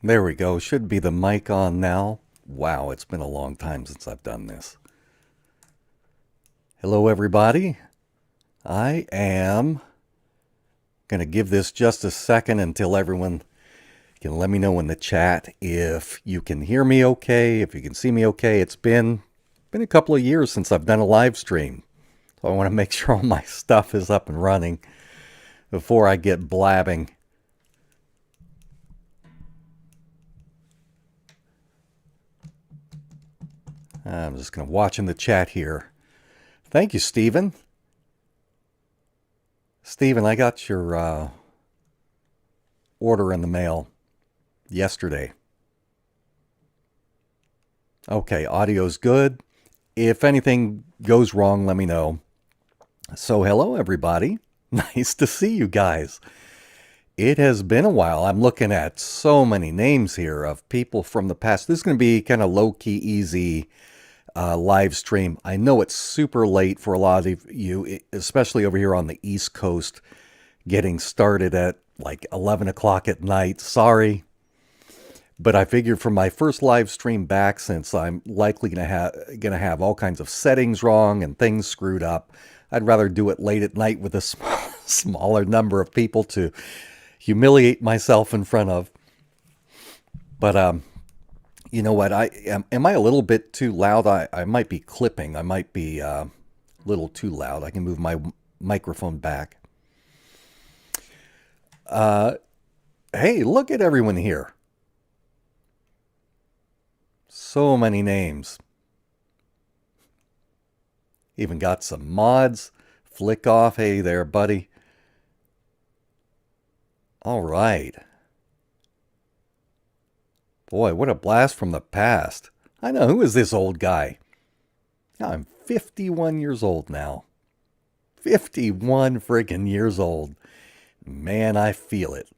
There we go. Should be the mic on now. Wow, it's been a long time since I've done this. Hello, everybody. I am going to give this just a second until everyone can let me know in the chat if you can hear me okay, if you can see me okay. It's been a couple of years since I've done a live stream. So I want to make sure all my stuff is up and running before I get blabbing. I'm just going to watch in the chat here. Thank you, Stephen. Stephen, I got your order in the mail yesterday. Okay, audio's good. If anything goes wrong, let me know. So, hello, everybody. Nice to see you guys. It has been a while. I'm looking at so many names here of people from the past. This is going to be kind of low-key, easy live stream. I know it's super late for a lot of you, especially over here on the East Coast, getting started at like 11 o'clock at night. Sorry. But I figured for my first live stream back, since I'm likely gonna have all kinds of settings wrong and things screwed up, I'd rather do it late at night with a smaller number of people to humiliate myself in front of. But you know what? Am I a little bit too loud? I might be clipping. I might be a little too loud. I can move my microphone back. Hey, look at everyone here. So many names. Even got some mods. Flick off. Hey there, buddy. All right. Boy, what a blast from the past. I know, who is this old guy? I'm 51 years old now. 51 friggin' years old. Man, I feel it.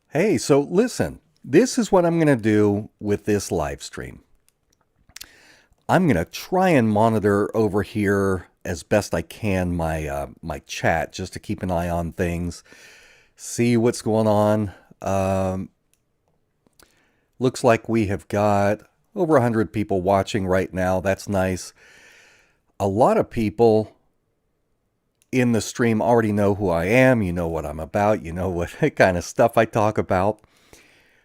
Hey, so listen, this is what I'm going to do with this live stream. I'm going to try and monitor over here as best I can my chat, just to keep an eye on things, see what's going on. Looks like we have got over 100 people watching right now. That's nice. A lot of people in the stream already know who I am. You know what I'm about. You know what kind of stuff I talk about.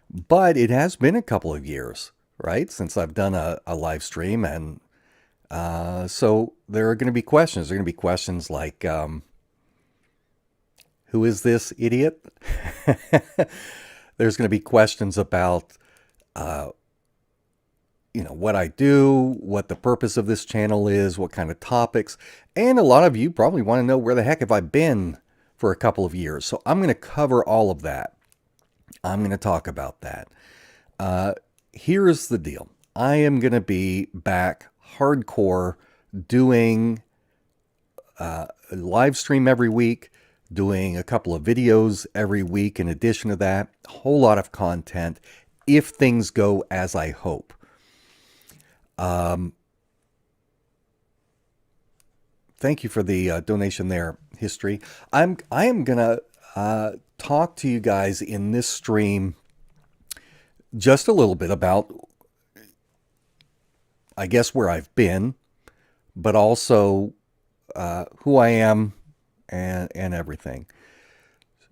But it has been a couple of years, right, since I've done a live stream. And so there are going to be questions. There are going to be questions like, who is this idiot? There's going to be questions about, what I do, what the purpose of this channel is, what kind of topics. And a lot of you probably want to know, where the heck have I been for a couple of years? So I'm going to cover all of that. I'm going to talk about that. Here's the deal. I am going to be back hardcore doing a live stream every week, doing a couple of videos every week in addition to that. A whole lot of content if things go as I hope. Thank you for the donation there, History. I am gonna talk to you guys in this stream just a little bit about, I guess, where I've been, but also who I am and everything.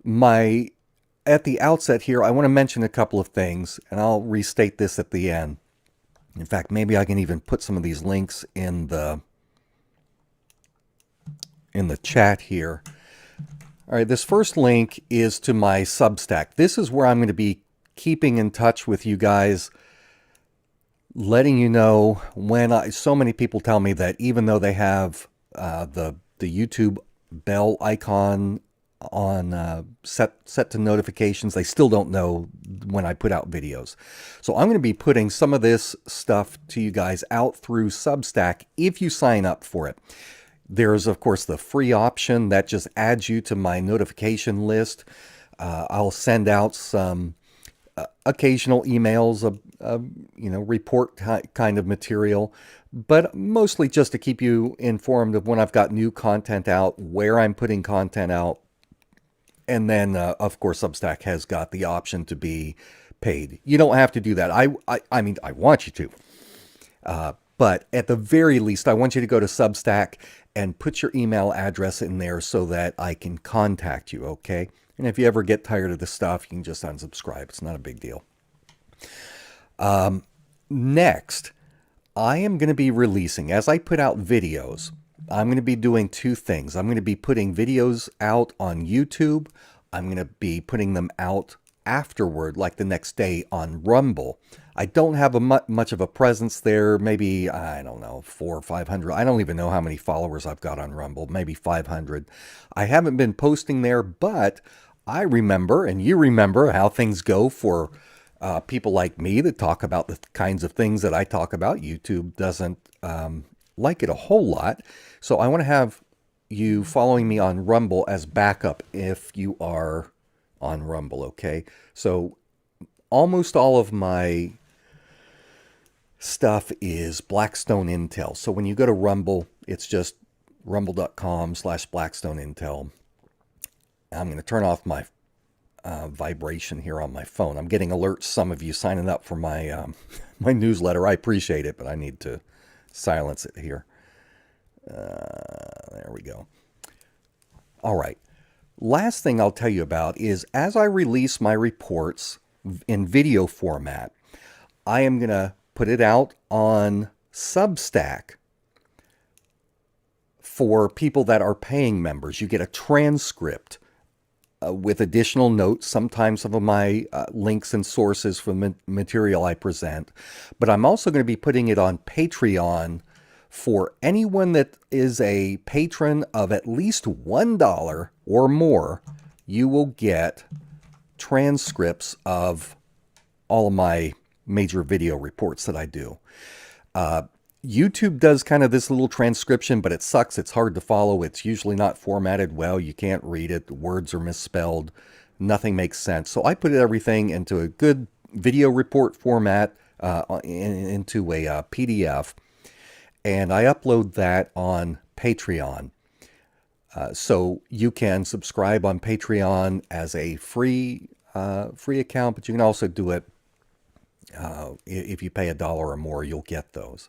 At the outset here, I want to mention a couple of things, and I'll restate this at the end. In fact, maybe I can even put some of these links in the chat here. All right, this first link is to my Substack. This is where I'm going to be keeping in touch with you guys, letting you know when so many people tell me that even though they have the YouTube bell icon on set to notifications, they still don't know when I put out videos. So I'm going to be putting some of this stuff to you guys out through Substack if you sign up for it. There's, of course, the free option that just adds you to my notification list. I'll send out some occasional emails of report kind of material, but mostly just to keep you informed of when I've got new content out, where I'm putting content out, And then, of course, Substack has got the option to be paid. You don't have to do that. I mean, I want you to. But at the very least, I want you to go to Substack and put your email address in there so that I can contact you, okay? And if you ever get tired of the stuff, you can just unsubscribe. It's not a big deal. Next, I am going to be releasing, as I put out videos, I'm going to be doing two things. I'm going to be putting videos out on YouTube. I'm going to be putting them out afterward, like the next day on Rumble. I don't have much of a presence there. Maybe, I don't know, 400 or 500. I don't even know how many followers I've got on Rumble. Maybe 500. I haven't been posting there, but I remember, and you remember how things go for people like me that talk about the kinds of things that I talk about. YouTube doesn't like it a whole lot. So I want to have you following me on Rumble as backup if you are on Rumble, okay? So almost all of my stuff is Blackstone Intel. So when you go to Rumble, it's just rumble.com/Blackstone Intel. I'm going to turn off my vibration here on my phone. I'm getting alerts, some of you signing up for my my newsletter. I appreciate it, but I need to silence it here. There we go. All right. Last thing I'll tell you about is as I release my reports in video format, I am going to put it out on Substack for people that are paying members. You get a transcript with additional notes, sometimes some of my links and sources for the material I present. But I'm also going to be putting it on Patreon for anyone that is a patron of at least $1 or more. You will get transcripts of all of my major video reports that I do. YouTube does kind of this little transcription, but it sucks. It's hard to follow. It's usually not formatted well. You can't read it. The words are misspelled. Nothing makes sense. So I put everything into a good video report format, into a PDF, and I upload that on Patreon. So you can subscribe on Patreon as a free account, but you can also do it if you pay $1 or more, you'll get those.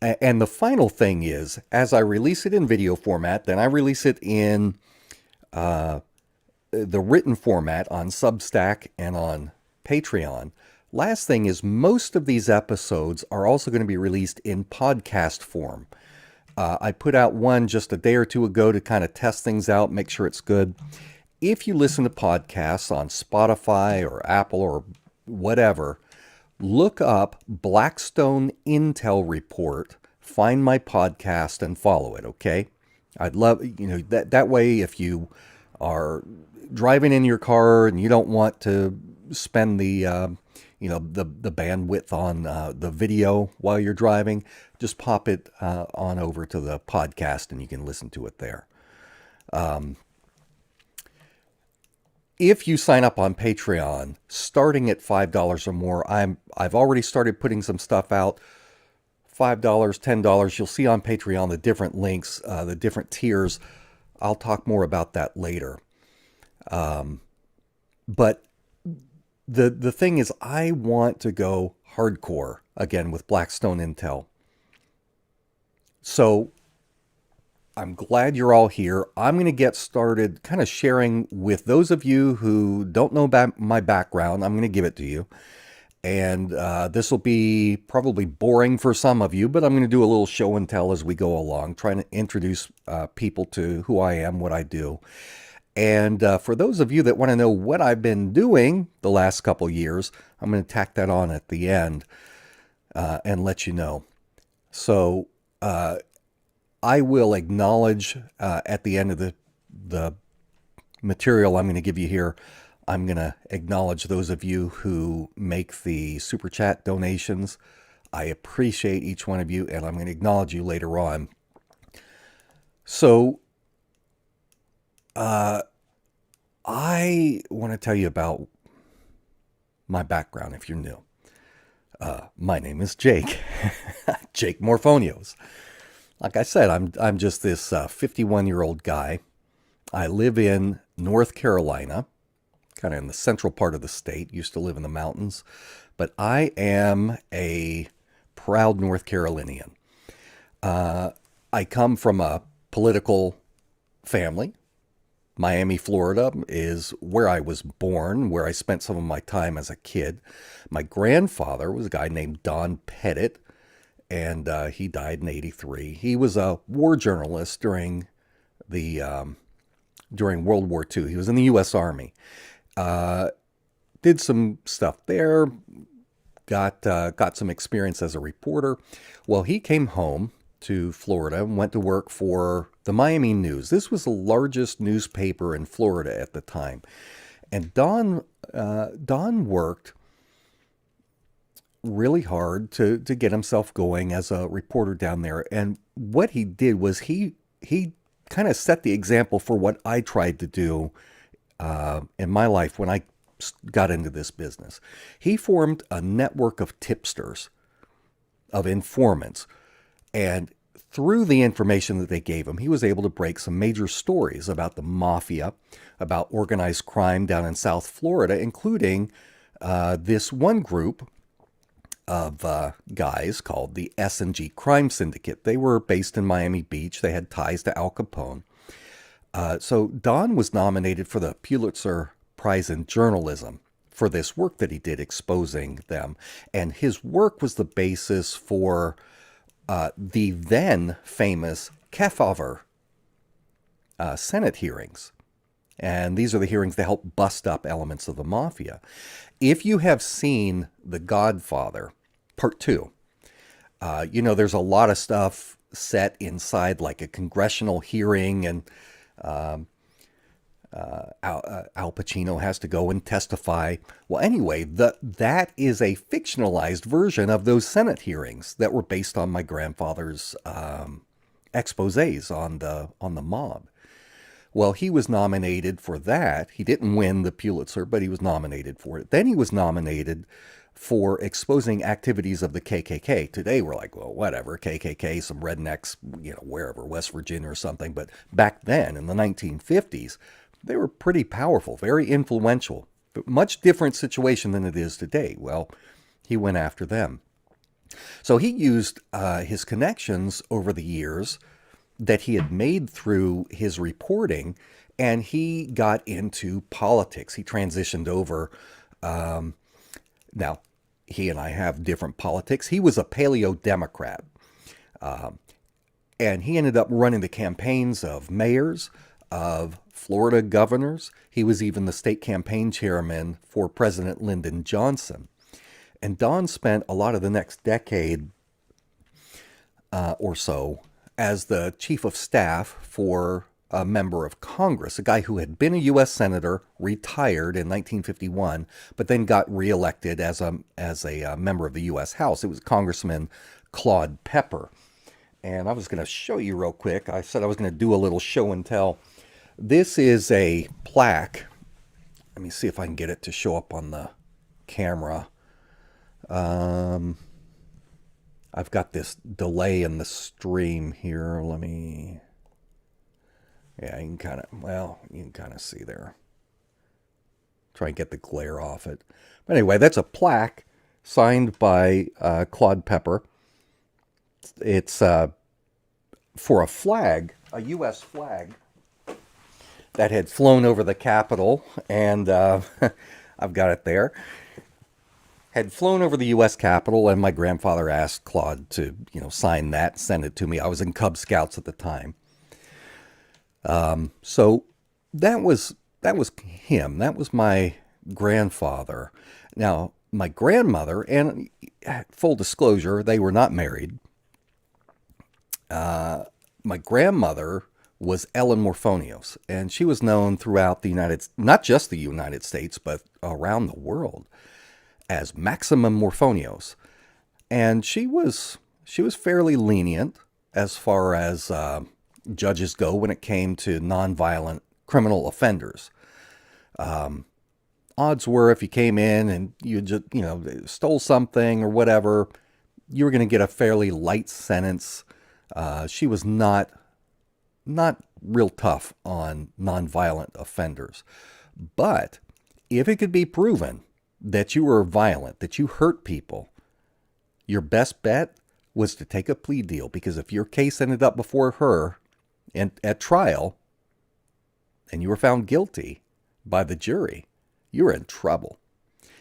And the final thing is, as I release it in video format, then I release it in the written format on Substack and on Patreon. Last thing is, most of these episodes are also going to be released in podcast form. I put out one just a day or two ago to kind of test things out, make sure it's good. If you listen to podcasts on Spotify or Apple or whatever, look up Blackstone Intel Report, find my podcast and follow it, okay? I'd love, that way if you are driving in your car and you don't want to spend the bandwidth on the video while you're driving, just pop it on over to the podcast and you can listen to it there. If you sign up on Patreon, starting at $5 or more, I've already started putting some stuff out. $5, $10. You'll see on Patreon the different links, the different tiers. I'll talk more about that later. But the thing is, I want to go hardcore again with Blackstone Intel. So I'm glad you're all here. I'm going to get started kind of sharing with those of you who don't know about my background. I'm going to give it to you. And this will be probably boring for some of you, but I'm going to do a little show and tell as we go along, trying to introduce people to who I am, what I do. And for those of you that want to know what I've been doing the last couple years, I'm going to tack that on at the end and let you know. So I will acknowledge at the end of the material I'm going to give you here, I'm going to acknowledge those of you who make the Super Chat donations. I appreciate each one of you, and I'm going to acknowledge you later on. So I want to tell you about my background if you're new. My name is Jake, Jake Morphonios. Like I said, I'm just this 51-year-old guy. I live in North Carolina, kind of in the central part of the state. Used to live in the mountains, but I am a proud North Carolinian. I come from a political family. Miami, Florida is where I was born, where I spent some of my time as a kid. My grandfather was a guy named Don Pettit, and he died in '83. He was a war journalist during World War II. He was in the U.S. Army. Did some stuff there, got some experience as a reporter. Well, he came home to Florida and went to work for the Miami News. This was the largest newspaper in Florida at the time. And Don worked really hard to get himself going as a reporter down there. And what he did was he kind of set the example for what I tried to do in my life when I got into this business. He formed a network of tipsters, of informants, and through the information that they gave him, he was able to break some major stories about the mafia, about organized crime down in South Florida, including this one group of guys called the S&G Crime Syndicate. They were based in Miami Beach. They had ties to Al Capone. So Don was nominated for the Pulitzer Prize in Journalism for this work that he did exposing them. And his work was the basis for the then famous Kefauver Senate hearings. And these are the hearings that help bust up elements of the mafia. If you have seen The Godfather, Part 2, there's a lot of stuff set inside like a congressional hearing, and Al Pacino has to go and testify. Well, anyway, that is a fictionalized version of those Senate hearings that were based on my grandfather's exposés on the mob. Well, he was nominated for that. He didn't win the Pulitzer, but he was nominated for it. Then he was nominated for exposing activities of the KKK. Today we're like, well, whatever, KKK, some rednecks, wherever, West Virginia or something. But back then, in the 1950s, they were pretty powerful, very influential, but much different situation than it is today. Well, he went after them. So he used his connections over the years that he had made through his reporting, and he got into politics. He transitioned over. Now, he and I have different politics. He was a paleo Democrat, and he ended up running the campaigns of mayors, of Florida governors. He was even the state campaign chairman for President Lyndon Johnson. And Don spent a lot of the next decade or so as the chief of staff for a member of Congress, a guy who had been a U.S. senator, retired in 1951, but then got reelected as a member of the U.S. House. It was Congressman Claude Pepper. And I was going to show you real quick. I said I was going to do a little show and tell. This is a plaque. Let me see if I can get it to show up on the camera. I've got this delay in the stream here. Yeah, you can kind of see there. Try and get the glare off it. But anyway, that's a plaque signed by Claude Pepper. It's for a flag, a U.S. flag that had flown over the Capitol, and I've got it there. Had flown over the U.S. Capitol, and my grandfather asked Claude to, sign that, send it to me. I was in Cub Scouts at the time. So that was him. That was my grandfather. Now, my grandmother, and full disclosure, they were not married. My grandmother was Ellen Morphonios, and she was known throughout not just the United States, but around the world, as Maximum Morphonios. And she was fairly lenient as far as judges go when it came to nonviolent criminal offenders. Odds were if you came in and you just, stole something or whatever, you were going to get a fairly light sentence. She was not not real tough on nonviolent offenders. But if it could be proven that you were violent, that you hurt people, your best bet was to take a plea deal, because if your case ended up before her and at trial and you were found guilty by the jury, you were in trouble.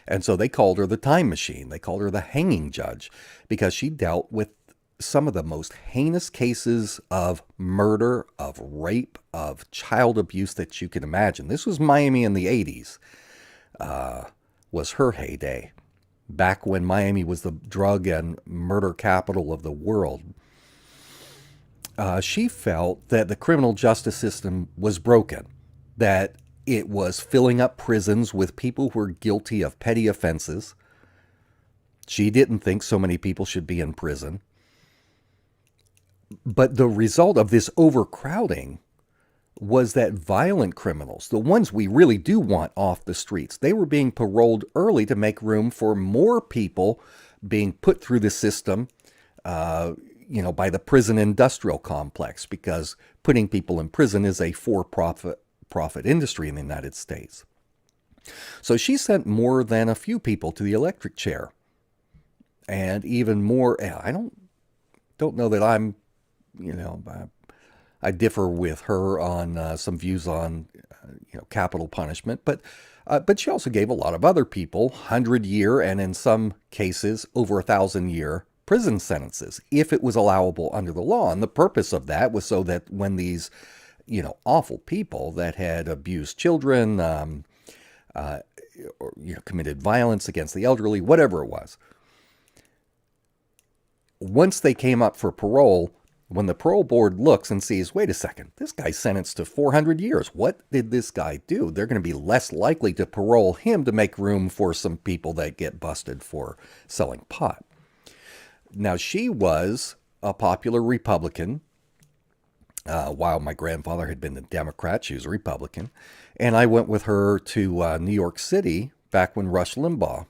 And so they called her the time machine. They called her the hanging judge, because she dealt with some of the most heinous cases of murder, of rape, of child abuse that you can imagine. This was Miami in the 80s, was her heyday, back when Miami was the drug and murder capital of the world. She felt that the criminal justice system was broken, that it was filling up prisons with people who were guilty of petty offenses. She didn't think so many people should be in prison. But the result of this overcrowding was that violent criminals, the ones we really do want off the streets, they were being paroled early to make room for more people being put through the system, by the prison industrial complex, because putting people in prison is a for-profit industry in the United States. So she sent more than a few people to the electric chair. And even more, I don't know that I'm, I differ with her on some views on, capital punishment, but she also gave a lot of other people 100-year and in some cases over 1,000-year prison sentences, if it was allowable under the law. And the purpose of that was so that when these, awful people that had abused children, committed violence against the elderly, whatever it was, once they came up for parole, when the parole board looks and sees, wait a second, this guy's sentenced to 400 years. What did this guy do? They're going to be less likely to parole him to make room for some people that get busted for selling pot. Now, she was a popular Republican. While my grandfather had been a Democrat, she was a Republican. And I went with her to New York City back when Rush Limbaugh,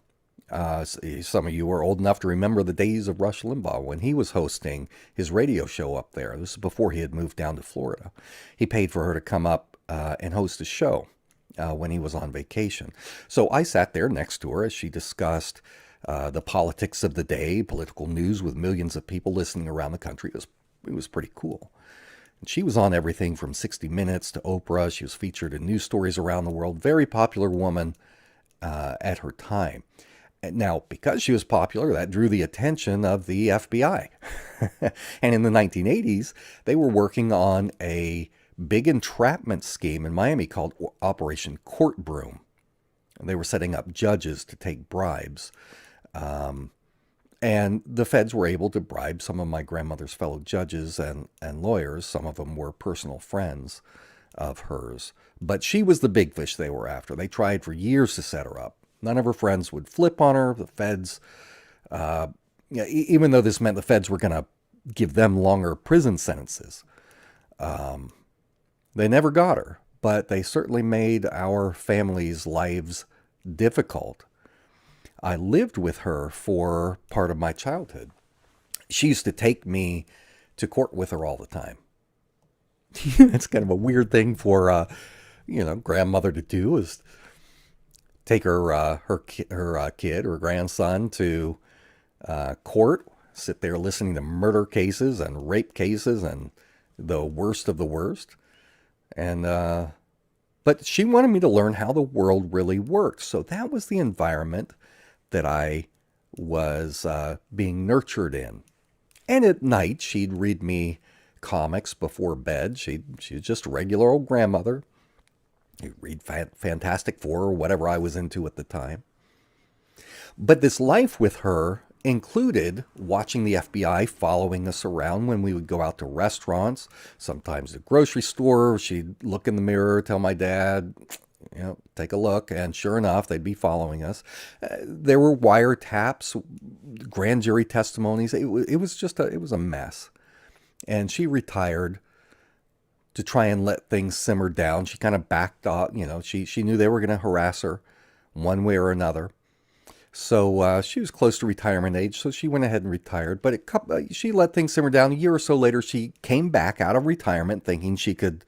some of you are old enough to remember the days of Rush Limbaugh when he was hosting his radio show up there. This is before he had moved down to Florida. He paid for her to come up and host a show when he was on vacation. So I sat there next to her as she discussed the politics of the day, political news with millions of people listening around the country. It was pretty cool. And she was on everything from 60 Minutes to Oprah. She was featured in news stories around the world. Very popular woman at her time. Now, because she was popular, that drew the attention of the FBI. And in the 1980s, they were working on a big entrapment scheme in Miami called Operation Court Broom. And they were setting up judges to take bribes. And the feds were able to bribe some of my grandmother's fellow judges and lawyers. Some of them were personal friends of hers. But she was the big fish they were after. They tried for years to set her up. None of her friends would flip on her. The feds, even though this meant the feds were going to give them longer prison sentences, they never got her. But they certainly made our family's lives difficult. I lived with her for part of my childhood. She used to take me to court with her all the time. It's kind of a weird thing for, grandmother to do, is take her kid or grandson to court, sit there listening to murder cases and rape cases and the worst of the worst. And but she wanted me to learn how the world really worked. So that was the environment that I was being nurtured in. And at night, she'd read me comics before bed. She was just a regular old grandmother. You'd read Fantastic Four or whatever I was into at the time. But this life with her included watching the FBI following us around when we would go out to restaurants, sometimes the grocery store. She'd look in the mirror, tell my dad, take a look. And sure enough, they'd be following us. There were wiretaps, grand jury testimonies. It was a mess. And she retired to try and let things simmer down. She kind of backed off, she knew they were going to harass her one way or another. So she was close to retirement age, so she went ahead and retired. But she let things simmer down. A year or so later, she came back out of retirement thinking she could,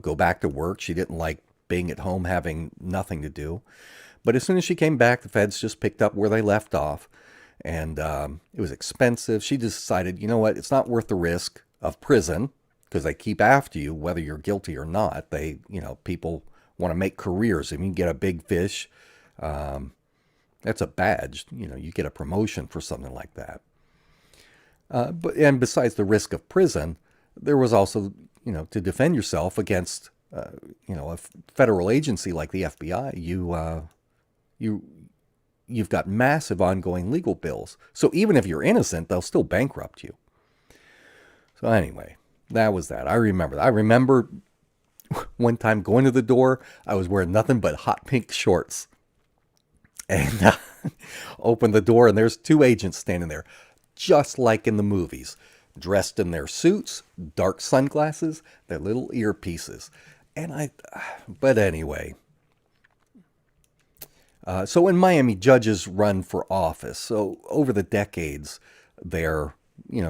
go back to work. She didn't like being at home having nothing to do. But as soon as she came back, the feds just picked up where they left off. And it was expensive. She decided, you know what, it's not worth the risk of prison because they keep after you, whether you're guilty or not. People want to make careers. If you can get a big fish, that's a badge. You get a promotion for something like that. And besides the risk of prison, there was also, to defend yourself against, a federal agency like the FBI. You've got massive ongoing legal bills. So even if you're innocent, they'll still bankrupt you. So anyway, that was that. I remember one time going to the door, I was wearing nothing but hot pink shorts. And opened the door, and there's two agents standing there, just like in the movies, dressed in their suits, dark sunglasses, their little earpieces. But anyway. So in Miami, judges run for office. So over the decades, they're,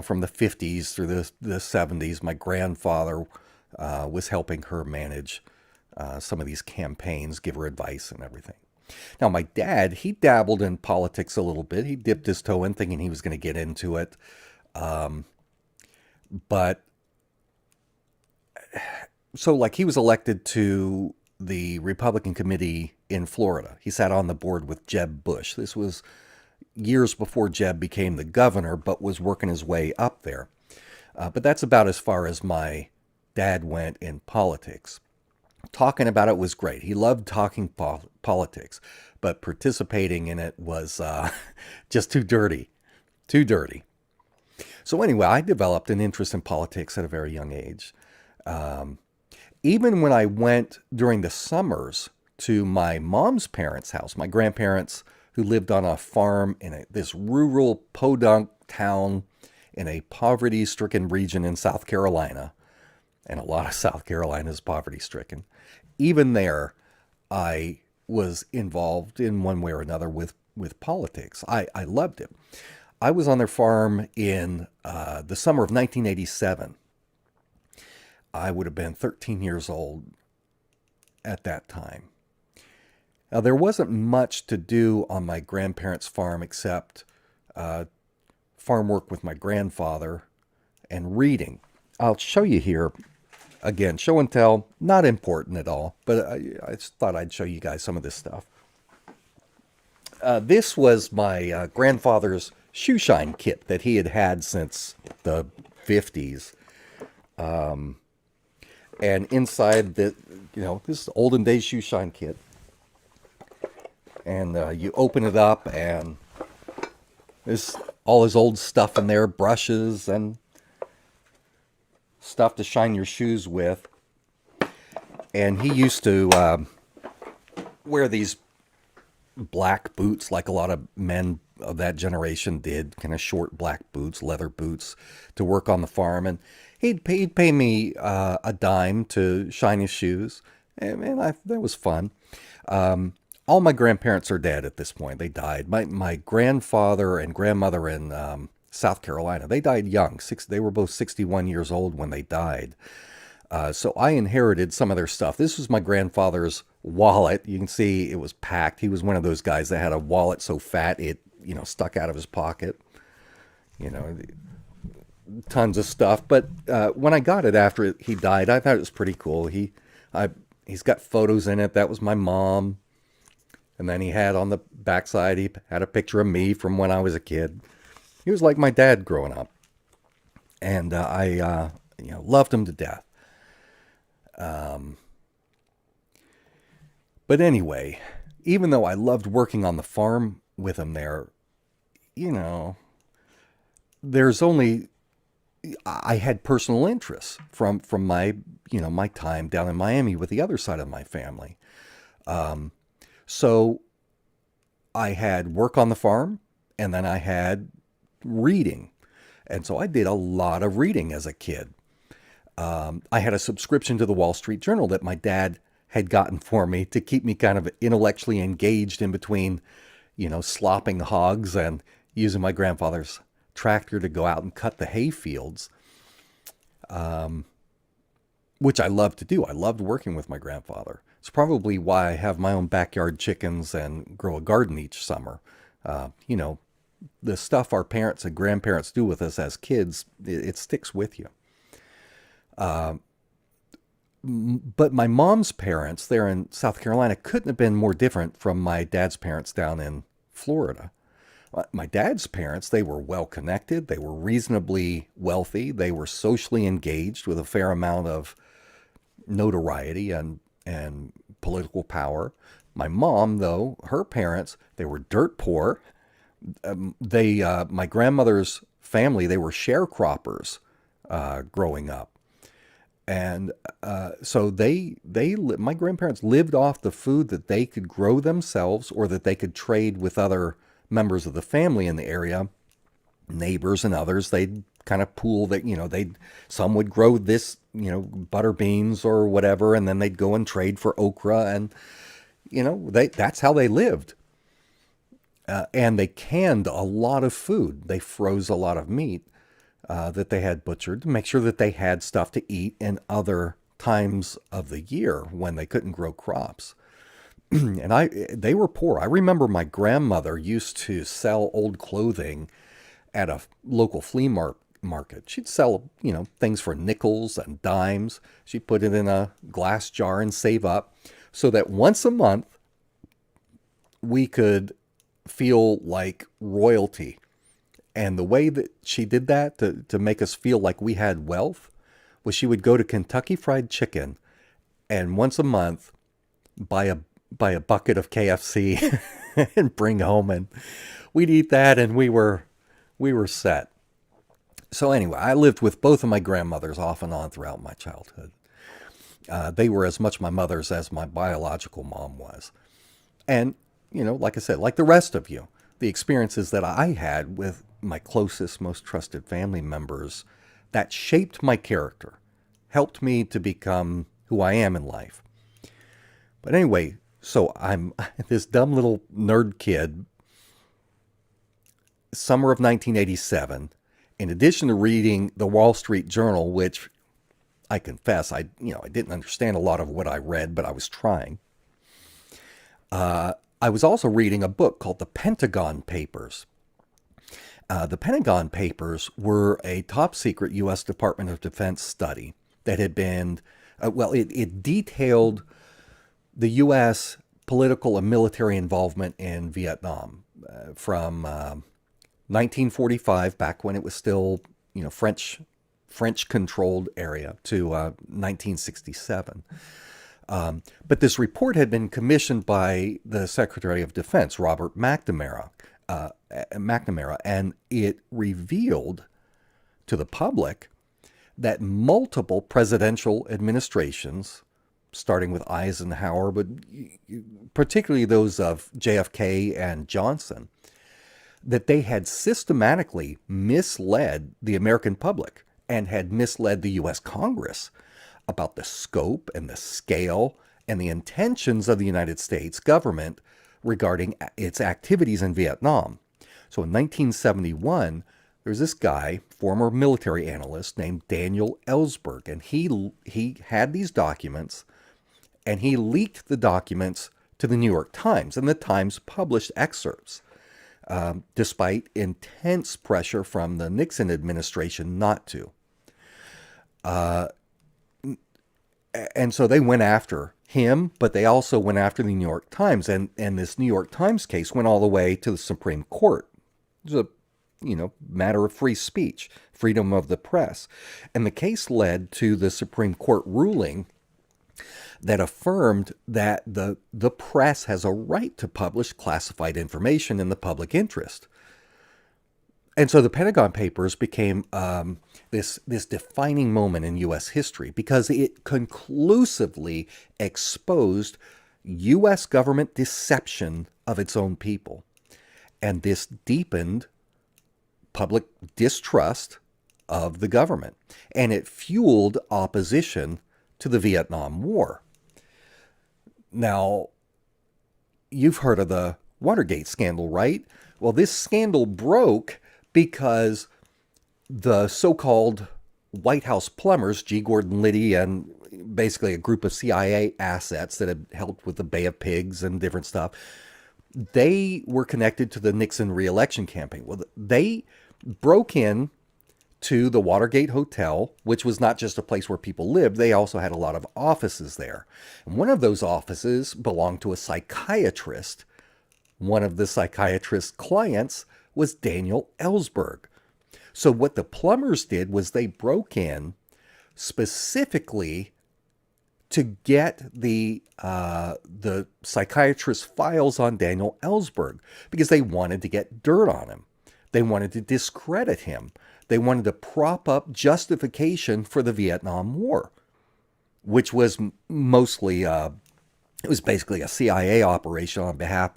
from the 50s through the 70s, my grandfather was helping her manage some of these campaigns, give her advice and everything. Now, my dad, he dabbled in politics a little bit. He dipped his toe in thinking he was going to get into it. But so like he was elected to the Republican committee in Florida. He sat on the board with Jeb Bush. This was years before Jeb became the governor, but was working his way up there. But that's about as far as my dad went in politics. Talking about it was great. He loved talking politics, but participating in it was just too dirty. Too dirty. So anyway, I developed an interest in politics at a very young age. Even when I went during the summers to my mom's parents' house, my grandparents who lived on a farm in this rural podunk town in a poverty-stricken region in South Carolina, and a lot of South Carolina is poverty-stricken. Even there, I was involved in one way or another with politics. I loved it. I was on their farm in the summer of 1987. I would have been 13 years old at that time. Now, there wasn't much to do on my grandparents' farm except farm work with my grandfather and reading. I'll show you here. Again, show and tell, not important at all, but I just thought I'd show you guys some of this stuff. This was my grandfather's shoe shine kit that he had had since the 50s. And inside this is olden days shoe shine kit. And you open it up and there's all his old stuff in there, brushes and stuff to shine your shoes with. And he used to wear these black boots like a lot of men of that generation did, kind of short black boots, leather boots, to work on the farm. And he'd pay me a dime to shine his shoes. And that was fun. All my grandparents are dead at this point. They died. My grandfather and grandmother in South Carolina, they died young. They were both 61 years old when they died. So I inherited some of their stuff. This was my grandfather's wallet. You can see it was packed. He was one of those guys that had a wallet so fat it, stuck out of his pocket. Tons of stuff. But when I got it after he died, I thought it was pretty cool. He's got photos in it. That was my mom. And then he had on the backside, he had a picture of me from when I was a kid. He was like my dad growing up. And I loved him to death. But anyway, even though I loved working on the farm with him there, I had personal interests from my, my time down in Miami with the other side of my family. So I had work on the farm and then I had reading. And so I did a lot of reading as a kid. I had a subscription to the Wall Street Journal that my dad had gotten for me to keep me kind of intellectually engaged in between, slopping hogs and using my grandfather's tractor to go out and cut the hay fields, which I loved to do. I loved working with my grandfather. It's probably why I have my own backyard chickens and grow a garden each summer. You know, the stuff our parents and grandparents do with us as kids, it sticks with you. But my mom's parents there in South Carolina couldn't have been more different from my dad's parents down in Florida. My dad's parents, they were well connected, they were reasonably wealthy, they were socially engaged with a fair amount of notoriety and political power. My mom, though, her parents, they were dirt poor. My grandmother's family, they were sharecroppers growing up. And so my grandparents lived off the food that they could grow themselves or that they could trade with other members of the family in the area, neighbors and others. They'd kind of pool that, some would grow this, butter beans or whatever, and then they'd go and trade for okra, and, that's how they lived. And they canned a lot of food. They froze a lot of meat that they had butchered to make sure that they had stuff to eat in other times of the year when they couldn't grow crops. And they were poor. I remember my grandmother used to sell old clothing at a local flea market. She'd sell, things for nickels and dimes. She'd put it in a glass jar and save up so that once a month we could feel like royalty. And the way that she did that to make us feel like we had wealth was she would go to Kentucky Fried Chicken and once a month buy a bucket of KFC and bring home, and we'd eat that, and we were set. So anyway, I lived with both of my grandmothers off and on throughout my childhood. They were as much my mothers as my biological mom was. And, like I said, like the rest of you, the experiences that I had with my closest, most trusted family members, that shaped my character, helped me to become who I am in life. But anyway, so I'm this dumb little nerd kid, summer of 1987. In addition to reading the Wall Street Journal, which I confess, I didn't understand a lot of what I read, but I was trying. I was also reading a book called The Pentagon Papers. The Pentagon Papers were a top secret U.S. Department of Defense study that had been, it detailed the U.S. political and military involvement in Vietnam from 1945, back when it was still, French-controlled area, to 1967. But this report had been commissioned by the Secretary of Defense, Robert McNamara, and it revealed to the public that multiple presidential administrations, starting with Eisenhower, but particularly those of JFK and Johnson, that they had systematically misled the American public and had misled the U.S. Congress about the scope and the scale and the intentions of the United States government regarding its activities in Vietnam. So in 1971, there's this guy, former military analyst named Daniel Ellsberg, and he had these documents, and he leaked the documents to the New York Times, and the Times published excerpts, despite intense pressure from the Nixon administration not to. And so they went after him, but they also went after the New York Times, and this New York Times case went all the way to the Supreme Court. It was a matter of free speech, freedom of the press. And the case led to the Supreme Court ruling that affirmed that the press has a right to publish classified information in the public interest. And so the Pentagon Papers became this defining moment in U.S. history because it conclusively exposed U.S. government deception of its own people. And this deepened public distrust of the government. And it fueled opposition to the Vietnam War. Now, you've heard of the Watergate scandal, right? Well, this scandal broke because the so-called White House plumbers, G. Gordon Liddy, and basically a group of CIA assets that had helped with the Bay of Pigs and different stuff, they were connected to the Nixon reelection campaign. Well, they broke in to the Watergate Hotel, which was not just a place where people lived, they also had a lot of offices there. And one of those offices belonged to a psychiatrist. One of the psychiatrist's clients was Daniel Ellsberg. So what the plumbers did was they broke in specifically to get the psychiatrist's files on Daniel Ellsberg because they wanted to get dirt on him. They wanted to discredit him. They wanted to prop up justification for the Vietnam War, which was mostly it was basically a CIA operation on behalf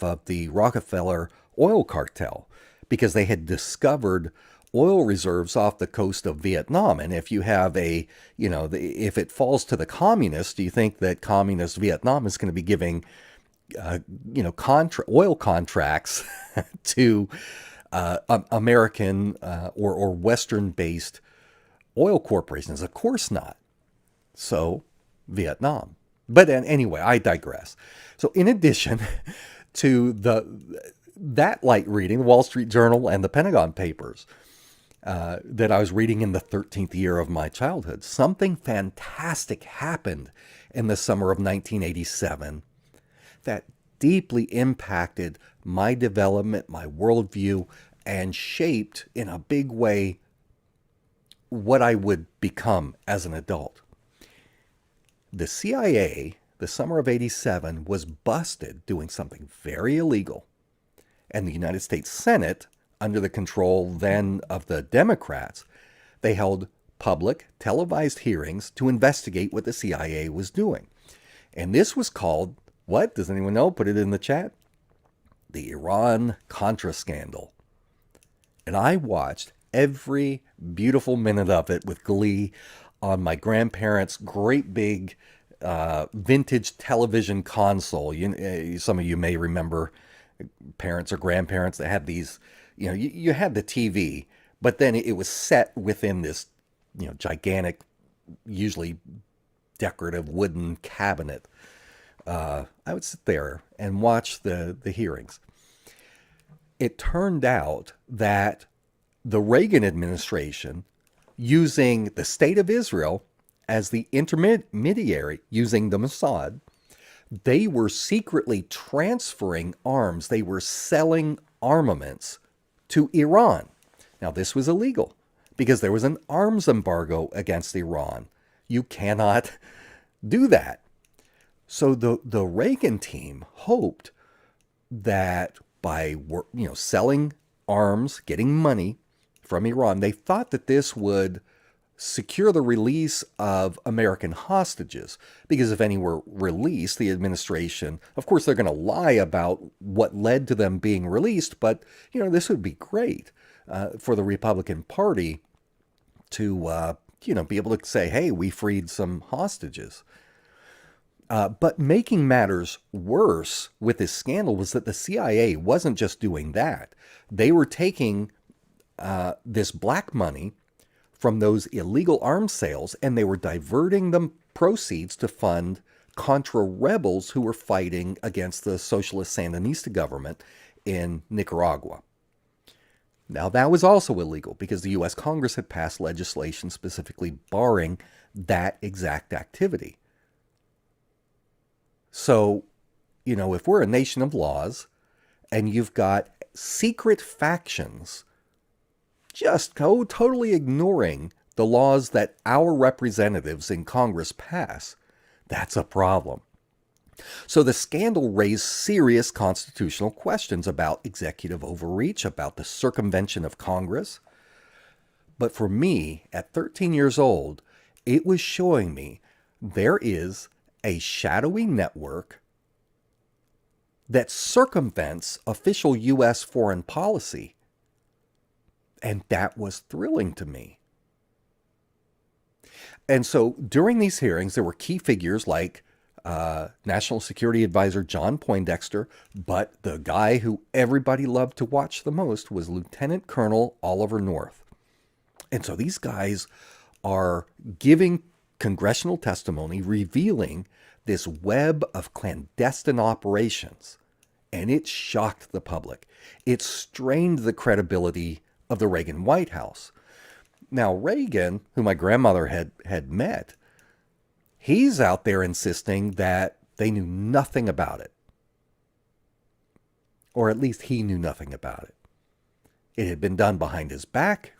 of the Rockefeller oil cartel, because they had discovered oil reserves off the coast of Vietnam. And if you have if it falls to the communists, do you think that communist Vietnam is going to be giving oil contracts to American or Western-based oil corporations? Of course not. So, Vietnam. But anyway, I digress. So, in addition to that light reading, the Wall Street Journal and the Pentagon Papers, that I was reading in the 13th year of my childhood, something fantastic happened in the summer of 1987 that deeply impacted my development, my worldview, and shaped in a big way what I would become as an adult. The CIA, the summer of 87, was busted doing something very illegal. And the United States Senate, under the control then of the Democrats, they held public, televised hearings to investigate what the CIA was doing. And this was called, what? Does anyone know? Put it in the chat. The Iran-Contra scandal. And I watched every beautiful minute of it with glee on my grandparents' great big vintage television console. Some of you may remember parents or grandparents that had these, you had the TV, but then it was set within this, gigantic, usually decorative wooden cabinet. I would sit there and watch the hearings. It turned out that the Reagan administration, using the state of Israel as the intermediary, using the Mossad, they were secretly transferring arms. They were selling armaments to Iran. Now, this was illegal because there was an arms embargo against Iran. You cannot do that. So the Reagan team hoped that by selling arms, getting money from Iran, they thought that this would secure the release of American hostages, because if any were released, the administration, of course, they're going to lie about what led to them being released, but this would be great for the Republican Party to be able to say, hey, we freed some hostages. But making matters worse with this scandal was that the CIA wasn't just doing that. They were taking this black money from those illegal arms sales, and they were diverting the proceeds to fund Contra rebels who were fighting against the socialist Sandinista government in Nicaragua. Now, that was also illegal because the U.S. Congress had passed legislation specifically barring that exact activity. So, if we're a nation of laws and you've got secret factions just totally ignoring the laws that our representatives in Congress pass, that's a problem. So the scandal raised serious constitutional questions about executive overreach, about the circumvention of Congress. But for me, at 13 years old, it was showing me there is a shadowy network that circumvents official U.S. foreign policy. And that was thrilling to me. And so during these hearings, there were key figures like National Security Advisor John Poindexter, but the guy who everybody loved to watch the most was Lieutenant Colonel Oliver North. And so these guys are giving congressional testimony revealing this web of clandestine operations. And it shocked the public. It strained the credibility of the Reagan White House. Now, Reagan, who my grandmother had met, he's out there insisting that they knew nothing about it. Or at least he knew nothing about it. It had been done behind his back,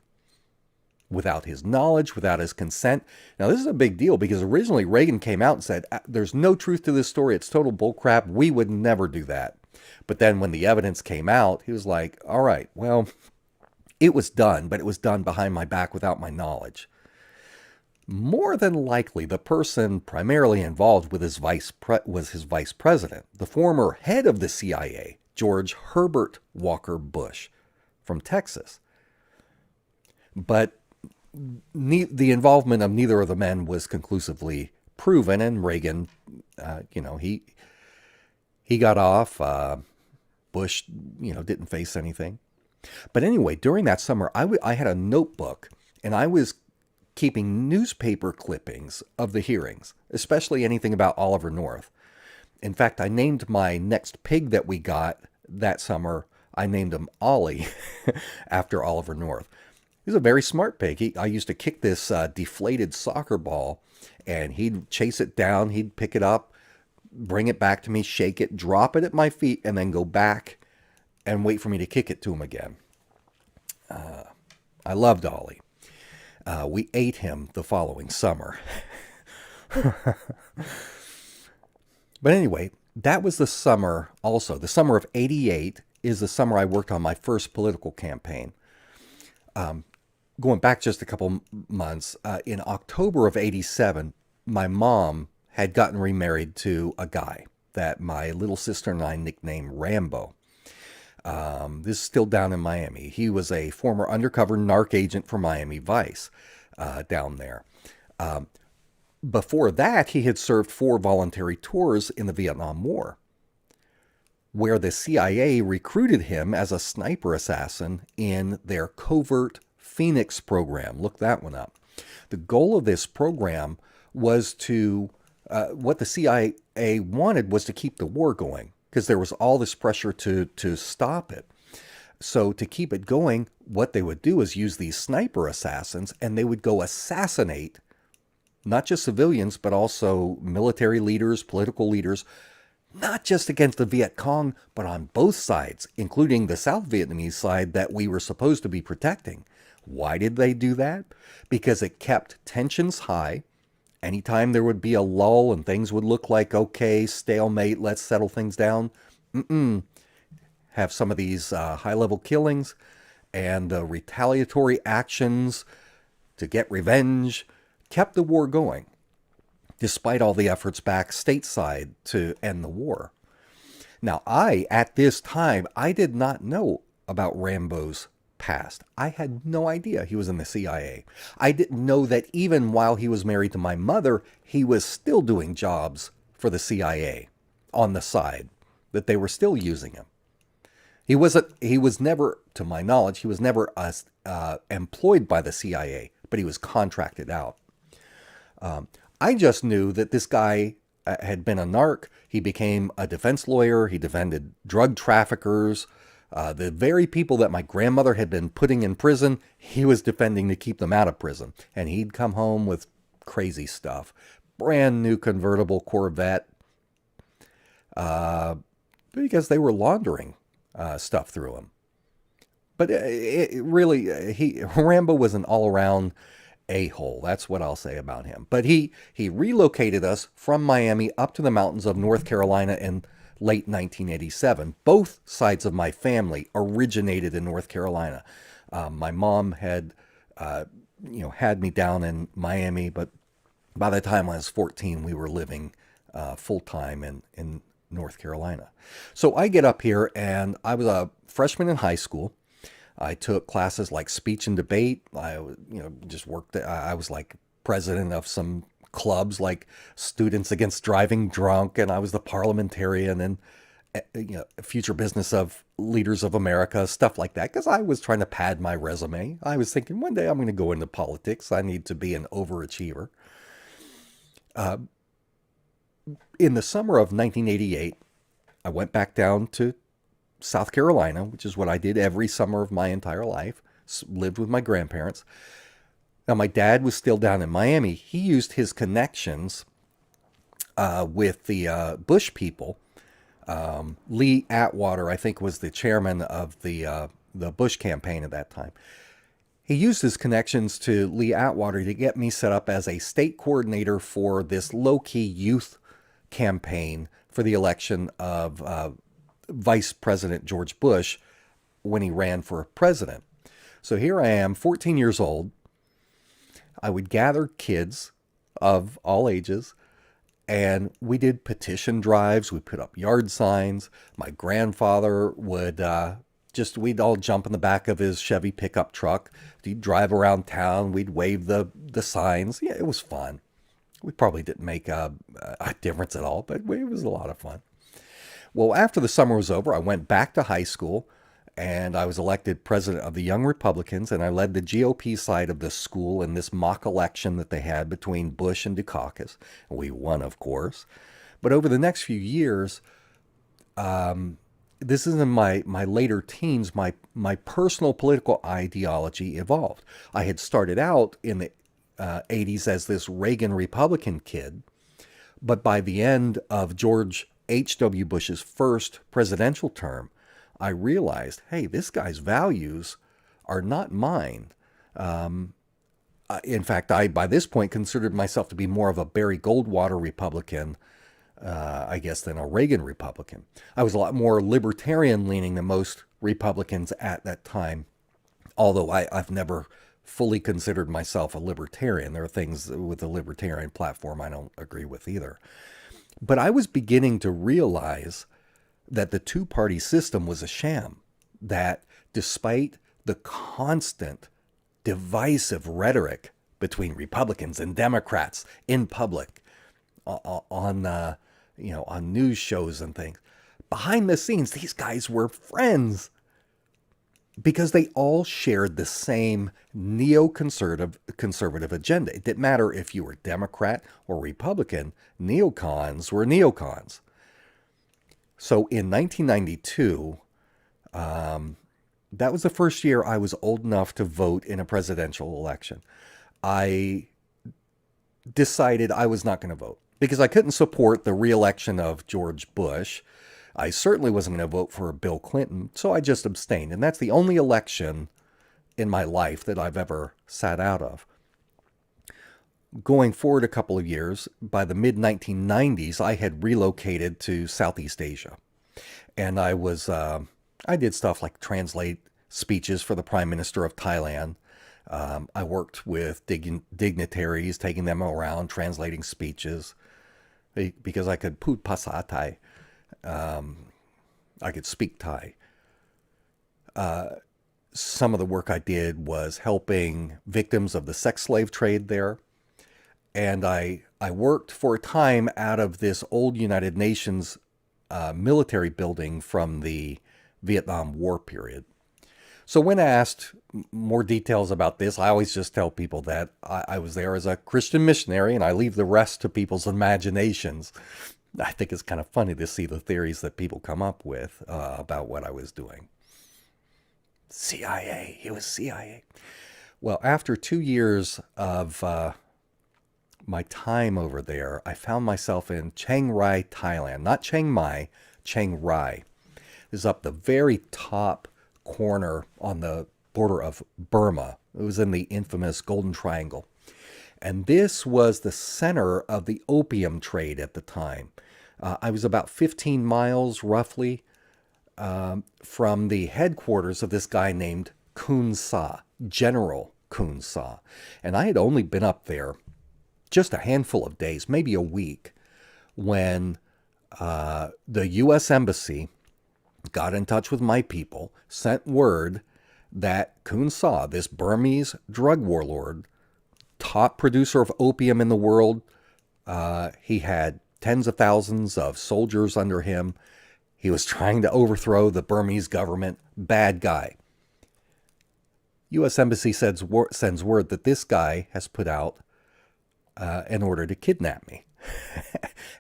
without his knowledge, without his consent. Now, this is a big deal because originally Reagan came out and said, there's no truth to this story. It's total bullcrap. We would never do that. But then when the evidence came out, he was like, all right, well, it was done, but it was done behind my back without my knowledge. More than likely, the person primarily involved with was his vice president, the former head of the CIA, George Herbert Walker Bush from Texas. But the involvement of neither of the men was conclusively proven, and Reagan, he got off. Bush, didn't face anything. But anyway, during that summer, I had a notebook, and I was keeping newspaper clippings of the hearings, especially anything about Oliver North. In fact, I named my next pig that we got that summer, I named him Ollie after Oliver North. He's a very smart pig. I used to kick this deflated soccer ball, and he'd chase it down, he'd pick it up, bring it back to me, shake it, drop it at my feet, and then go back and wait for me to kick it to him again. I loved Ollie. We ate him the following summer. But anyway, that was the summer also. The summer of '88 is the summer I worked on my first political campaign. Going back just a couple months, in October of '87, my mom had gotten remarried to a guy that my little sister and I nicknamed Rambo. This is still down in Miami. He was a former undercover narc agent for Miami Vice down there. Before that, he had served 4 voluntary tours in the Vietnam War, where the CIA recruited him as a sniper assassin in their covert Phoenix program. Look that one up. The goal of this program was to, what the CIA wanted was to keep the war going, because there was all this pressure to stop it. So to keep it going, what they would do is use these sniper assassins, and they would go assassinate not just civilians, but also military leaders, political leaders, not just against the Viet Cong, but on both sides, including the South Vietnamese side that we were supposed to be protecting. Why did they do that? Because it kept tensions high. Anytime there would be a lull and things would look like, okay, stalemate, let's settle things down. Have some of these high-level killings and retaliatory actions to get revenge, kept the war going, despite all the efforts back stateside to end the war. Now, at this time, I did not know about Rambo's past. I had no idea he was in the CIA. I didn't know that even while he was married to my mother, he was still doing jobs for the CIA on the side, that they were still using him. He was never, to my knowledge, he was never employed by the CIA, but he was contracted out. I just knew that this guy had been a narc. He became a defense lawyer. He defended drug traffickers. The very people that my grandmother had been putting in prison, he was defending to keep them out of prison. And he'd come home with crazy stuff. Brand new convertible Corvette. Because they were laundering stuff through him. But Rambo was an all-around a-hole. That's what I'll say about him. But he relocated us from Miami up to the mountains of North Carolina in late 1987. Both sides of my family originated in North Carolina. My mom had me down in Miami, but by the time I was 14, we were living full-time in North Carolina. So I get up here, and I was a freshman in high school. I took classes like speech and debate. I just worked. I was like president of some clubs like Students Against Driving Drunk, and I was the parliamentarian and future business of leaders of America, stuff like that, because I was trying to pad my resume. I was thinking one day I'm going to go into politics. I need to be an overachiever. In the summer of 1988, I went back down to South Carolina, which is what I did every summer of my entire life, lived with my grandparents. Now, my dad was still down in Miami. He used his connections with the Bush people. Lee Atwater, I think, was the chairman of the Bush campaign at that time. He used his connections to Lee Atwater to get me set up as a state coordinator for this low-key youth campaign for the election of Vice President George Bush when he ran for president. So here I am, 14 years old. I would gather kids of all ages, and we did petition drives. We put up yard signs. My grandfather would we'd all jump in the back of his Chevy pickup truck. He'd drive around town. We'd wave the signs. Yeah, it was fun. We probably didn't make a difference at all, but it was a lot of fun. Well, after the summer was over, I went back to high school, and I was elected president of the Young Republicans, and I led the GOP side of the school in this mock election that they had between Bush and Dukakis. We won, of course. But over the next few years, this is in my later teens, my personal political ideology evolved. I had started out in the 80s as this Reagan Republican kid, but by the end of George H.W. Bush's first presidential term, I realized, hey, this guy's values are not mine. In fact, I, by this point, considered myself to be more of a Barry Goldwater Republican, I guess, than a Reagan Republican. I was a lot more libertarian-leaning than most Republicans at that time, although I've never fully considered myself a libertarian. There are things with the libertarian platform I don't agree with either. But I was beginning to realize that the two-party system was a sham, that despite the constant divisive rhetoric between Republicans and Democrats in public, on news shows and things, behind the scenes, these guys were friends because they all shared the same conservative agenda. It didn't matter if you were Democrat or Republican, neocons were neocons. So in 1992, that was the first year I was old enough to vote in a presidential election. I decided I was not going to vote because I couldn't support the re-election of George Bush. I certainly wasn't going to vote for Bill Clinton, so I just abstained. And that's the only election in my life that I've ever sat out of. Going forward a couple of years, by the mid-1990s, I had relocated to Southeast Asia. And I did stuff like translate speeches for the Prime Minister of Thailand. I worked with dignitaries, taking them around, translating speeches, because I could put Pasa Thai. I could speak Thai. Some of the work I did was helping victims of the sex slave trade there. And I worked for a time out of this old United Nations military building from the Vietnam War period. So when asked more details about this, I always just tell people that I was there as a Christian missionary, and I leave the rest to people's imaginations. I think it's kind of funny to see the theories that people come up with about what I was doing. CIA, it was CIA. Well, after 2 years of my time over there, I found myself in Chiang Rai, Thailand. Not Chiang Mai, Chiang Rai. This is up the very top corner on the border of Burma. It was in the infamous Golden Triangle. And this was the center of the opium trade at the time. I was about 15 miles, roughly, from the headquarters of this guy named Kun Sa, General Kun Sa. And I had only been up there just a handful of days, maybe a week, when the U.S. Embassy got in touch with my people, sent word that Kun Sa, this Burmese drug warlord, top producer of opium in the world, He had tens of thousands of soldiers under him. He was trying to overthrow the Burmese government. Bad guy. U.S. Embassy sends word that this guy has put out an order to kidnap me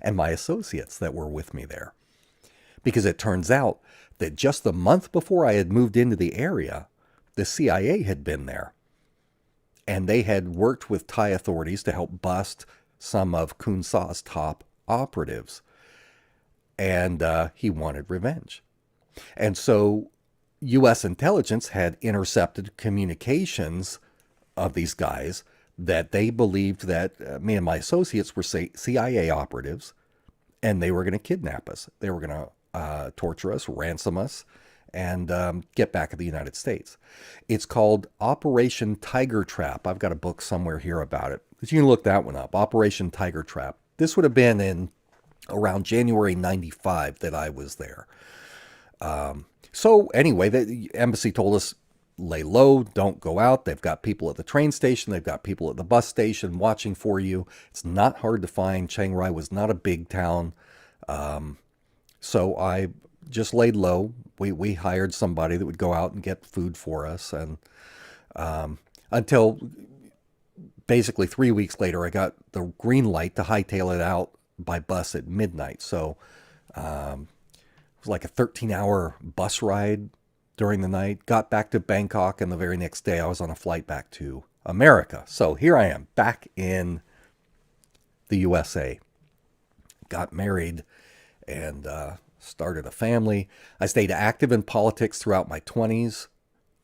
and my associates that were with me there. Because it turns out that just the month before I had moved into the area, the CIA had been there. And they had worked with Thai authorities to help bust some of Kun Sa's top operatives. And he wanted revenge. And so U.S. intelligence had intercepted communications of these guys that they believed that me and my associates were CIA operatives, and they were going to kidnap us. They were going to torture us, ransom us, and get back at the United States. It's called Operation Tiger Trap. I've got a book somewhere here about it. You can look that one up, Operation Tiger Trap. This would have been in around January 95 that I was there. So anyway, the embassy told us, lay low, don't go out. They've got people at the train station. They've got people at the bus station watching for you. It's not hard to find. Chiang Rai was not a big town. So I just laid low. We hired somebody that would go out and get food for us. And until basically 3 weeks later, I got the green light to hightail it out by bus at midnight. So it was like a 13-hour bus ride during the night. Got back to Bangkok, and the very next day I was on a flight back to America. So here I am back in the USA. Got married and started a family. I stayed active in politics throughout my 20s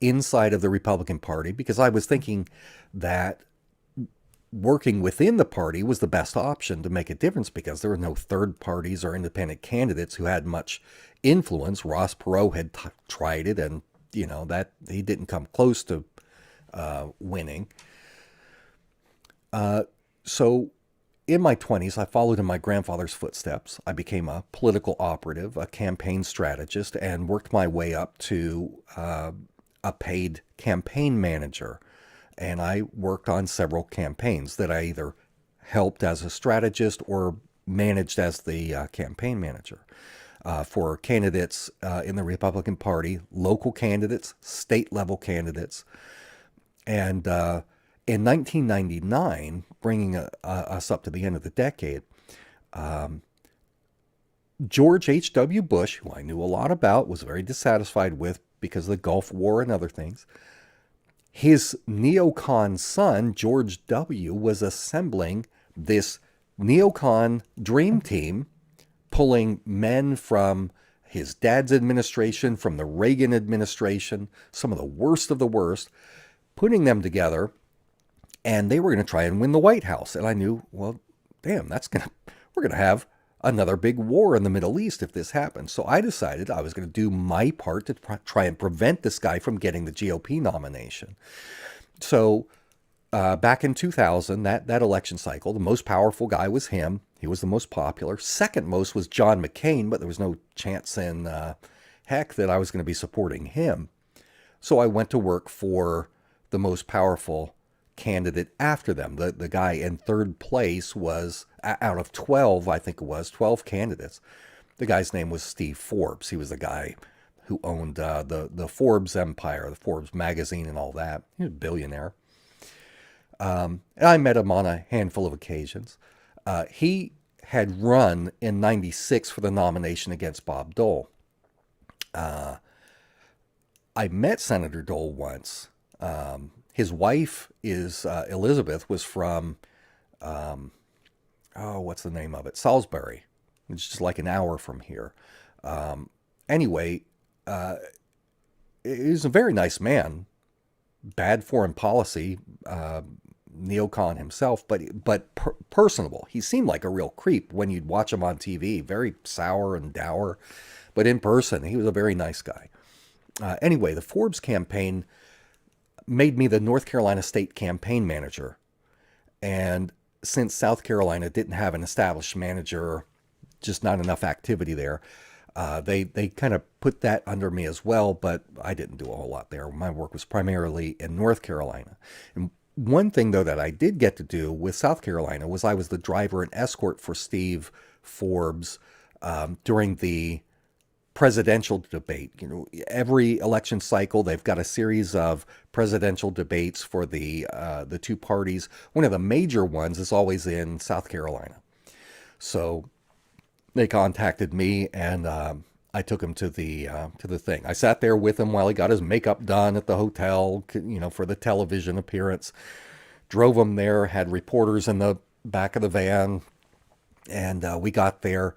inside of the Republican Party because I was thinking that working within the party was the best option to make a difference because there were no third parties or independent candidates who had much influence. Ross Perot had tried it, and that he didn't come close to winning. So in my 20s, I followed in my grandfather's footsteps. I became a political operative, a campaign strategist, and worked my way up to a paid campaign manager. And I worked on several campaigns that I either helped as a strategist or managed as the campaign manager for candidates in the Republican Party, local candidates, state-level candidates. And in 1999, bringing us up to the end of the decade, George H.W. Bush, who I knew a lot about, was very dissatisfied with because of the Gulf War and other things. His neocon son, George W., was assembling this neocon dream team, pulling men from his dad's administration, from the Reagan administration, some of the worst, putting them together, and they were going to try and win the White House. And I knew, well, damn, we're going to have another big war in the Middle East if this happens. So I decided I was going to do my part to try and prevent this guy from getting the GOP nomination. So back in 2000, that election cycle, the most powerful guy was him. He was the most popular. Second most was John McCain, but there was no chance in heck that I was going to be supporting him. So I went to work for the most powerful candidate after them. The guy in third place was, out of 12, I think it was, 12 candidates. The guy's name was Steve Forbes. He was the guy who owned the Forbes empire, the Forbes magazine and all that. He was a billionaire. And I met him on a handful of occasions. He had run in 96 for the nomination against Bob Dole. I met Senator Dole once. His wife is Elizabeth, was from, what's the name of it? Salisbury. It's just like an hour from here. Anyway, he's a very nice man. Bad foreign policy, neocon himself, but personable. He seemed like a real creep when you'd watch him on TV. Very sour and dour, but in person, he was a very nice guy. Anyway, the Forbes campaign made me the North Carolina state campaign manager. And since South Carolina didn't have an established manager, just not enough activity there, they kind of put that under me as well, but I didn't do a whole lot there. My work was primarily in North Carolina. And One thing, though, that I did get to do with South Carolina was I was the driver and escort for Steve Forbes during the presidential debate. Every election cycle, they've got a series of presidential debates for the two parties. One of the major ones is always in South Carolina. So they contacted me, and I took him to the thing. I sat there with him while he got his makeup done at the hotel, for the television appearance. Drove him there, had reporters in the back of the van, and we got there.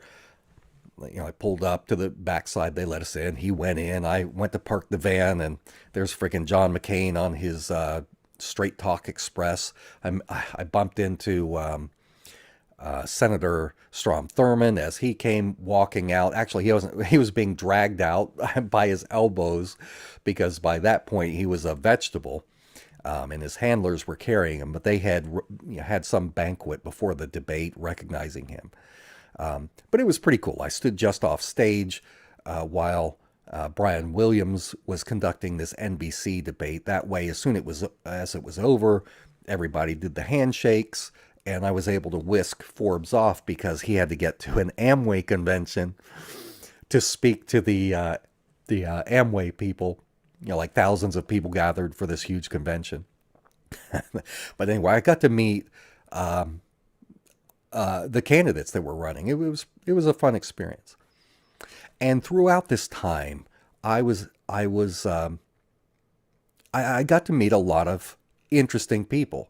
I pulled up to the backside. They let us in. He went in. I went to park the van, and there's freaking John McCain on his Straight Talk Express. I bumped into Senator Strom Thurmond as he came walking out. Actually, he wasn't. He was being dragged out by his elbows because by that point he was a vegetable, and his handlers were carrying him. But they had some banquet before the debate recognizing him. But it was pretty cool. I stood just off stage while Brian Williams was conducting this NBC debate. That way, as it was over, everybody did the handshakes, and I was able to whisk Forbes off because he had to get to an Amway convention to speak to the Amway people. Like thousands of people gathered for this huge convention. But anyway, I got to meet the candidates that were running. It was a fun experience. And throughout this time, I got to meet a lot of interesting people.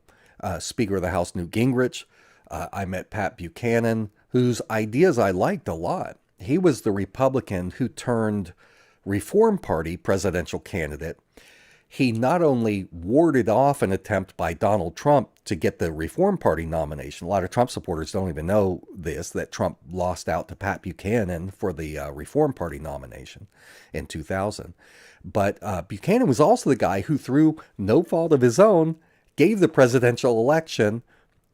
Speaker of the House Newt Gingrich. I met Pat Buchanan, whose ideas I liked a lot. He was the Republican who turned Reform Party presidential candidate. He not only warded off an attempt by Donald Trump to get the Reform Party nomination. A lot of Trump supporters don't even know this, that Trump lost out to Pat Buchanan for the Reform Party nomination in 2000. But Buchanan was also the guy who, through no fault of his own, gave the presidential election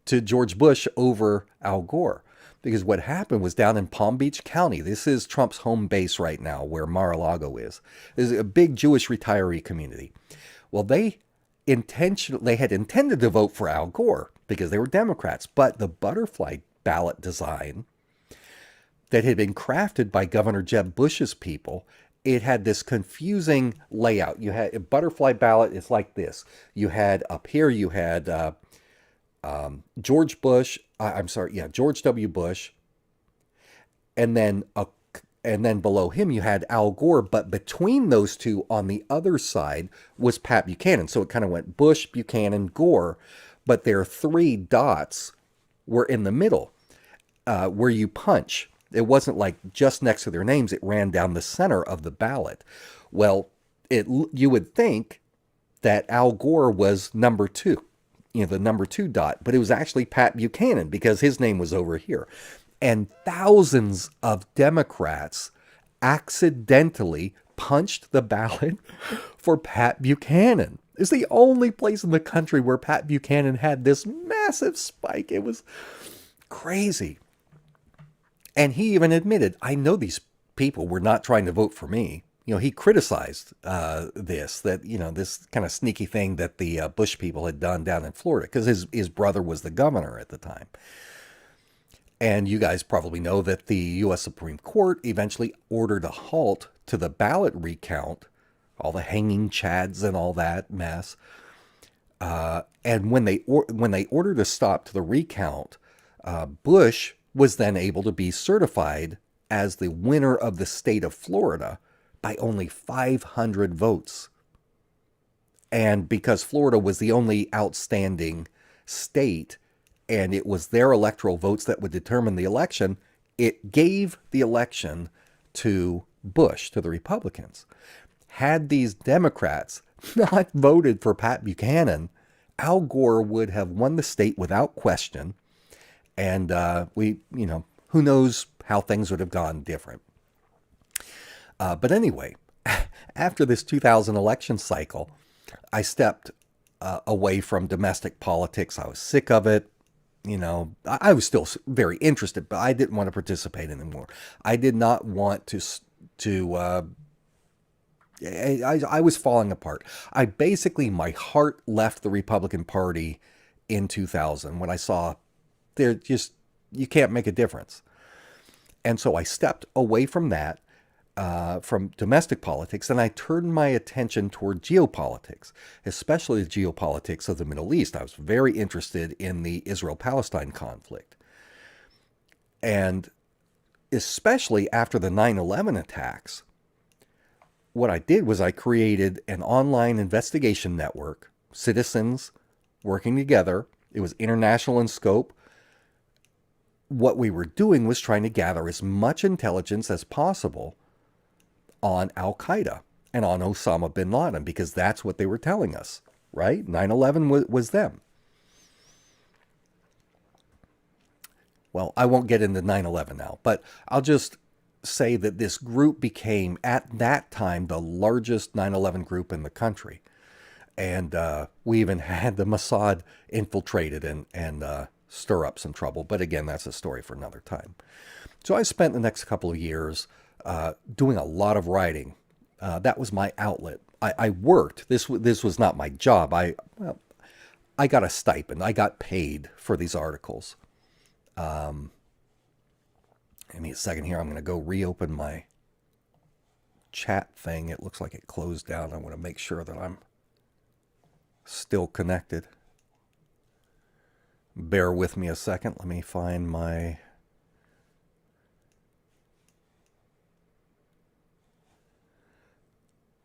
to George Bush over Al Gore. Because what happened was down in Palm Beach County, this is Trump's home base right now, where Mar-a-Lago is. There's a big Jewish retiree community. Well, they had intended to vote for Al Gore because they were Democrats, but the butterfly ballot design that had been crafted by Governor Jeb Bush's people, it had this confusing layout. You had a butterfly ballot is like this. You had up here, you had George W. Bush, and then below him you had Al Gore, but between those two on the other side was Pat Buchanan. So it kind of went Bush, Buchanan, Gore, but their three dots were in the middle where you punch. It wasn't like just next to their names. It ran down the center of the ballot. Well, you would think that Al Gore was number two, the number two dot, but it was actually Pat Buchanan because his name was over here. And thousands of Democrats accidentally punched the ballot for Pat Buchanan. It's the only place in the country where Pat Buchanan had this massive spike. It was crazy. And he even admitted, I know these people were not trying to vote for me. He criticized this kind of sneaky thing that the Bush people had done down in Florida because his brother was the governor at the time. And you guys probably know that the U.S. Supreme Court eventually ordered a halt to the ballot recount, all the hanging chads and all that mess. And when they ordered a stop to the recount, Bush was then able to be certified as the winner of the state of Florida by only 500 votes. And because Florida was the only outstanding state, and it was their electoral votes that would determine the election, it gave the election to Bush, to the Republicans. Had these Democrats not voted for Pat Buchanan, Al Gore would have won the state without question. And who knows how things would have gone different. But anyway, after this 2000 election cycle, I stepped away from domestic politics. I was sick of it. I was still very interested, but I didn't want to participate anymore. I did not want to I was falling apart. My heart left the Republican Party in 2000 when I saw you can't make a difference. And so I stepped away from that, from domestic politics, and I turned my attention toward geopolitics, especially the geopolitics of the Middle East. I was very interested in the Israel-Palestine conflict. And especially after the 9/11 attacks, what I did was I created an online investigation network, citizens working together. It was international in scope. What we were doing was trying to gather as much intelligence as possible on Al-Qaeda and on Osama bin Laden, because that's what they were telling us, right? 9/11 was them. Well, I won't get into 9/11 now, but I'll just say that this group became, at that time, the largest 9/11 group in the country. And we even had the Mossad infiltrated and stir up some trouble. But again, that's a story for another time. So I spent the next couple of years doing a lot of writing. That was my outlet. I worked. This was not my job. I got a stipend. I got paid for these articles. Give me a second here. I'm going to go reopen my chat thing. It looks like it closed down. I want to make sure that I'm still connected. Bear with me a second. Let me find my...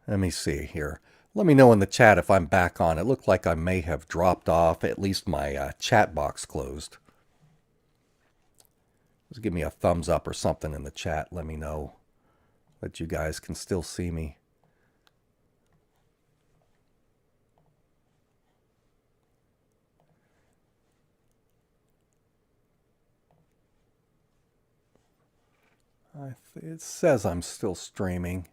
Let me see here. Let me know in the chat if I'm back on. It looked like I may have dropped off. At least my chat box closed. Just give me a thumbs up or something in the chat. Let me know that you guys can still see me. It says I'm still streaming.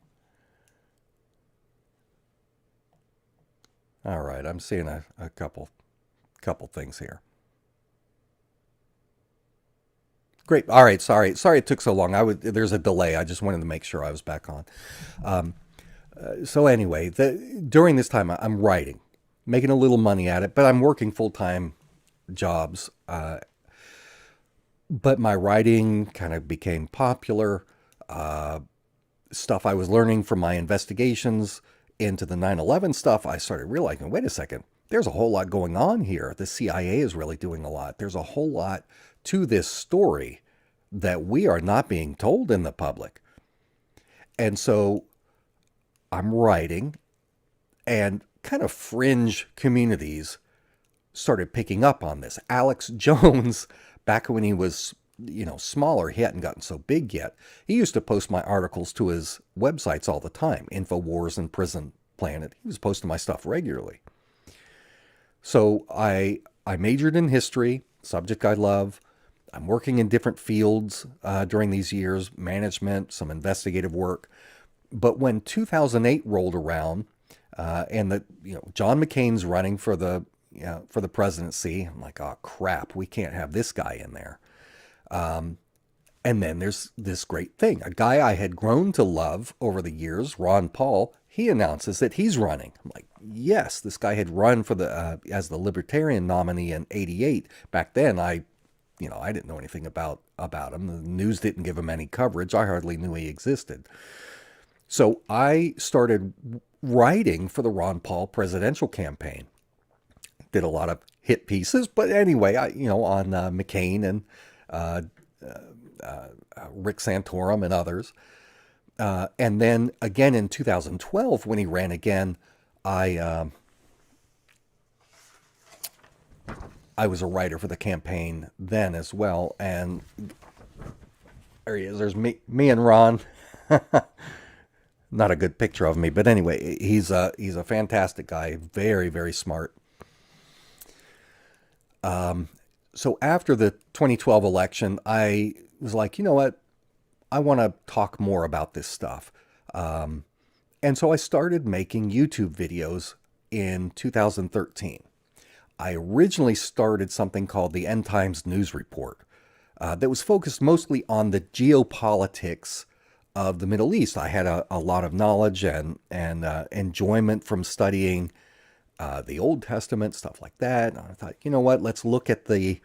All right, I'm seeing a couple things here. Great. All right. Sorry it took so long. There's a delay. I just wanted to make sure I was back on. So anyway, during this time, I'm writing, making a little money at it, but I'm working full-time jobs. But my writing kind of became popular. Stuff I was learning from my investigations into the 9/11 stuff, I started realizing, wait a second, there's a whole lot going on here. The CIA is really doing a lot. There's a whole lot to this story that we are not being told in the public. And so I'm writing, and kind of fringe communities started picking up on this. Alex Jones, back when he was, smaller, he hadn't gotten so big yet. He used to post my articles to his websites all the time, InfoWars and Prison Planet. He was posting my stuff regularly. So I majored in history, subject I love. I'm working in different fields during these years, management, some investigative work. But when 2008 rolled around, and John McCain's running for the presidency, I'm like, oh crap, we can't have this guy in there. And then there's this great thing. A guy I had grown to love over the years, Ron Paul, he announces that he's running. I'm like, yes, this guy had run for as the Libertarian nominee in '88. Back then, I didn't know anything about him. The news didn't give him any coverage. I hardly knew he existed. So I started writing for the Ron Paul presidential campaign. Did a lot of hit pieces, but anyway, on McCain and Rick Santorum and others. And then again in 2012, when he ran again, I was a writer for the campaign then as well. And there he is. There's me and Ron. Not a good picture of me, but anyway, he's a fantastic guy. Very, very smart. So after the 2012 election, I was like, you know what? I want to talk more about this stuff. And so I started making YouTube videos in 2013. I originally started something called the End Times News Report that was focused mostly on the geopolitics of the Middle East. I had a lot of knowledge and enjoyment from studying the Old Testament, stuff like that. And I thought, you know what? Let's look at the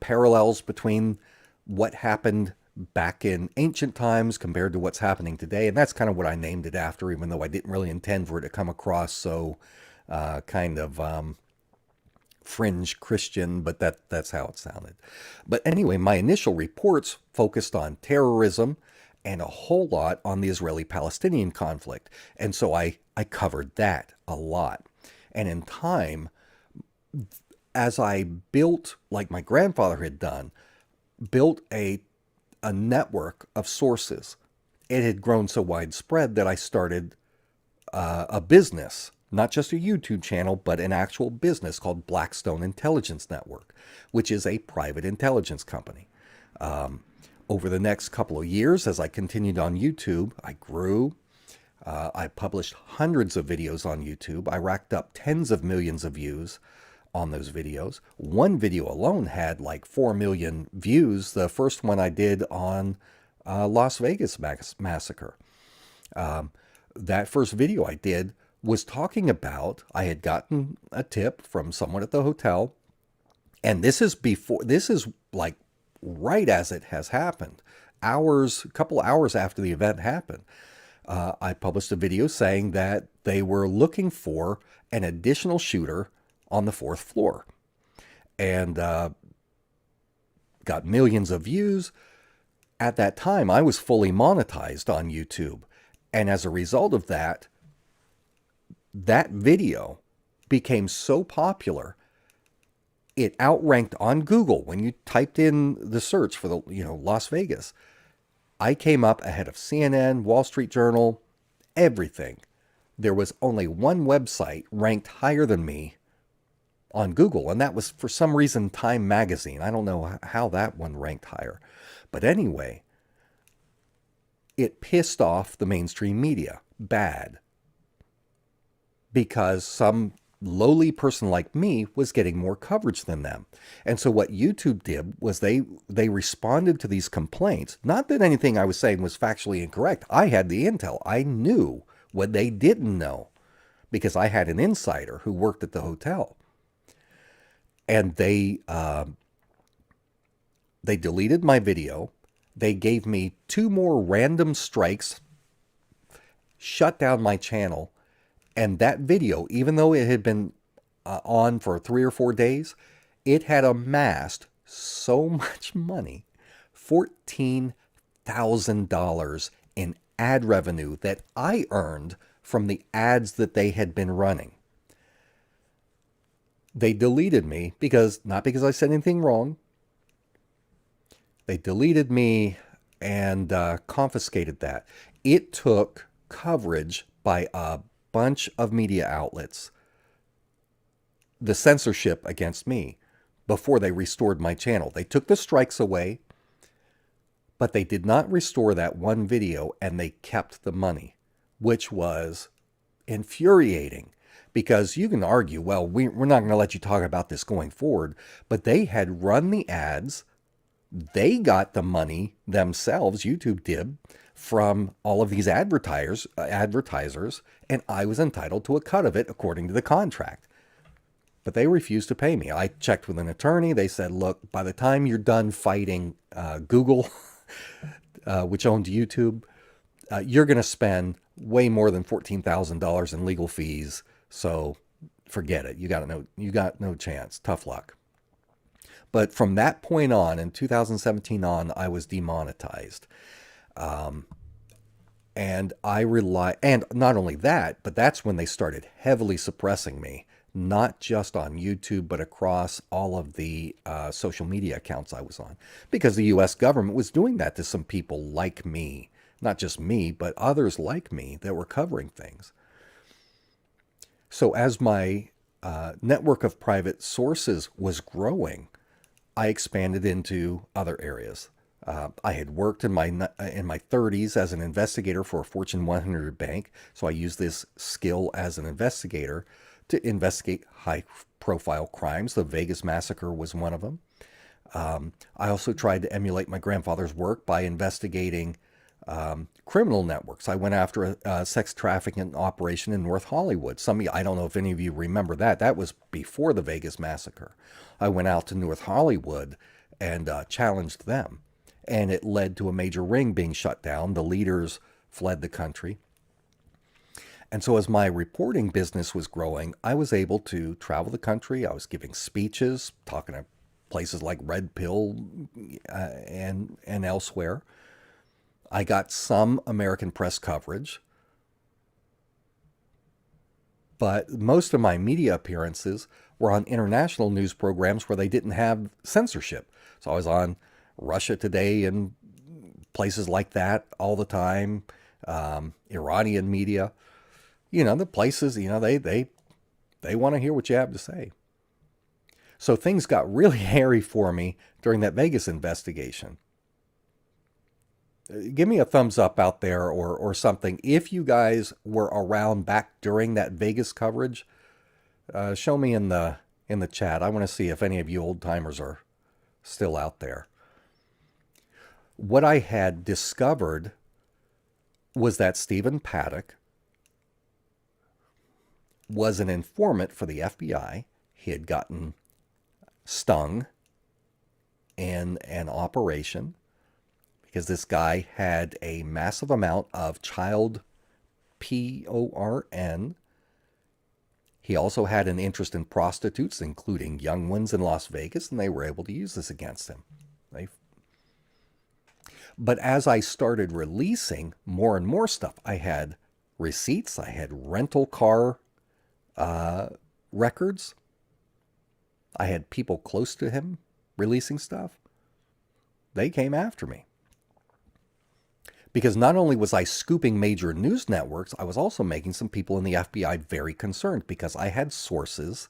parallels between what happened back in ancient times compared to what's happening today. And that's kind of what I named it after, even though I didn't really intend for it to come across so kind of fringe Christian, but that's how it sounded. But anyway, my initial reports focused on terrorism and a whole lot on the Israeli-Palestinian conflict. And so I covered that a lot. And in time, as I built, like my grandfather had done, built a network of sources, it had grown so widespread that I started a business, not just a YouTube channel, but an actual business called Blackstone Intelligence Network, which is a private intelligence company. Over the next couple of years, as I continued on YouTube, I grew. I published hundreds of videos on YouTube. I racked up tens of millions of views on those videos. One video alone had like 4 million views. The first one I did on Las Vegas massacre. That first video I did was talking about, I had gotten a tip from someone at the hotel, and this is like right as it has happened, a couple hours after the event happened. I published a video saying that they were looking for an additional shooter on the 4th floor, and got millions of views. At that time, I was fully monetized on YouTube, and as a result of that, that video became so popular, it outranked on Google. When you typed in the search for the, Las Vegas, I came up ahead of CNN, Wall Street Journal, everything. There was only one website ranked higher than me on Google, and that was, for some reason, Time Magazine. I don't know how that one ranked higher. But anyway, it pissed off the mainstream media bad, because some lowly person like me was getting more coverage than them. And so what YouTube did was they responded to these complaints. Not that anything I was saying was factually incorrect. I had the intel. I knew what they didn't know because I had an insider who worked at the hotel. And they deleted my video. They gave me 2 more random strikes, shut down my channel. And that video, even though it had been on for 3 or 4 days, it had amassed so much money, $14,000 in ad revenue that I earned from the ads that they had been running. They deleted me not because I said anything wrong. They deleted me and confiscated that. It took coverage by a bunch of media outlets, the censorship against me, before they restored my channel. They took the strikes away, but they did not restore that one video, and they kept the money, which was infuriating, because you can argue, well, we're not going to let you talk about this going forward, but they had run the ads. They got the money themselves, YouTube did, from all of these advertisers, and I was entitled to a cut of it according to the contract. But they refused to pay me. I checked with an attorney. They said, look, by the time you're done fighting Google, which owned YouTube, you're going to spend way more than $14,000 in legal fees. So forget it. You got no chance. Tough luck. But from that point on, in 2017 on, I was demonetized. And and not only that, but that's when they started heavily suppressing me, not just on YouTube, but across all of the social media accounts I was on, because the U.S. government was doing that to some people like me, not just me, but others like me that were covering things. So as my network of private sources was growing, I expanded into other areas. I had worked in my 30s as an investigator for a Fortune 100 bank, so I used this skill as an investigator to investigate high-profile crimes. The Vegas massacre was one of them. I also tried to emulate my grandfather's work by investigating criminal networks. I went after a sex trafficking operation in North Hollywood. Some of you, I don't know if any of you remember that. That was before the Vegas massacre. I went out to North Hollywood and challenged them. And it led to a major ring being shut down. The leaders fled the country. And so as my reporting business was growing, I was able to travel the country. I was giving speeches, talking to places like Red Pill and elsewhere. I got some American press coverage, but most of my media appearances were on international news programs where they didn't have censorship. So I was on Russia Today and places like that all the time, Iranian media. The places, they want to hear what you have to say. So things got really hairy for me during that Vegas investigation. Give me a thumbs up out there or something. If you guys were around back during that Vegas coverage, show me in the chat. I want to see if any of you old timers are still out there. What I had discovered was that Stephen Paddock was an informant for the FBI. He had gotten stung in an operation because this guy had a massive amount of child porn. He also had an interest in prostitutes, including young ones in Las Vegas, and they were able to use this against him. But as I started releasing more and more stuff, I had receipts, I had rental car records, I had people close to him releasing stuff. They came after me. Because not only was I scooping major news networks, I was also making some people in the FBI very concerned because I had sources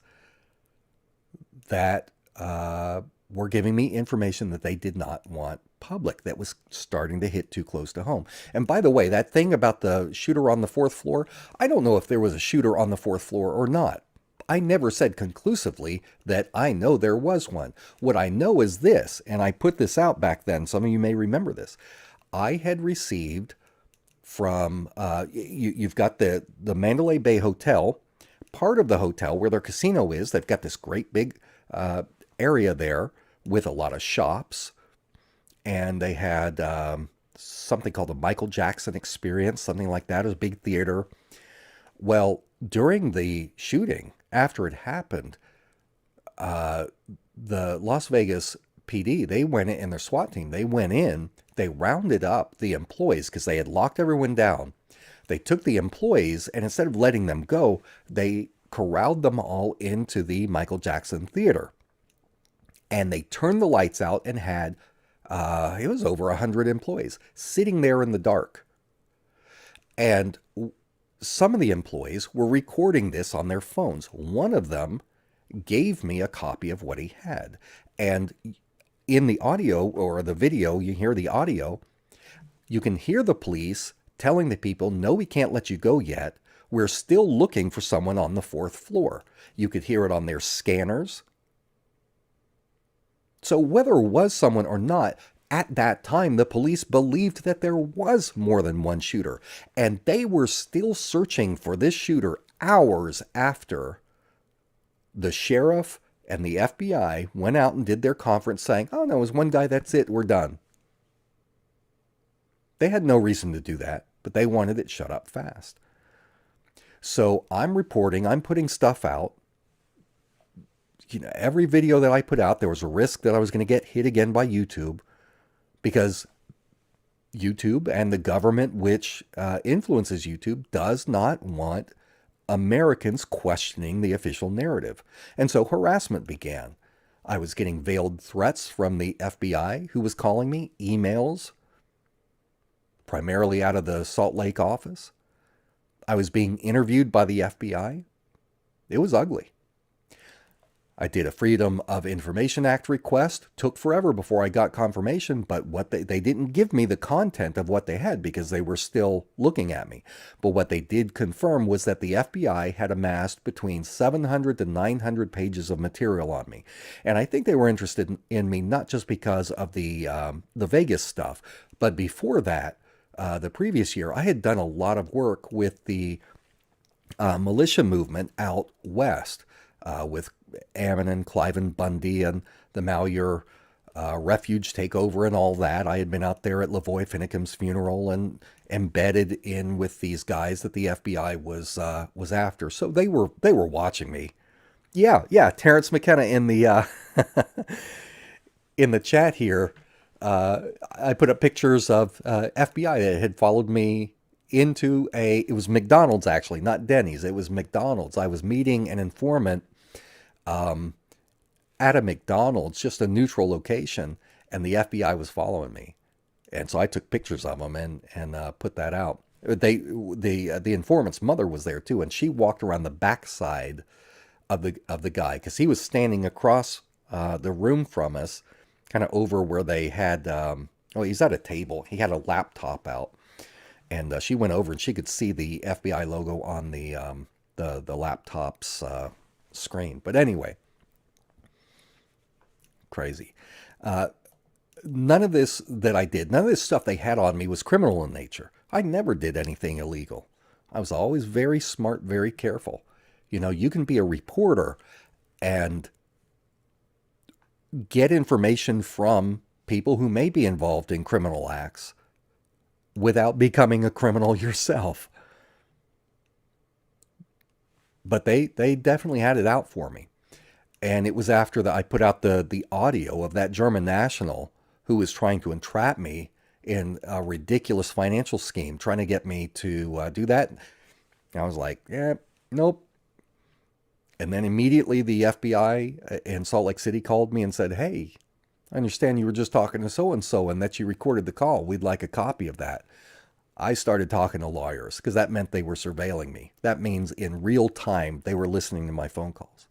that were giving me information that they did not want public, that was starting to hit too close to home. And by the way, that thing about the shooter on the fourth floor, I don't know if there was a shooter on the fourth floor or not. I never said conclusively that I know there was one. What I know is this, and I put this out back then, some of you may remember this. I had received from, you've got the Mandalay Bay Hotel, part of the hotel where their casino is. They've got this great big area there with a lot of shops. And they had something called the Michael Jackson Experience, something like that. It was a big theater. Well, during the shooting, after it happened, the Las Vegas PD, they went in, and their SWAT team, they went in, they rounded up the employees because they had locked everyone down. They took the employees, and instead of letting them go, they corralled them all into the Michael Jackson Theater. And they turned the lights out and had, it was over 100 employees sitting there in the dark. And some of the employees were recording this on their phones. One of them gave me a copy of what he had. And in the audio or the video, you hear the audio, you can hear the police telling the people, no, we can't let you go yet. We're still looking for someone on the fourth floor. You could hear it on their scanners. So whether it was someone or not, at that time, the police believed that there was more than one shooter. And they were still searching for this shooter hours after the sheriff and the FBI went out and did their conference saying, oh, no, it was one guy, that's it, we're done. They had no reason to do that, but they wanted it shut up fast. So I'm reporting, I'm putting stuff out. Every video that I put out, there was a risk that I was going to get hit again by YouTube, because YouTube and the government which influences YouTube does not want Americans questioning the official narrative. And so harassment began. I was getting veiled threats from the FBI, who was calling me, emails, primarily out of the Salt Lake office. I was being interviewed by the FBI. It was ugly. I did a Freedom of Information Act request. Took forever before I got confirmation, but what they didn't give me the content of what they had because they were still looking at me. But what they did confirm was that the FBI had amassed between 700 to 900 pages of material on me. And I think they were interested in me not just because of the Vegas stuff, but before that, the previous year, I had done a lot of work with the militia movement out west, with Ammon and Cliven Bundy and the Malheur refuge takeover and all that. I had been out there at Lavoy Finnegans' funeral and embedded in with these guys that the FBI was after. So they were watching me. Yeah, yeah. Terrence McKenna in the in the chat here. I put up pictures of FBI that had followed me into it was McDonald's, actually, not Denny's. It was McDonald's. I was meeting an informant at a McDonald's, just a neutral location, and the FBI was following me. And so I took pictures of them and put that out. The informant's mother was there too, and she walked around the backside of the guy, because he was standing across the room from us, kind of over where they had. He's at a table. He had a laptop out, and she went over and she could see the FBI logo on the laptop's screen. But anyway, crazy. None of this that I did, none of this stuff they had on me was criminal in nature. I never did anything illegal. I was always very smart, very careful. You know, you can be a reporter and get information from people who may be involved in criminal acts without becoming a criminal yourself. But they definitely had it out for me. And it was after that I put out the audio of that German national who was trying to entrap me in a ridiculous financial scheme, trying to get me to do that. And I was like, yeah, nope. And then immediately the FBI in Salt Lake City called me and said, hey, I understand you were just talking to so-and-so and that you recorded the call. We'd like a copy of that. I started talking to lawyers because that meant they were surveilling me. That means in real time they were listening to my phone calls.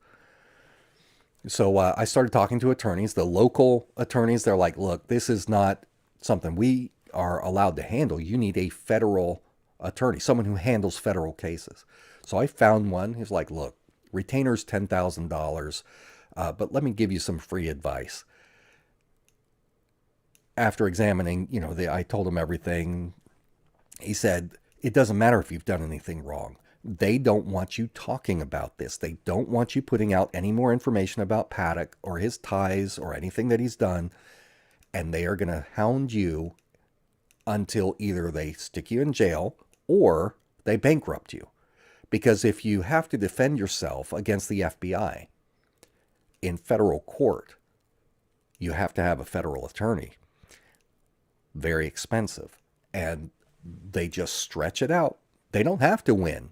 So I started talking to attorneys, the local attorneys. They're like, look, this is not something we are allowed to handle. You need a federal attorney, someone who handles federal cases. So I found one who's like, look, retainer's $10,000, but let me give you some free advice. After examining, I told him everything. He said, it doesn't matter if you've done anything wrong. They don't want you talking about this. They don't want you putting out any more information about Paddock or his ties or anything that he's done. And they are going to hound you until either they stick you in jail or they bankrupt you. Because if you have to defend yourself against the FBI in federal court, you have to have a federal attorney. Very expensive. And they just stretch it out. They don't have to win.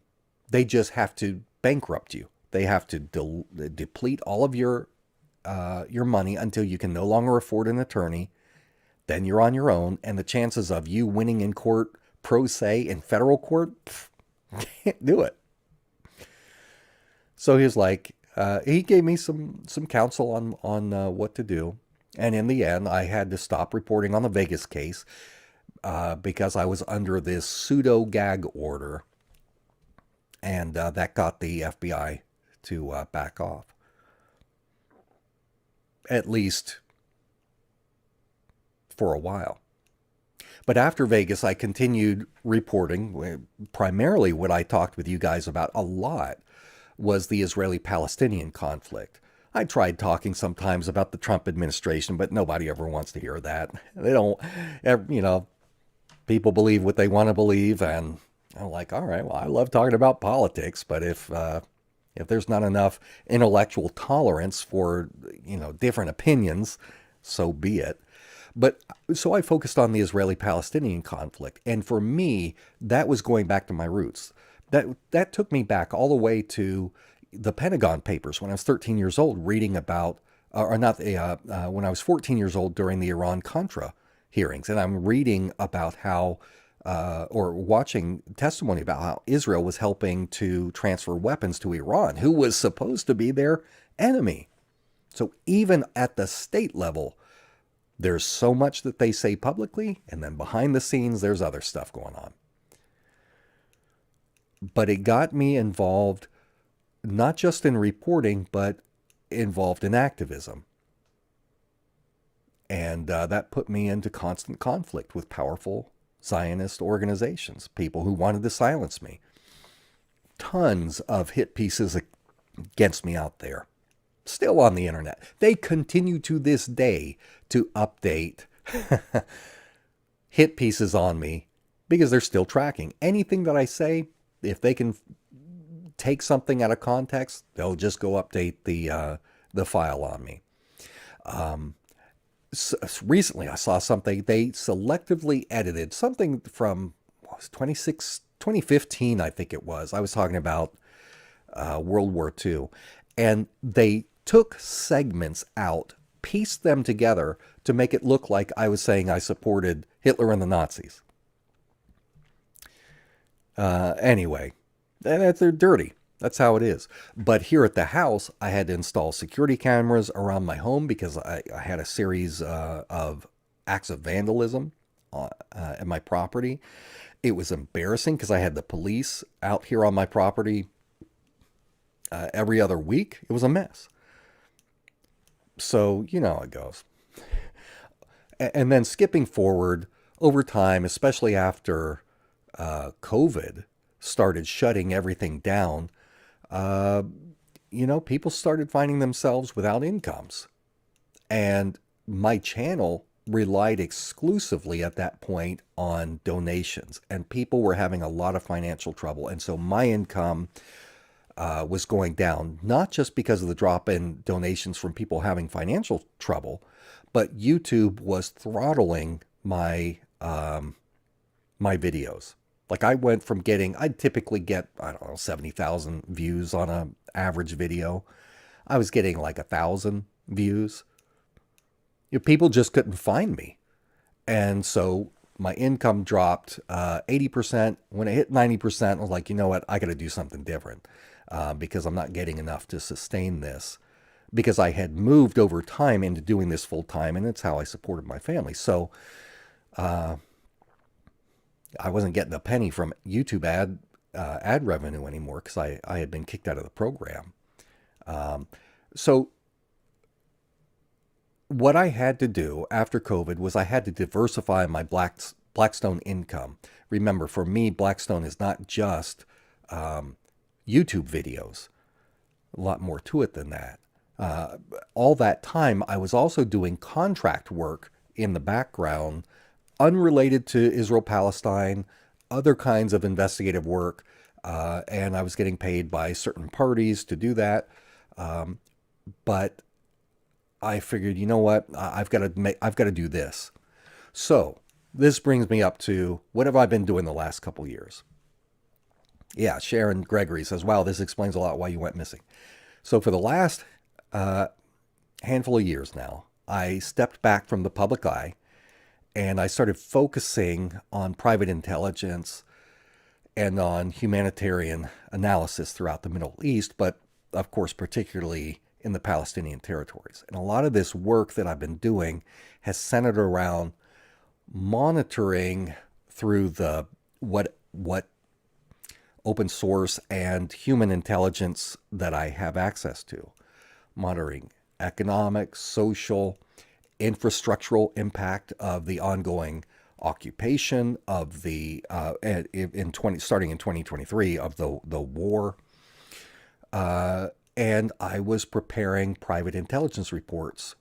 They just have to bankrupt you. They have to deplete all of your money until you can no longer afford an attorney. Then you're on your own, and the chances of you winning in court pro se in federal court, can't do it. So he's like, he gave me some counsel on what to do, and in the end, I had to stop reporting on the Vegas case because I was under this pseudo gag order. And that got the FBI to back off. At least for a while. But after Vegas, I continued reporting. Primarily what I talked with you guys about a lot was the Israeli-Palestinian conflict. I tried talking sometimes about the Trump administration, but nobody ever wants to hear that. They don't, people believe what they want to believe, and I'm like, all right, well, I love talking about politics, but if there's not enough intellectual tolerance for, different opinions, so be it. But so I focused on the Israeli-Palestinian conflict. And for me, that was going back to my roots. That took me back all the way to the Pentagon Papers when I was 13 years old, reading about, when I was 14 years old during the Iran-Contra hearings. And I'm reading about how or watching testimony about how Israel was helping to transfer weapons to Iran, who was supposed to be their enemy. So even at the state level, there's so much that they say publicly, and then behind the scenes, there's other stuff going on. But it got me involved, not just in reporting, but involved in activism. And that put me into constant conflict with powerful Zionist organizations, people who wanted to silence me. Tons of hit pieces against me out there, still on the internet. They continue to this day to update hit pieces on me because they're still tracking. Anything that I say, if they can take something out of context, they'll just go update the file on me. Recently, I saw something. They selectively edited something from 2015, I think it was. I was talking about World War II. And they took segments out, pieced them together to make it look like I was saying I supported Hitler and the Nazis. Anyway, they're dirty. That's how it is. But here at the house, I had to install security cameras around my home because I had a series of acts of vandalism at my property. It was embarrassing because I had the police out here on my property every other week. It was a mess. So, you know how it goes. And then skipping forward over time, especially after COVID started shutting everything down, people started finding themselves without incomes. And my channel relied exclusively at that point on donations. And people were having a lot of financial trouble. And so my income was going down, not just because of the drop in donations from people having financial trouble, but YouTube was throttling my my videos. Like I went from I'd typically get, 70,000 views on an average video. I was getting like 1,000 views. People just couldn't find me. And so my income dropped 80%. When it hit 90%, I was like, you know what? I got to do something different because I'm not getting enough to sustain this. Because I had moved over time into doing this full time, and it's how I supported my family. So I wasn't getting a penny from YouTube ad revenue anymore because I had been kicked out of the program. So what I had to do after COVID was I had to diversify my Blackstone income. Remember, for me, Blackstone is not just YouTube videos. A lot more to it than that. All that time, I was also doing contract work in the background, unrelated to Israel-Palestine, other kinds of investigative work, and I was getting paid by certain parties to do that. But I figured, you know what, I've got to do this. So this brings me up to what have I been doing the last couple years? Yeah, Sharon Gregory says, wow, this explains a lot why you went missing. So for the last handful of years now, I stepped back from the public eye and I started focusing on private intelligence and on humanitarian analysis throughout the Middle East, but of course, particularly in the Palestinian territories. And a lot of this work that I've been doing has centered around monitoring through the what open source and human intelligence that I have access to, monitoring economic, social, infrastructural impact of the ongoing occupation of the starting in 2023 of the war. And I was preparing private intelligence reports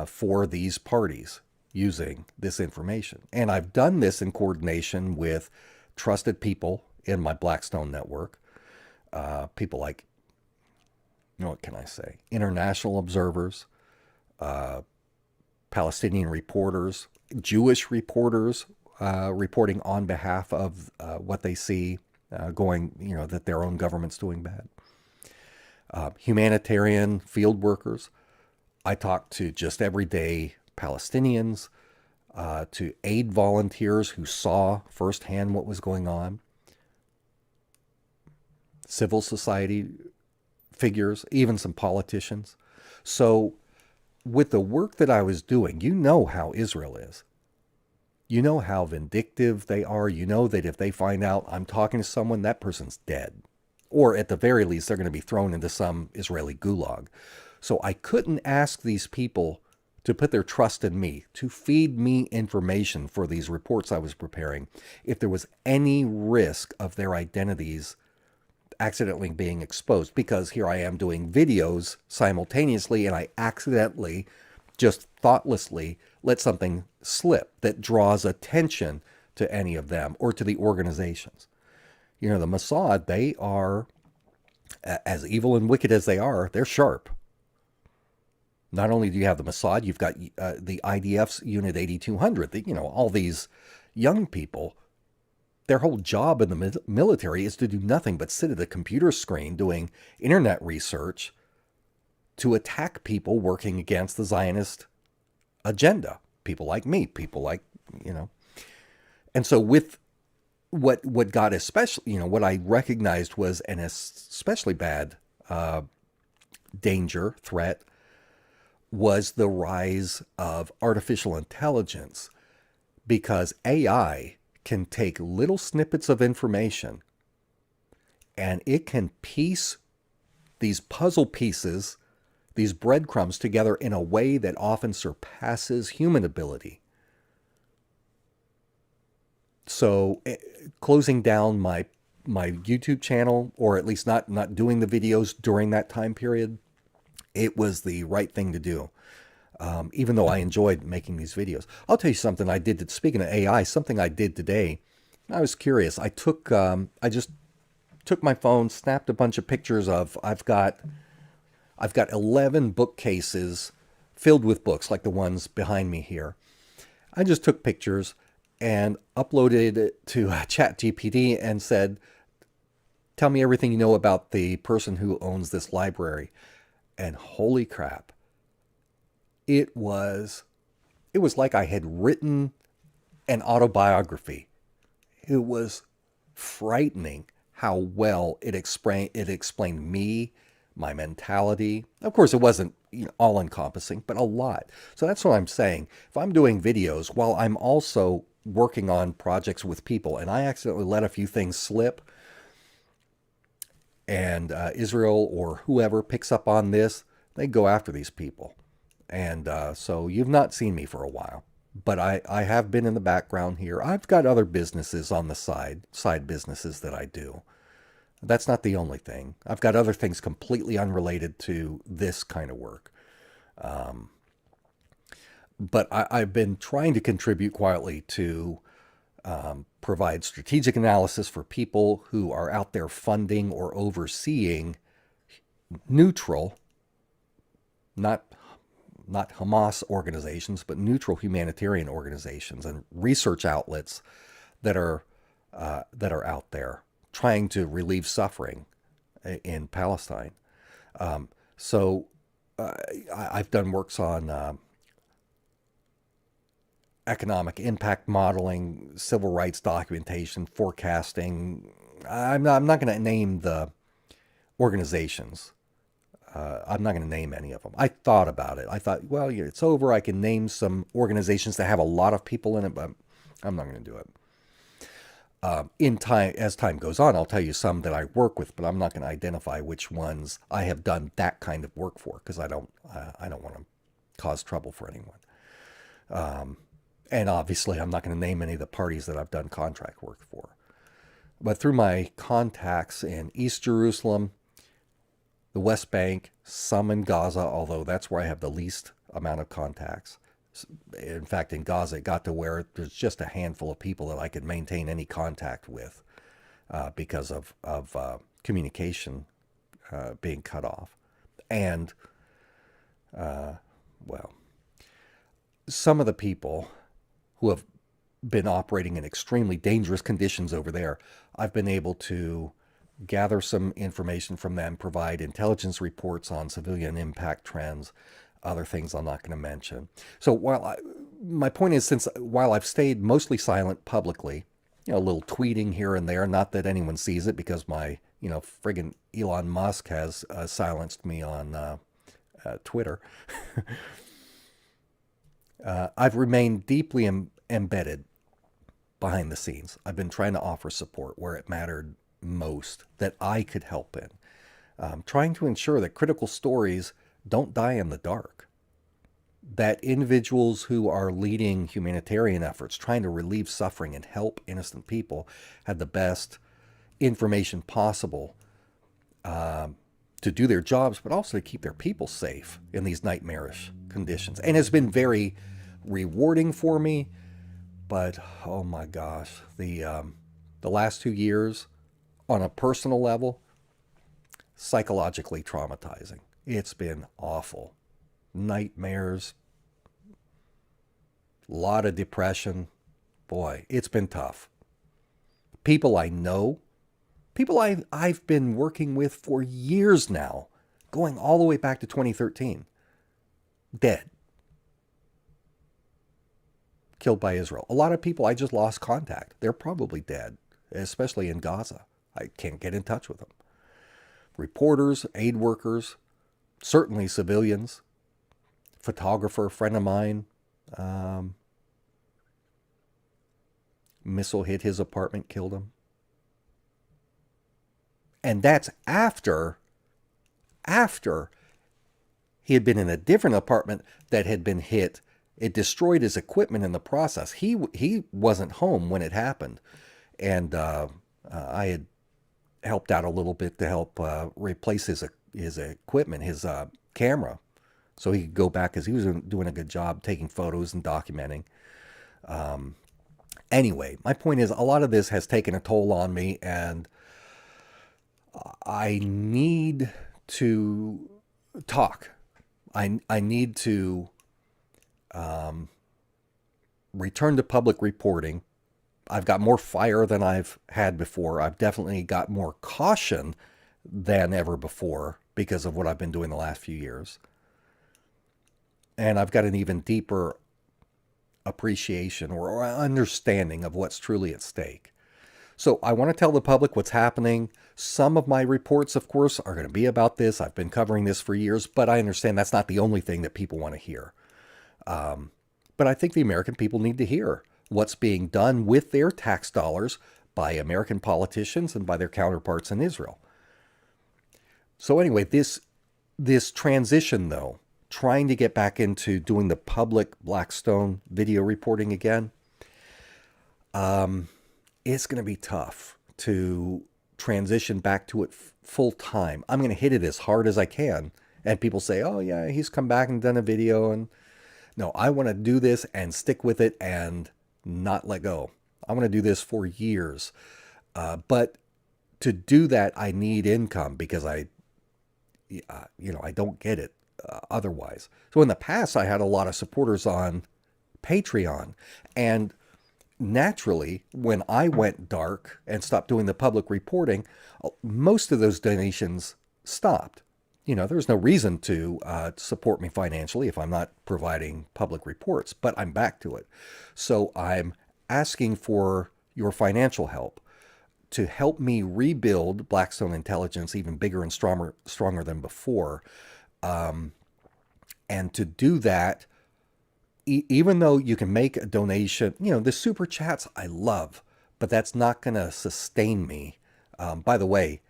for these parties using this information. And I've done this in coordination with trusted people in my Blackstone network, people like, what can I say, international observers, Palestinian reporters, Jewish reporters reporting on behalf of what they see going, that their own government's doing bad. Humanitarian field workers. I talk to just everyday Palestinians, to aid volunteers who saw firsthand what was going on, civil society figures, even some politicians. So with the work that I was doing, you know how Israel is. You know how vindictive they are. You know that if they find out I'm talking to someone, that person's dead. Or at the very least, they're going to be thrown into some Israeli gulag. So I couldn't ask these people to put their trust in me, to feed me information for these reports I was preparing, if there was any risk of their identities accidentally being exposed. Because here I am doing videos simultaneously, and I accidentally, just thoughtlessly, let something slip that draws attention to any of them or to the organizations. You know, the Mossad, they are, as evil and wicked as they are, they're sharp. Not only do you have the Mossad, you've got the IDF's Unit 8200. You know, all these young people, their whole job in the military is to do nothing but sit at a computer screen doing internet research to attack people working against the Zionist agenda. People like me, people like, you know. And so with what got especially, you know, what I recognized was an especially bad danger, threat, was the rise of artificial intelligence, because AI can take little snippets of information and it can piece these puzzle pieces, these breadcrumbs together in a way that often surpasses human ability. So closing down my YouTube channel, or at least not doing the videos during that time period, it was the right thing to do, even though I enjoyed making these videos. I'll tell you something I did. Speaking of AI, something I did today, I was curious. I just took my phone, snapped a bunch of pictures of, I've got 11 bookcases filled with books, like the ones behind me here. I just took pictures and uploaded it to ChatGPT and said, tell me everything you know about the person who owns this library. And holy crap, it was like I had written an autobiography. It was frightening how well it explained me, my mentality. Of course, it wasn't, you know, all encompassing, but a lot. So that's what I'm saying. If I'm doing videos while I'm also working on projects with people, and I accidentally let a few things slip, and Israel or whoever picks up on this, they go after these people. And so you've not seen me for a while, but I have been in the background here. I've got other businesses on the side businesses that I do. That's not the only thing. I've got other things completely unrelated to this kind of work. But I've been trying to contribute quietly to provide strategic analysis for people who are out there funding or overseeing neutral, not Hamas organizations, but neutral humanitarian organizations and research outlets that are out there trying to relieve suffering in Palestine. So I've done works on economic impact modeling, civil rights documentation, forecasting. I'm not going to name the organizations. I'm not going to name any of them. I thought about it. I thought, well, yeah, it's over. I can name some organizations that have a lot of people in it, but I'm not going to do it. As time goes on, I'll tell you some that I work with, but I'm not going to identify which ones I have done that kind of work for, because I don't want to cause trouble for anyone. And obviously, I'm not going to name any of the parties that I've done contract work for. But through my contacts in East Jerusalem, the West Bank, some in Gaza, although that's where I have the least amount of contacts. In fact, in Gaza, it got to where there's just a handful of people that I could maintain any contact with because of communication being cut off. And, well, some of the people who have been operating in extremely dangerous conditions over there, I've been able to gather some information from them, provide intelligence reports on civilian impact trends, other things I'm not going to mention. So my point is, while I've stayed mostly silent publicly, you know, a little tweeting here and there, not that anyone sees it because my, you know, friggin' Elon Musk has silenced me on Twitter. I've remained deeply embedded behind the scenes. I've been trying to offer support where it mattered most, that I could help in. Trying to ensure that critical stories don't die in the dark. that individuals who are leading humanitarian efforts, trying to relieve suffering and help innocent people, had the best information possible to do their jobs, but also to keep their people safe in these nightmarish conditions. And it's been very rewarding for me. But oh my gosh, the last 2 years, on a personal level, psychologically traumatizing. It's been awful. Nightmares, a lot of depression. Boy, it's been tough. People I know, people I've been working with for years now, going all the way back to 2013, dead, killed by Israel. A lot of people I just lost contact. They're probably dead, especially in Gaza. I can't get in touch with them. Reporters, aid workers, certainly civilians, photographer, friend of mine, missile hit his apartment, killed him. And that's after he had been in a different apartment that had been hit. It destroyed his equipment in the process. He wasn't home when it happened. And I had helped out a little bit to help replace his equipment, his camera, so he could go back, because he was doing a good job taking photos and documenting. Anyway, my point is, a lot of this has taken a toll on me, and I need to talk. I need to return to public reporting. I've got more fire than I've had before. I've definitely got more caution than ever before because of what I've been doing the last few years. And I've got an even deeper appreciation or understanding of what's truly at stake. So I want to tell the public what's happening. Some of my reports, of course, are going to be about this. I've been covering this for years, but I understand that's not the only thing that people want to hear. But I think the American people need to hear what's being done with their tax dollars by American politicians and by their counterparts in Israel. So anyway, this transition, though, trying to get back into doing the public Blackstone video reporting again, it's going to be tough to transition back to it full time. I'm going to hit it as hard as I can. And people say, oh yeah, he's come back and done a video. And no, I want to do this and stick with it and not let go. I want to do this for years. But to do that, I need income, because I don't get it otherwise. So in the past, I had a lot of supporters on Patreon, and naturally, when I went dark and stopped doing the public reporting, most of those donations stopped. There's no reason to support me financially if I'm not providing public reports, but I'm back to it. So I'm asking for your financial help to help me rebuild Blackstone Intelligence even bigger and stronger than before. And to do that, even though you can make a donation, the super chats I love, but that's not going to sustain me. By the way,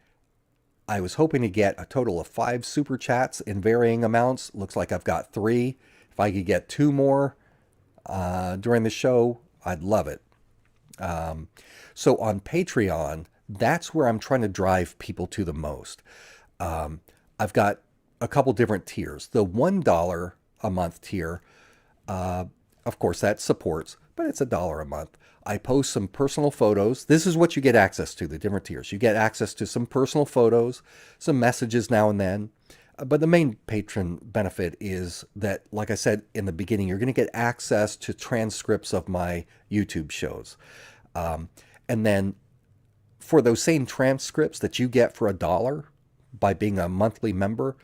I was hoping to get a total of 5 super chats in varying amounts. Looks like I've got 3. If I could get 2 more during the show, I'd love it. So on Patreon, that's where I'm trying to drive people to the most. I've got a couple different tiers. The $1 a month tier, of course, that supports, but it's $1 a month. I post some personal photos. This is what you get access to, the different tiers. You get access to some personal photos, some messages now and then. But the main patron benefit is that, like I said in the beginning, you're going to get access to transcripts of my YouTube shows. And then for those same transcripts that you get for $1 by being a monthly member,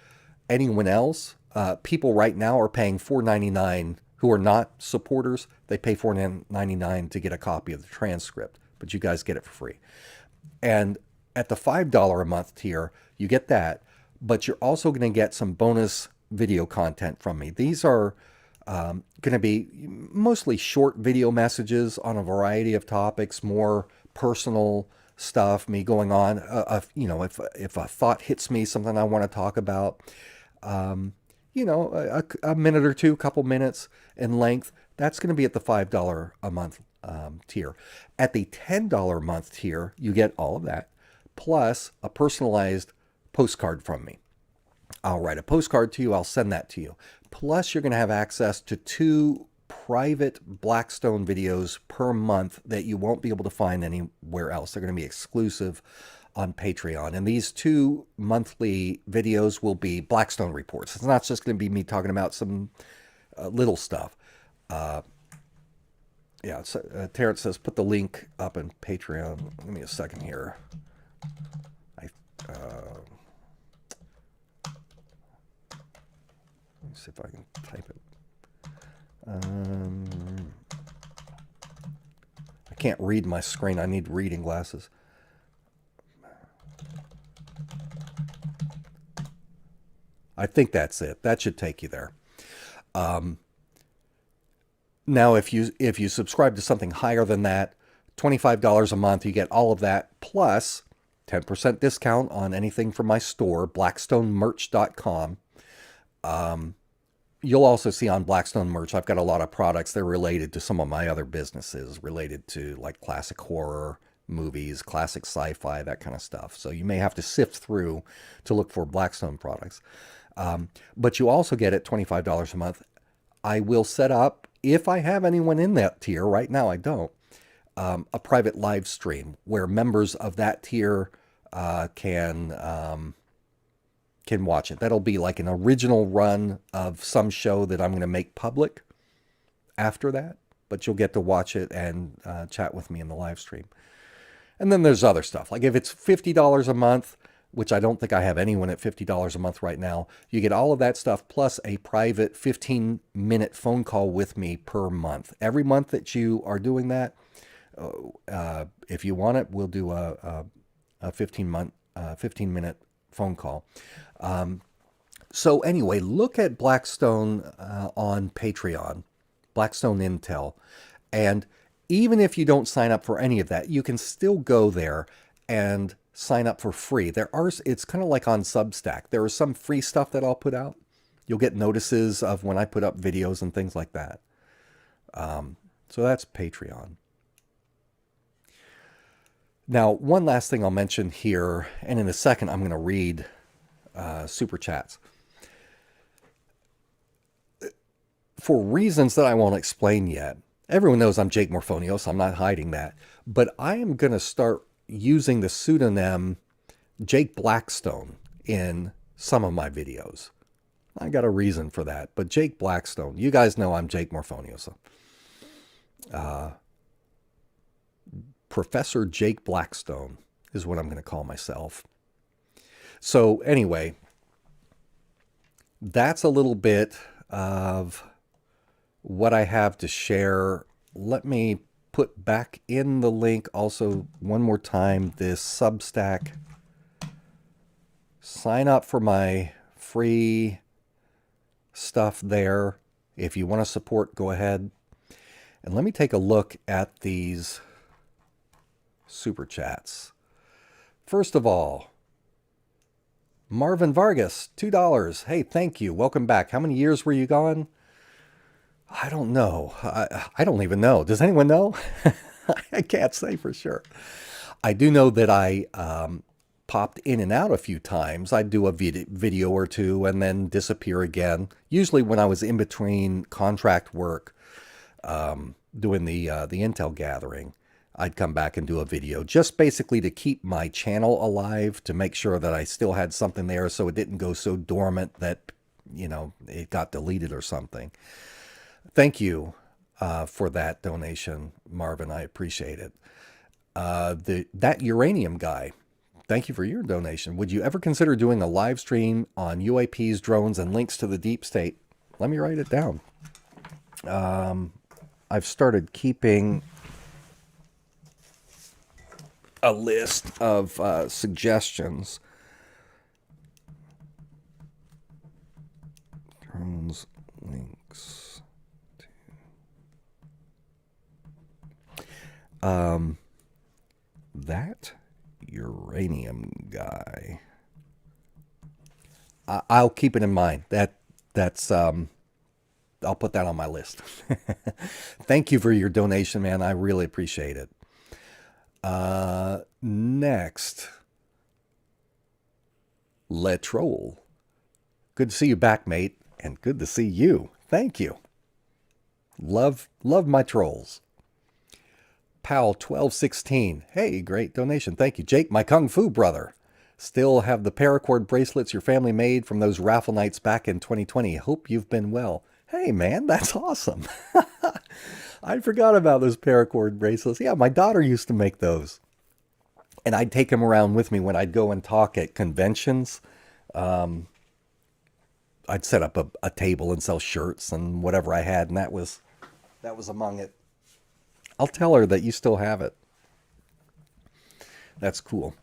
anyone else, people right now are paying $4.99 who are not supporters. They pay $4.99 to get a copy of the transcript, but you guys get it for free. And at the $5 a month tier, you get that, but you're also going to get some bonus video content from me. These are going to be mostly short video messages on a variety of topics, more personal stuff, me going on, if a thought hits me, something I want to talk about. you know, a minute or two, couple minutes in length, that's going to be at the $5 a month tier. At the $10 a month tier, you get all of that, plus a personalized postcard from me. I'll write a postcard to you. I'll send that to you. Plus, you're going to have access to 2 private Blackstone videos per month that you won't be able to find anywhere else. They're going to be exclusive on Patreon. And these 2 monthly videos will be Blackstone reports. It's not just going to be me talking about some little stuff. Yeah, Terrence says, put the link up in Patreon. Give me a second here. Let me see if I can type it. I can't read my screen. I need reading glasses. I think that's it. That should take you there. Now, if you subscribe to something higher than that, $25 a month, you get all of that, plus 10% discount on anything from my store, blackstonemerch.com. You'll also see on Blackstone Merch, I've got a lot of products that are related to some of my other businesses, related to like classic horror movies, classic sci-fi, that kind of stuff. So you may have to sift through to look for Blackstone products. But you also get at $25 a month. I will set up, if I have anyone in that tier, right now I don't, a private live stream where members of that tier can watch it. That'll be like an original run of some show that I'm going to make public after that, but you'll get to watch it and chat with me in the live stream. And then there's other stuff. Like if it's $50 a month, which I don't think I have anyone at $50 a month right now, you get all of that stuff plus a private 15-minute phone call with me per month. Every month that you are doing that, if you want it, we'll do a 15-minute phone call. So anyway, look at Blackstone on Patreon, Blackstone Intel. And even if you don't sign up for any of that, you can still go there and sign up for free. It's kind of like on Substack. There is some free stuff that I'll put out. You'll get notices of when I put up videos and things like that. So that's Patreon. Now, one last thing I'll mention here, and in a second I'm going to read super chats. For reasons that I won't explain yet, everyone knows I'm Jake Morphonios. I'm not hiding that. But I am going to start using the pseudonym Jake Blackstone in some of my videos. I got a reason for that. But Jake Blackstone, you guys know I'm Jake Morphonios. Professor Jake Blackstone is what I'm going to call myself. So anyway, that's a little bit of what I have to share. Let me put back in the link also one more time, this Substack. Sign up for my free stuff there. If you want to support, go ahead. And let me take a look at these super chats. First of all, Marvin Vargas, $2. Hey, thank you. Welcome back. How many years were you gone? I don't know. I don't even know. Does anyone know? I can't say for sure. I do know that I popped in and out a few times. I'd do a video or two and then disappear again. Usually when I was in between contract work, doing the Intel gathering, I'd come back and do a video just basically to keep my channel alive, to make sure that I still had something there so it didn't go so dormant that, you know, it got deleted or something. Thank you for that donation, Marvin. I appreciate it. That uranium guy, thank you for your donation. Would you ever consider doing a live stream on UAPs, drones, and links to the deep state? Let me write it down. I've started keeping a list of suggestions. Drones, links. That uranium guy. I'll keep it in mind. That's I'll put that on my list. Thank you for your donation, man. I really appreciate it. Next, Le Troll. Good to see you back, mate, and good to see you. Thank you. Love my trolls. Pal 1216. Hey, great donation. Thank you. Jake, my Kung Fu brother. Still have the paracord bracelets your family made from those raffle nights back in 2020. Hope you've been well. Hey, man, that's awesome. I forgot about those paracord bracelets. Yeah, my daughter used to make those. And I'd take them around with me when I'd go and talk at conventions. I'd set up a table and sell shirts and whatever I had, and that was among it. I'll tell her that you still have it. That's cool.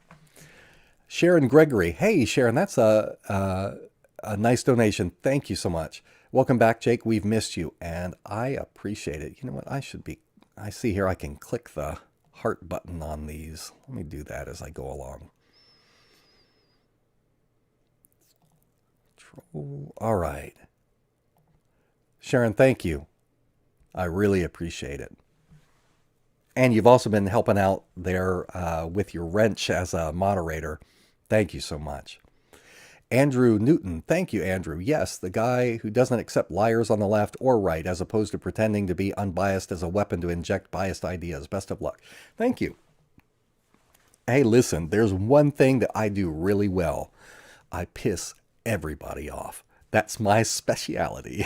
Sharon Gregory. Hey, Sharon, that's a nice donation. Thank you so much. Welcome back, Jake. We've missed you, and I appreciate it. You know what? I see here I can click the heart button on these. Let me do that as I go along. All right. Sharon, thank you. I really appreciate it. And you've also been helping out there with your wrench as a moderator. Thank you so much. Andrew Newton. Thank you, Andrew. Yes, the guy who doesn't accept liars on the left or right, as opposed to pretending to be unbiased as a weapon to inject biased ideas. Best of luck. Thank you. Hey, listen, there's one thing that I do really well. I piss everybody off. That's my speciality.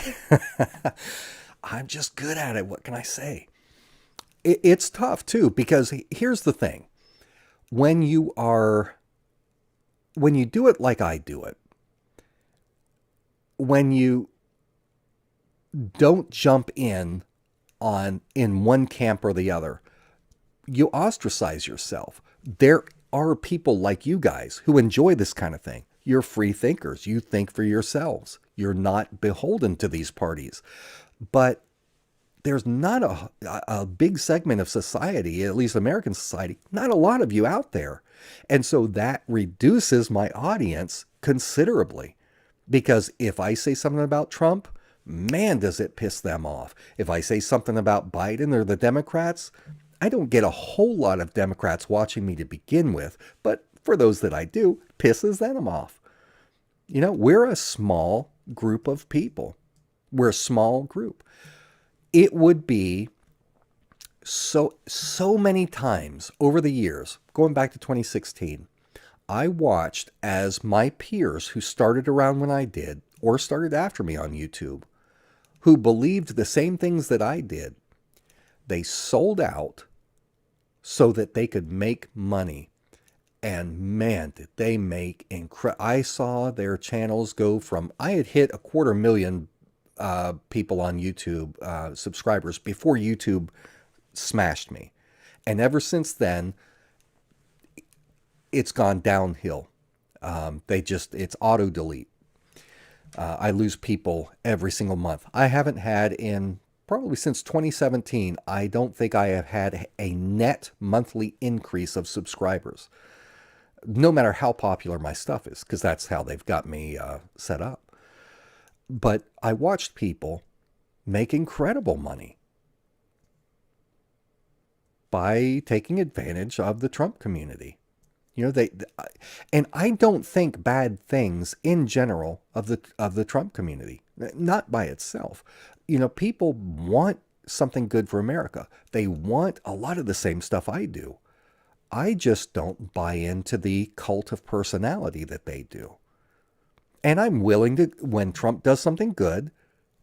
I'm just good at it. What can I say? It's tough too, because here's the thing. When you do it like I do it, when you don't jump in one camp or the other, you ostracize yourself. There are people like you guys who enjoy this kind of thing. You're free thinkers. You think for yourselves. You're not beholden to these parties. But there's not a big segment of society, at least American society, not a lot of you out there. And so that reduces my audience considerably. Because if I say something about Trump, man, does it piss them off. If I say something about Biden or the Democrats, I don't get a whole lot of Democrats watching me to begin with. But for those that I do, pisses them off. You know, we're a small group of people. We're a small group. It would be so many times over the years, going back to 2016, I watched as my peers who started around when I did, or started after me on YouTube, who believed the same things that I did, they sold out so that they could make money. And man, did they make I saw their channels go from, I had hit 250,000 people on YouTube, subscribers, before YouTube smashed me. And ever since then, it's gone downhill. It's auto delete. I lose people every single month. I haven't had probably since 2017, I don't think I have had a net monthly increase of subscribers. No matter how popular my stuff is, because that's how they've got me set up. But I watched people make incredible money by taking advantage of the Trump community. You know, and I don't think bad things in general of the Trump community, not by itself. You know, people want something good for America. They want a lot of the same stuff I do. I just don't buy into the cult of personality that they do. And I'm willing to, when Trump does something good,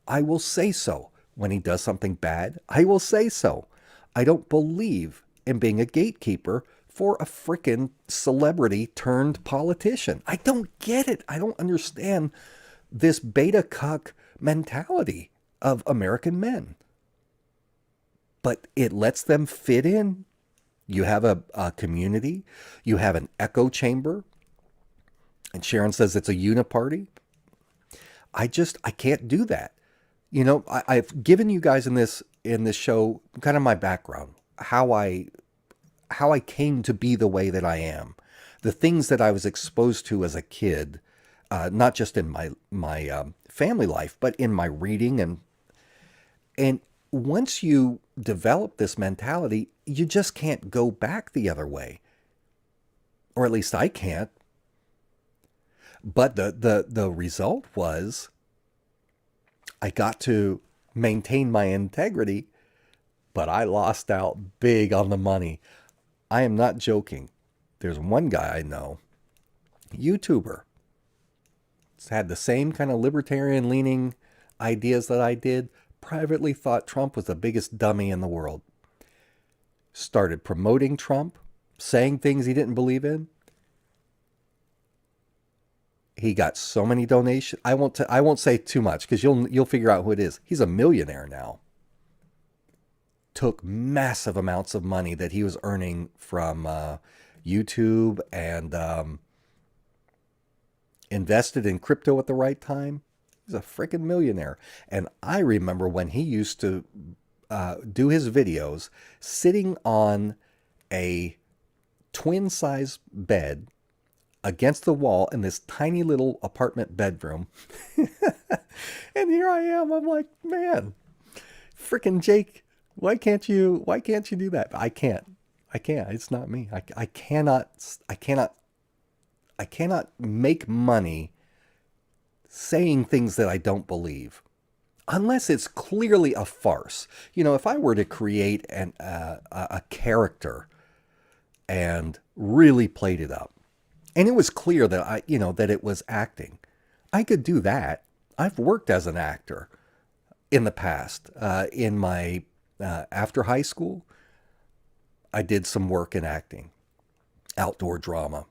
I will say so. When he does something bad, I will say so. I don't believe in being a gatekeeper for a frickin' celebrity turned politician. I don't get it. I don't understand this beta cuck mentality of American men. But it lets them fit in. You have a community. You have an echo chamber. And Sharon says it's a uniparty. I can't do that. You know, I've given you guys in this show kind of my background, how I came to be the way that I am, the things that I was exposed to as a kid, not just in my family life, but in my reading. And once you develop this mentality, you just can't go back the other way. Or at least I can't. But the result was I got to maintain my integrity, but I lost out big on the money. I am not joking. There's one guy I know, YouTuber, had the same kind of libertarian leaning ideas that I did, privately thought Trump was the biggest dummy in the world. Started promoting Trump, saying things he didn't believe in. He got so many donations. I won't say too much because you'll figure out who it is. He's a millionaire now. Took massive amounts of money that he was earning from YouTube and invested in crypto at the right time. He's a freaking millionaire. And I remember when he used to do his videos sitting on a twin-size bed against the wall in this tiny little apartment bedroom. And here I am. I'm like, man, freaking Jake, why can't you do that? I can't. It's not me. I cannot make money saying things that I don't believe, unless it's clearly a farce. You know, if I were to create a character and really played it up, and it was clear that that it was acting, I could do that. I've worked as an actor in the past. In my after high school, I did some work in acting, outdoor drama.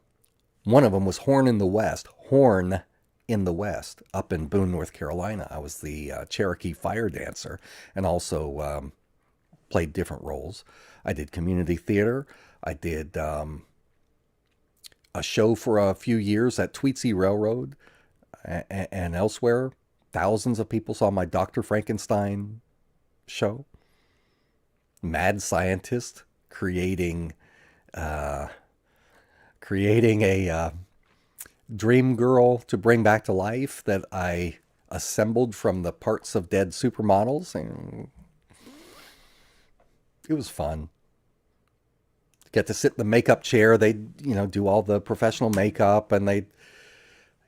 One of them was Horn in the West, up in Boone, North Carolina. I was the Cherokee fire dancer and also played different roles. I did community theater. I did a show for a few years at Tweetsie Railroad and elsewhere. Thousands of people saw my Dr. Frankenstein show. Mad scientist creating a dream girl to bring back to life that I assembled from the parts of dead supermodels. And it was fun. Get to sit in the makeup chair. They, do all the professional makeup, and they,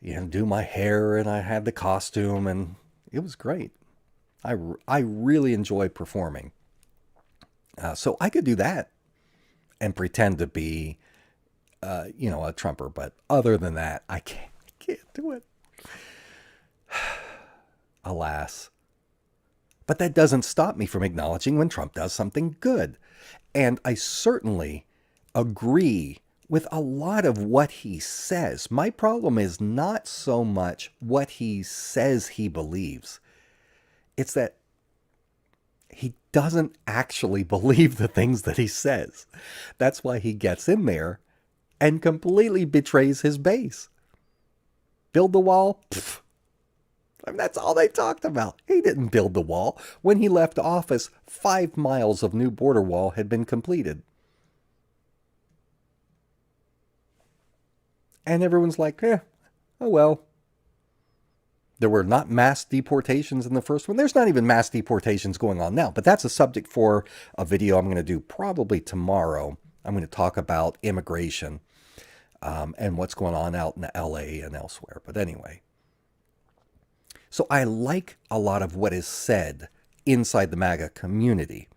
do my hair, and I had the costume, and it was great. I really enjoy performing. So I could do that and pretend to be, a Trumper. But other than that, I can't do it. Alas. But that doesn't stop me from acknowledging when Trump does something good. And I certainly agree with a lot of what he says. My problem is not so much what he says he believes. It's that he doesn't actually believe the things that he says. That's why he gets in there and completely betrays his base. Build the wall? Pfft. I mean, that's all they talked about. He didn't build the wall. When he left office, 5 miles of new border wall had been completed. And everyone's like, oh well. There were not mass deportations in the first one. There's not even mass deportations going on now. But that's a subject for a video I'm going to do probably tomorrow. I'm going to talk about immigration and what's going on out in LA and elsewhere. But anyway. So I like a lot of what is said inside the MAGA community.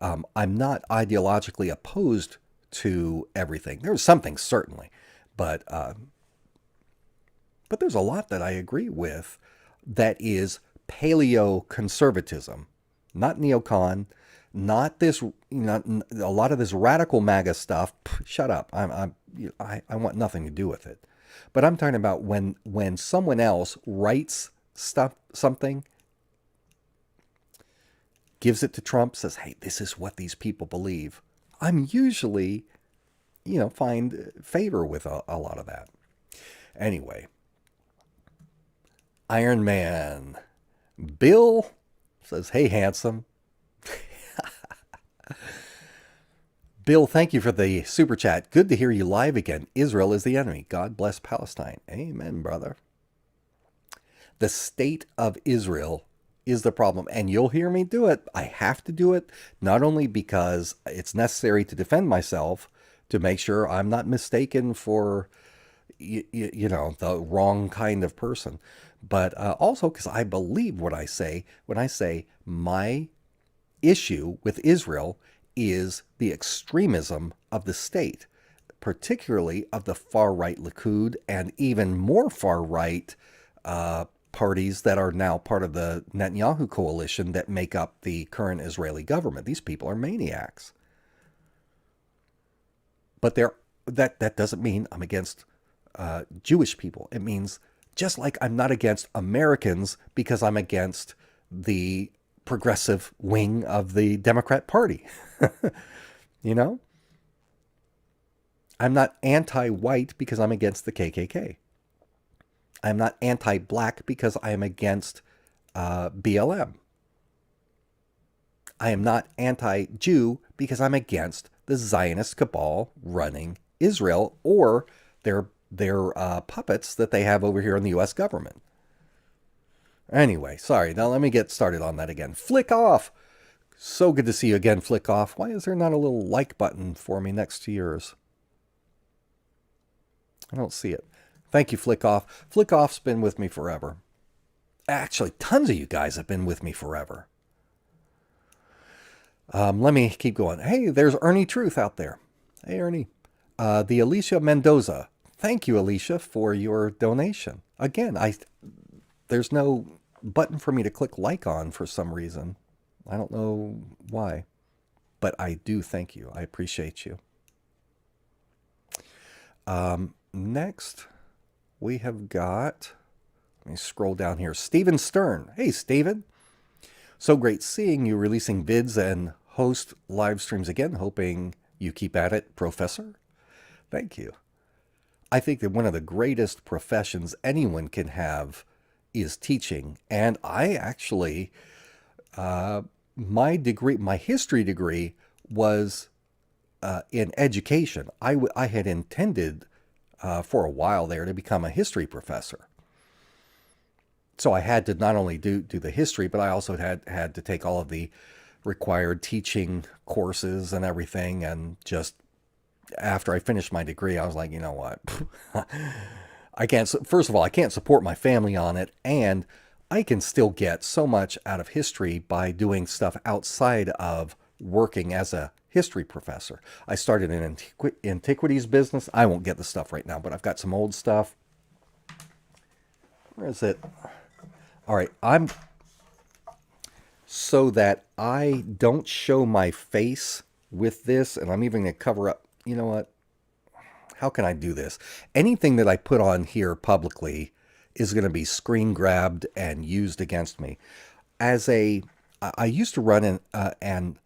I'm not ideologically opposed to everything. There's something, certainly. But there's a lot that I agree with that is paleo-conservatism, not neocon, not this, a lot of this radical MAGA stuff. Shut up. I want nothing to do with it. But I'm talking about when someone else writes something, gives it to Trump, says, hey, this is what these people believe. I'm usually, find favor with a lot of that. Anyway, Iron Man Bill says, hey, handsome. Bill, thank you for the super chat. Good to hear you live again. Israel is the enemy. God bless Palestine. Amen, brother. The state of Israel is the problem. And you'll hear me do it. I have to do it, not only because it's necessary to defend myself, to make sure I'm not mistaken for, the wrong kind of person, but also because I believe what I say when I say my issue with Israel is the extremism of the state, particularly of the far right Likud and even more far right parties that are now part of the Netanyahu coalition that make up the current Israeli government. These people are maniacs. But that doesn't mean I'm against Jewish people. It means just like I'm not against Americans because I'm against the progressive wing of the Democrat Party. You know? I'm not anti-white because I'm against the KKK. I'm not anti-black because I am against BLM. I am not anti-Jew because I'm against the Zionist cabal running Israel or their puppets that they have over here in the U.S. government. Anyway, sorry. Now let me get started on that again. Flick off. So good to see you again, Flick off. Why is there not a little like button for me next to yours? I don't see it. Thank you, Flick off. Flick off's been with me forever. Actually, tons of you guys have been with me forever. Let me keep going. Hey, there's Ernie Truth out there. Hey, Ernie. The Alicia Mendoza. Thank you, Alicia, for your donation. Again, there's no button for me to click like on for some reason. I don't know why, but I do thank you. I appreciate you. Next, we have got, let me scroll down here, Steven Stern. Hey, Steven. So great seeing you releasing vids and host live streams again. Hoping you keep at it, Professor. Thank you. I think that one of the greatest professions anyone can have is teaching. And I actually, my history degree was in education. I had intended for a while there to become a history professor. So I had to not only do the history, but I also had to take all of the required teaching courses and everything. And just after I finished my degree, I was like, you know what? I can't, first of all, I can't support my family on it. And I can still get so much out of history by doing stuff outside of working as a history professor. I started an antiquities business. I won't get the stuff right now, but I've got some old stuff. Where is it? All right, so that I don't show my face with this, and I'm even going to cover up, you know what? How can I do this? Anything that I put on here publicly is going to be screen grabbed and used against me. I used to run an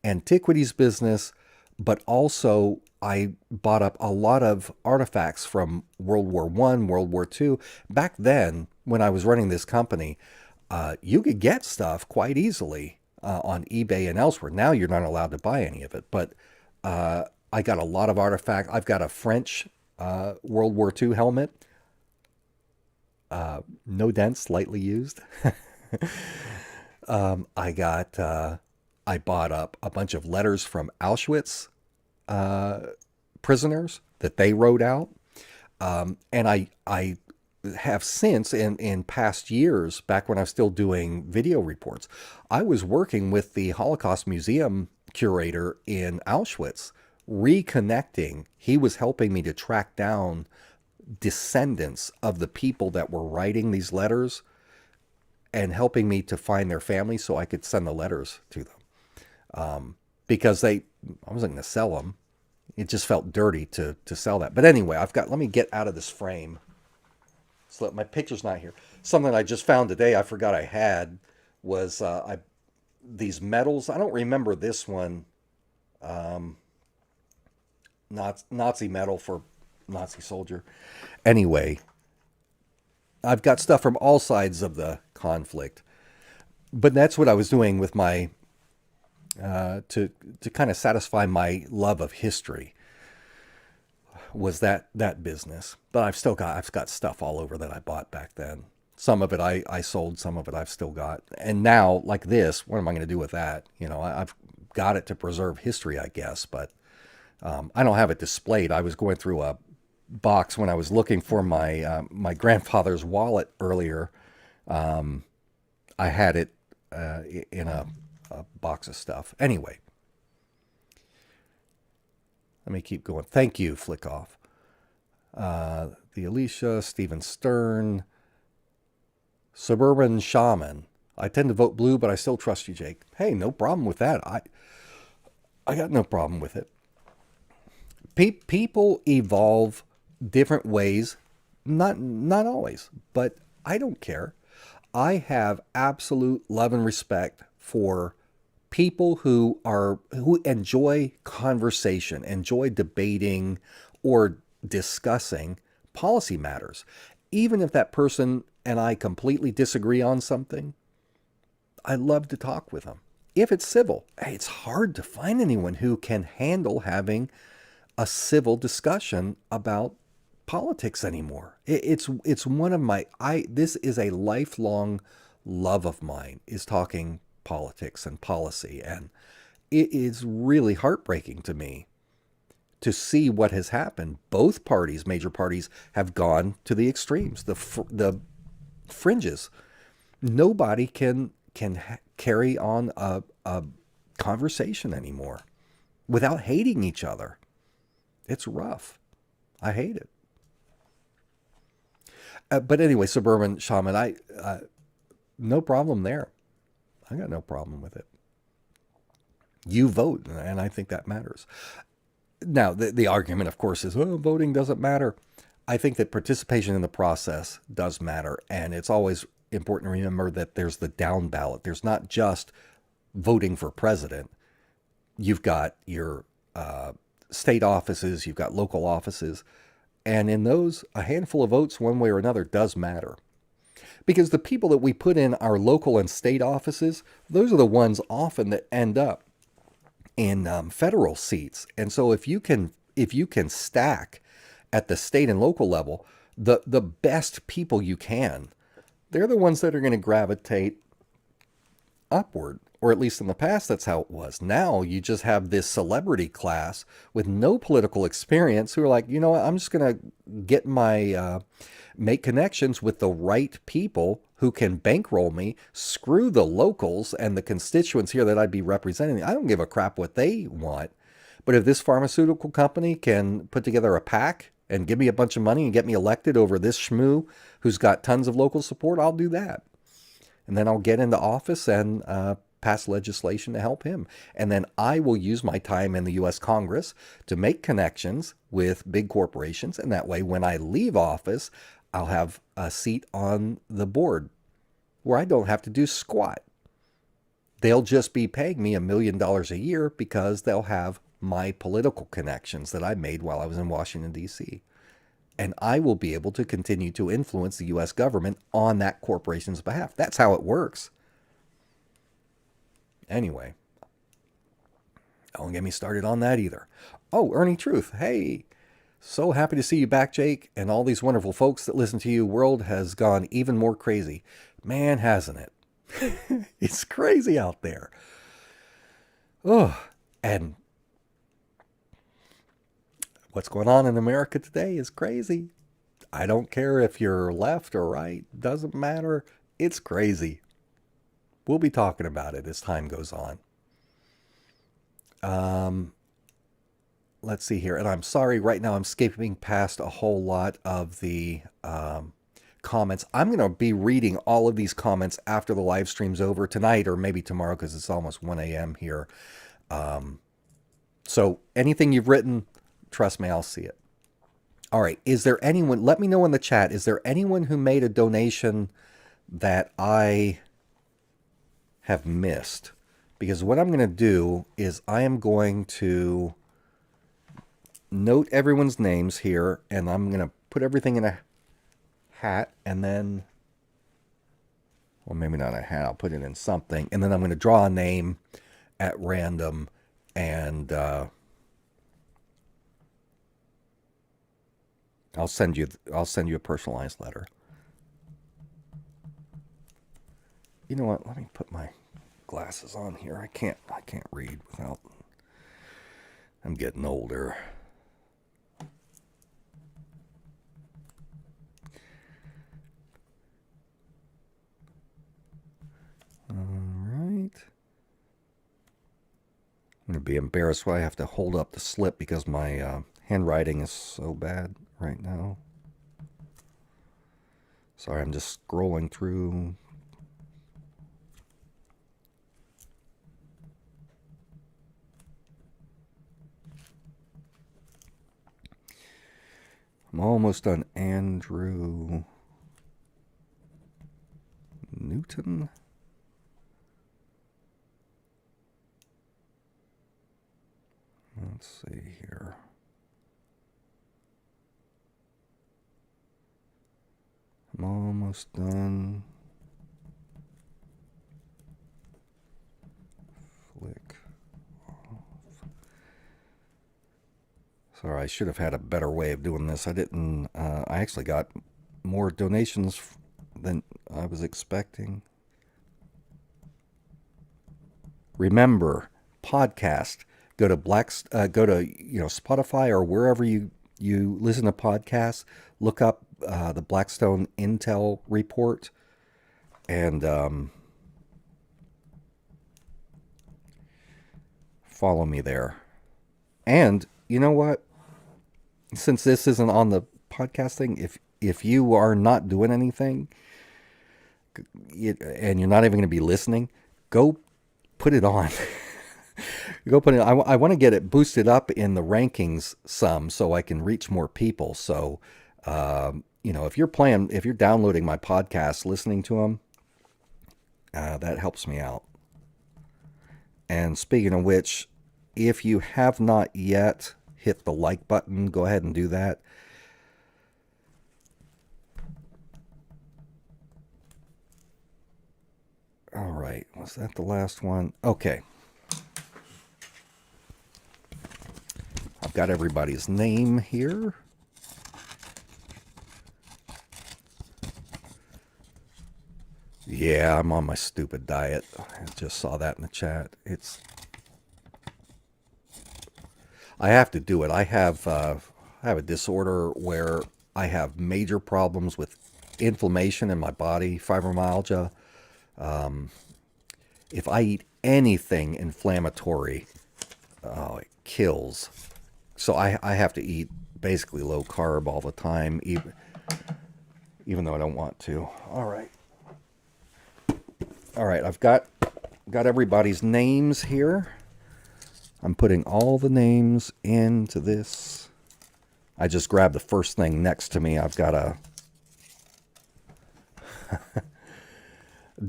antiquities business, but also I bought up a lot of artifacts from World War I, World War II. Back then, when I was running this company, you could get stuff quite easily on eBay and elsewhere. Now you're not allowed to buy any of it, but I got a lot of artifacts. I've got a French World War II helmet. No dents, slightly used. I bought up a bunch of letters from Auschwitz prisoners that they wrote out. And I have since, in past years, back when I was still doing video reports, I was working with the Holocaust Museum curator in Auschwitz, reconnecting. He was helping me to track down descendants of the people that were writing these letters and helping me to find their families so I could send the letters to them. Because I wasn't going to sell them. It just felt dirty to sell that. But anyway, let me get out of this frame so that my picture's not here. Something I just found today I forgot I had was these medals. I don't remember this one. Nazi medal for Nazi soldier. Anyway, I've got stuff from all sides of the conflict. But that's what I was doing with my, to kind of satisfy my love of history, was that business. But I've got stuff all over that I bought back then. Some of it I sold, some of it I've still got. And now, like this, what am I going to do with that? I've got it to preserve history, I guess, but I don't have it displayed. I was going through a box when I was looking for my grandfather's wallet earlier. I had it in a box of stuff. Anyway, let me keep going. Thank you, Flickoff. The Alicia, Stephen Stern, Suburban Shaman. I tend to vote blue, but I still trust you, Jake. Hey, no problem with that. I got no problem with it. People evolve different ways, not always, but I don't care. I have absolute love and respect for people who enjoy conversation, enjoy debating or discussing policy matters. Even if that person and I completely disagree on something, I love to talk with them. If it's civil, hey, it's hard to find anyone who can handle having a civil discussion about politics anymore. It's one of my this is a lifelong love of mine, is talking politics and policy, and it is really heartbreaking to me to see what has happened. Both parties, major parties, have gone to the extremes, the fringes. Nobody can carry on a conversation anymore without hating each other. It's rough. I hate it. But anyway, Suburban Shaman, no problem there. I got no problem with it. You vote, and I think that matters. Now, the argument, of course, is, oh, voting doesn't matter. I think that participation in the process does matter, and it's always important to remember that there's the down ballot. There's not just voting for president. You've got your state offices, you've got local offices, and in those, a handful of votes one way or another does matter. Because the people that we put in our local and state offices, those are the ones often that end up in federal seats. And so if you can stack at the state and local level the best people you can, they're the ones that are going to gravitate upward. Or at least in the past, that's how it was. Now you just have this celebrity class with no political experience who are like, you know what, I'm just going to get make connections with the right people who can bankroll me, screw the locals and the constituents here that I'd be representing. I don't give a crap what they want. But if this pharmaceutical company can put together a PAC and give me a bunch of money and get me elected over this schmoo who's got tons of local support, I'll do that. And then I'll get into office and pass legislation to help him. And then I will use my time in the U.S. Congress to make connections with big corporations. And that way, when I leave office, I'll have a seat on the board where I don't have to do squat. They'll just be paying me $1 million a year because they'll have my political connections that I made while I was in Washington, D.C. And I will be able to continue to influence the U.S. government on that corporation's behalf. That's how it works. Anyway, don't get me started on that either. Oh, Ernie Truth. Hey, so happy to see you back, Jake, and all these wonderful folks that listen to you. World has gone even more crazy. Man, hasn't it? It's crazy out there. Oh, and what's going on in America today is crazy. I don't care if you're left or right. Doesn't matter. It's crazy. We'll be talking about it as time goes on. Let's see here. And I'm sorry, right now I'm skipping past a whole lot of the comments. I'm going to be reading all of these comments after the live stream's over tonight or maybe tomorrow because it's almost 1 a.m. here. So anything you've written, trust me, I'll see it. All right. Is there anyone, let me know in the chat, is there anyone who made a donation that I have missed? Because what I'm going to do is I am going to note everyone's names here, and I'm going to put everything in a hat, and then, well, maybe not a hat, I'll put it in something, and then I'm going to draw a name at random, and I'll send you a personalized letter. You know what? Let me put my glasses on here. I can't read without. I'm getting older. All right. I'm going to be embarrassed when I have to hold up the slip because my handwriting is so bad right now. Sorry, I'm just scrolling through. I'm almost done. Andrew Newton. Let's see here. I'm almost done. Flick off. Sorry, I should have had a better way of doing this. I didn't. I actually got more donations than I was expecting. Remember, podcast. Go to Spotify or wherever you listen to podcasts. Look up the Blackstone Intel report, and follow me there. And you know what? Since this isn't on the podcast thing, if you are not doing anything and you're not even going to be listening, go put it on. Go put it. I want to get it boosted up in the rankings some, so I can reach more people. So, if you're downloading my podcast, listening to them, that helps me out. And speaking of which, if you have not yet hit the like button, go ahead and do that. All right, was that the last one? Okay. I've got everybody's name here. Yeah, I'm on my stupid diet. I just saw that in the chat. I have to do it. I have a disorder where I have major problems with inflammation in my body, fibromyalgia. If I eat anything inflammatory, it kills. So I have to eat basically low carb all the time, even though I don't want to. All right. I've got everybody's names here. I'm putting all the names into this. I just grabbed the first thing next to me. I've got a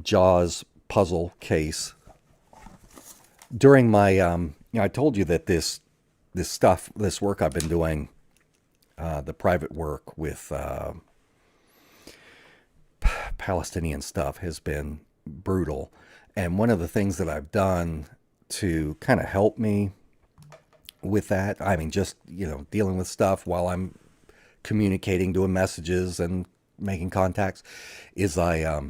Jaws puzzle case. During my, I told you that this work I've been doing, the private work with Palestinian stuff has been brutal. And one of the things that I've done to kind of help me with that, I mean, just, dealing with stuff while I'm communicating, doing messages and making contacts, is I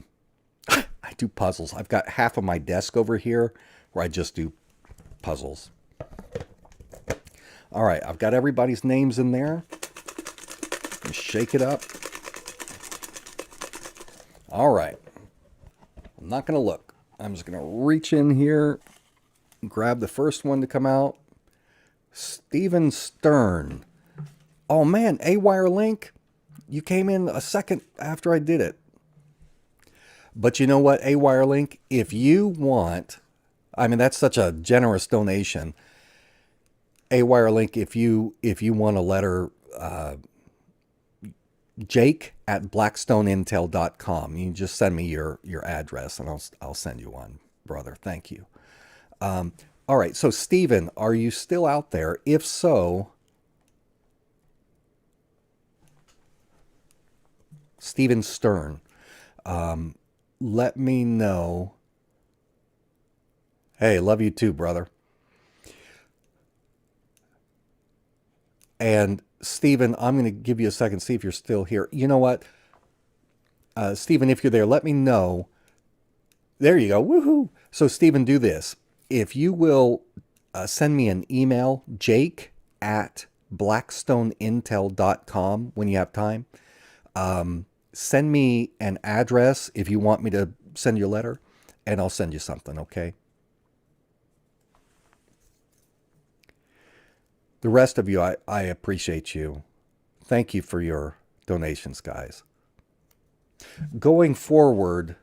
do puzzles. I've got half of my desk over here where I just do puzzles. All right, I've got everybody's names in there. Shake it up. All right. I'm not going to look. I'm just going to reach in here, grab the first one to come out. Steven Stern. Oh man, A-Wire Link. You came in a second after I did it. But you know what, A-Wire Link? If you want, I mean, that's such a generous donation. A-Wire Link, if you want a letter, Jake at blackstoneintel.com. You can just send me your address and I'll send you one, brother. Thank you. All right. So Stephen, are you still out there? If so, Stephen Stern, let me know. Hey, love you too, brother. And Stephen, I'm going to give you a second, see if you're still here. You know what? Stephen, if you're there, let me know. There you go. Woohoo. So, Stephen, do this. If you will send me an email, jake at blackstoneintel.com when you have time. Send me an address if you want me to send you a letter, and I'll send you something, okay? The rest of you, I appreciate you. Thank you for your donations, guys. Going forward,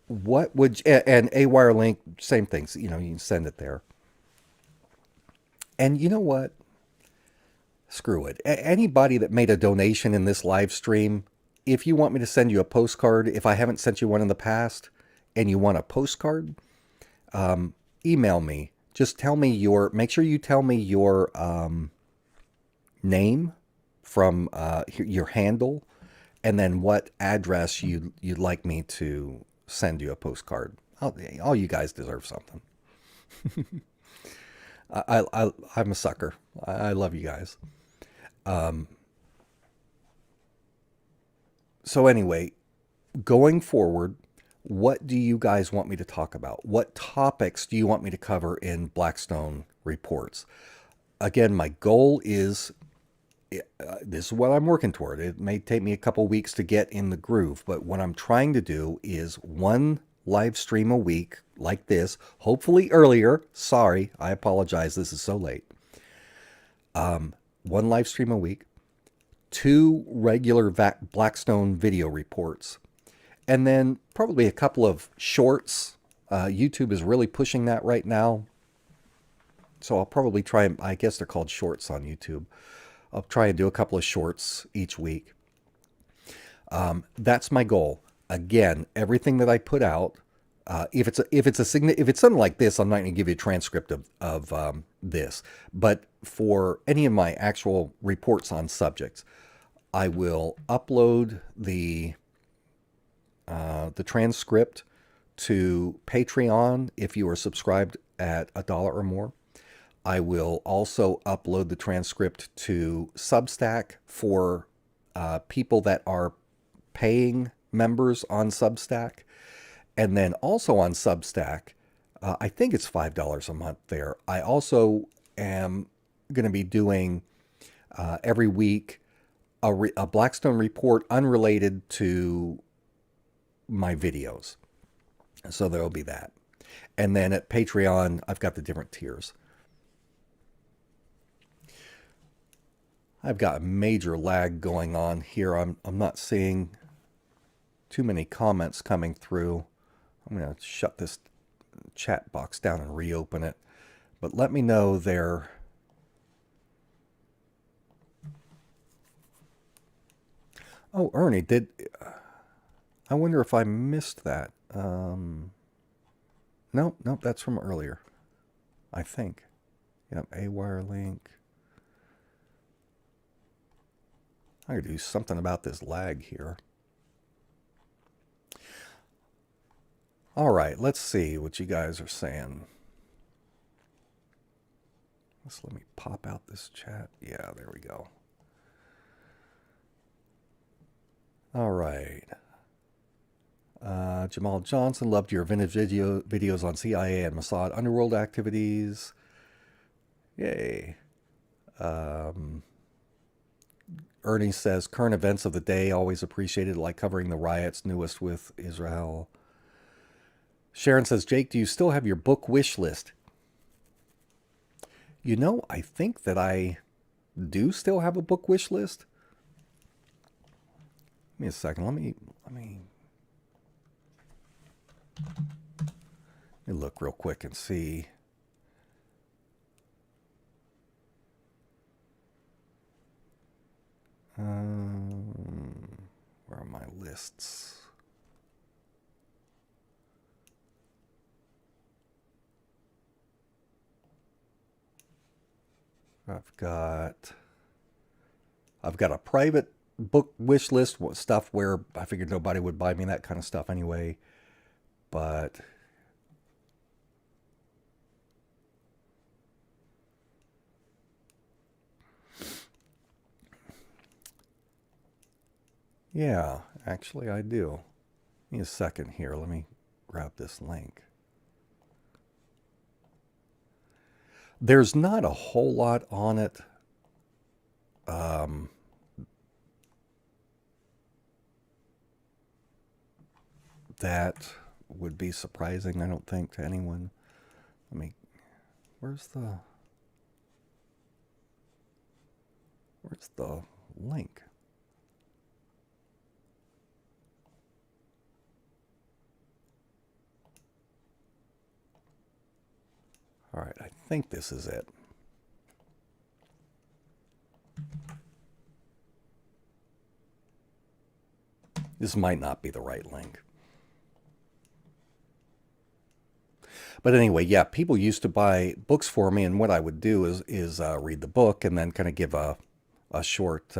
what would, and a wire link, same things, you can send it there. And you know what? Screw it. Anybody that made a donation in this live stream, if you want me to send you a postcard, if I haven't sent you one in the past and you want a postcard, email me. Just tell me make sure you tell me your name from your handle, and then what address you'd like me to send you a postcard. All you guys deserve something. I'm a sucker. I love you guys. So anyway, going forward, what do you guys want me to talk about? What topics do you want me to cover in Blackstone reports? Again, my goal is this is what I'm working toward. It may take me a couple weeks to get in the groove, but what I'm trying to do is one live stream a week like this, hopefully earlier. Sorry, I apologize. This is so late. One live stream a week, two regular Blackstone video reports, and then probably a couple of shorts. YouTube is really pushing that right now. So I'll probably try, I guess they're called shorts on YouTube. I'll try and do a couple of shorts each week. That's my goal. Again, everything that I put out, if it's something like this, I'm not going to give you a transcript of this. But for any of my actual reports on subjects, I will upload the transcript to Patreon if you are subscribed at $1 or more. I will also upload the transcript to Substack for people that are paying members on Substack. And then also on Substack, I think it's $5 a month there. I also am going to be doing every week a Blackstone report unrelated to my videos. So there will be that. And then at Patreon, I've got the different tiers. I've got a major lag going on here. I'm not seeing too many comments coming through. I'm going to shut this chat box down and reopen it. But let me know there. Oh, Ernie, I wonder if I missed that. Nope, that's from earlier, I think. Yep, A-wire link. I gotta do something about this lag here. All right, let's see what you guys are saying. Let me pop out this chat. Yeah, there we go. All right. Jamal Johnson, loved your vintage videos on CIA and Mossad underworld activities. Yay. Ernie says, current events of the day, always appreciated, like covering the riots, newest with Israel. Sharon says, Jake, do you still have your book wish list? You know, I think that I do still have a book wish list. Give me a second. Let me look real quick and see. Where are my lists? I've got a private book wish list, stuff where I figured nobody would buy me that kind of stuff anyway. But yeah, actually I do. Give me a second here. Let me grab this link. There's not a whole lot on it. That would be surprising, I don't think, to anyone. Let me, where's the link? All right, I think this is it. This might not be the right link. But anyway, yeah, people used to buy books for me, and what I would do is read the book and then kind of give a short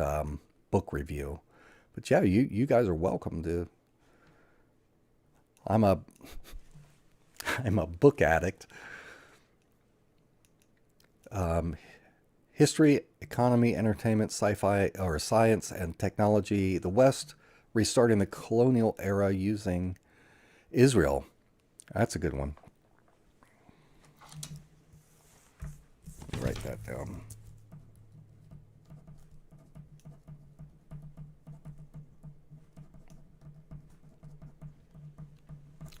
book review. But yeah, you guys are welcome to. I'm a book addict. History, economy, entertainment, sci-fi, or science and technology. The West restarting the colonial era using Israel. That's a good one. Write that down.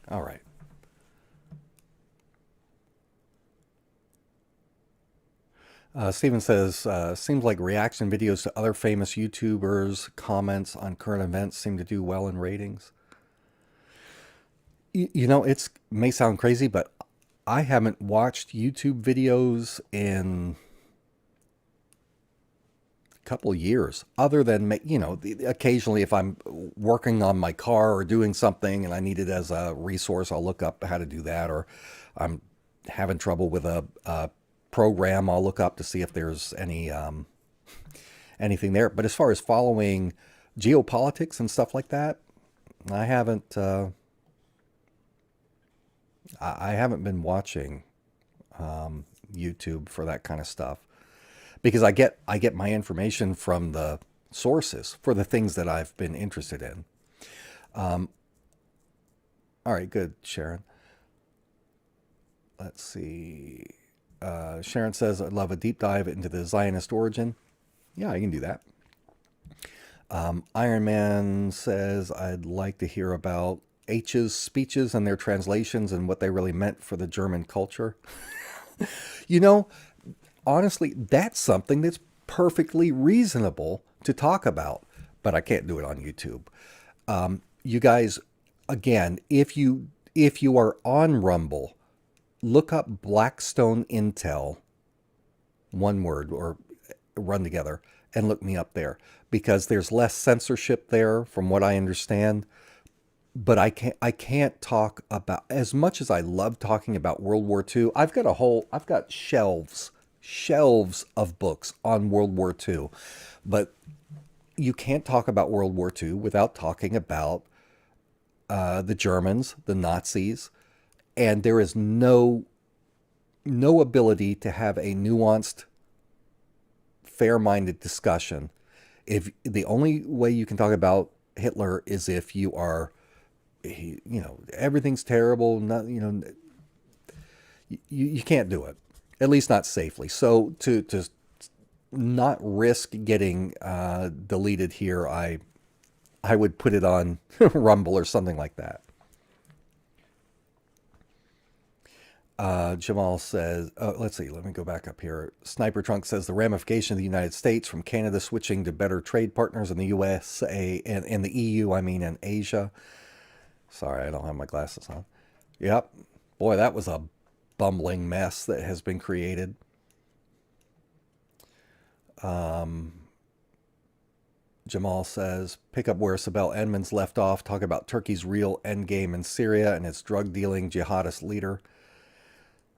All right. Steven says, seems like reaction videos to other famous YouTubers' comments on current events seem to do well in ratings. You know, it may sound crazy, but I haven't watched YouTube videos in a couple of years, other than, you know, occasionally if I'm working on my car or doing something and I need it as a resource, I'll look up how to do that, or I'm having trouble with a program, I'll look up to see if there's any anything there. But as far as following geopolitics and stuff like that, I haven't been watching YouTube for that kind of stuff, because I get my information from the sources for the things that I've been interested in. All right, good, Sharon. Let's see. Sharon says, I'd love a deep dive into the Zionist origin. Yeah, I can do that. Iron Man says, I'd like to hear about H's speeches and their translations and what they really meant for the German culture. You know, honestly, that's something that's perfectly reasonable to talk about, but I can't do it on YouTube. You guys, again, if you are on Rumble, look up Blackstone Intel, one word, or run together, and look me up there, because there's less censorship there from what I understand. But I can't talk about, as much as I love talking about World War II, I've got shelves of books on World War II. But you can't talk about World War II without talking about the Germans, the Nazis, and there is no ability to have a nuanced, fair-minded discussion. If the only way you can talk about Hitler is if you are, you know, everything's terrible, not, you know, you can't do it, at least not safely. So to not risk getting deleted here, I would put it on Rumble or something like that. Jamal says, let's see, let me go back up here. Sniper Trunk says, the ramification of the United States from Canada switching to better trade partners in the USA and in the EU, I mean, and Asia. Sorry, I don't have my glasses on. Yep. Boy, that was a bumbling mess that has been created. Jamal says, pick up where Sibel Edmonds left off, talk about Turkey's real endgame in Syria and its drug-dealing jihadist leader.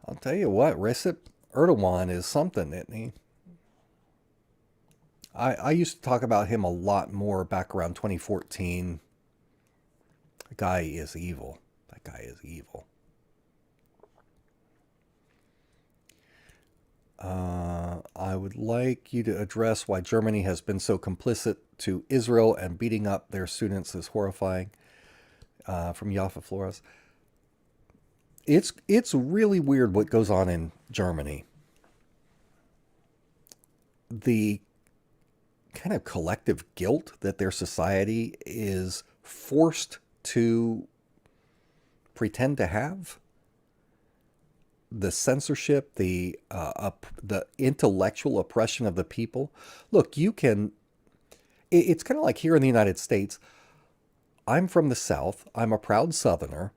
I'll tell you what, Recep Erdogan is something, isn't he? I used to talk about him a lot more back around 2014. The guy is evil. That guy is evil. I would like you to address why Germany has been so complicit to Israel and beating up their students is horrifying. From Yafa Flores. It's really weird what goes on in Germany. The kind of collective guilt that their society is forced to pretend to have, the censorship, the intellectual oppression of the people. Look, you can. It's kind of like here in the United States. I'm from the South. I'm a proud Southerner.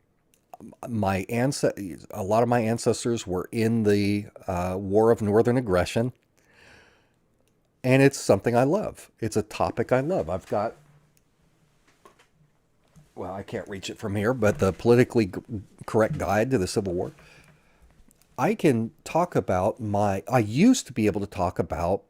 A lot of my ancestors were in the War of Northern Aggression, and it's something I love. It's a topic I love. I've got, well, I can't reach it from here, but the politically correct guide to the Civil War. I can talk about I used to be able to talk about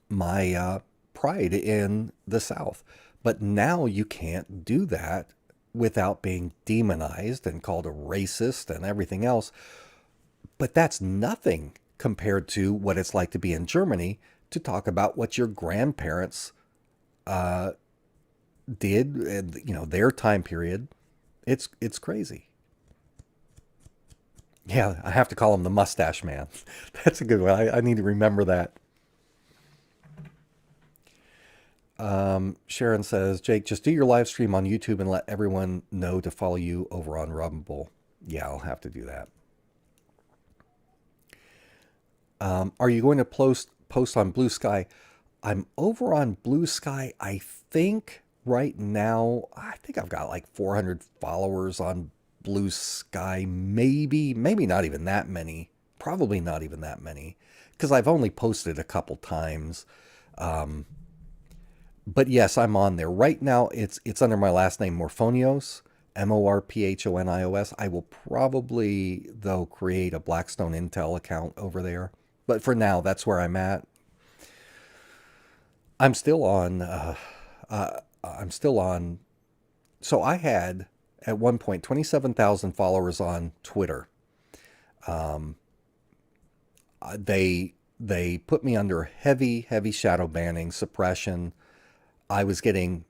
my pride in the South, but now you can't do that without being demonized and called a racist and everything else. But that's nothing compared to what it's like to be in Germany, to talk about what your grandparents did, and their time period. It's crazy. Yeah, I have to call him the mustache man. That's a good one. I need to remember that. Sharon says, Jake, just do your live stream on YouTube and let everyone know to follow you over on Rumble. Yeah, I'll have to do that. Are you going to post on Blue Sky? I'm over on Blue Sky. I think right now, I think I've got like 400 followers on Blue Sky. Maybe not even that many. Probably not even that many, because I've only posted a couple times. But yes, I'm on there right now. It's under my last name, Morphonios, Morphonios. I will probably, though, create a Blackstone Intel account over there. But for now, that's where I'm at. I'm still on. I'm still on. So I had at one point 27,000 followers on Twitter. They put me under heavy shadow banning, suppression. I was getting,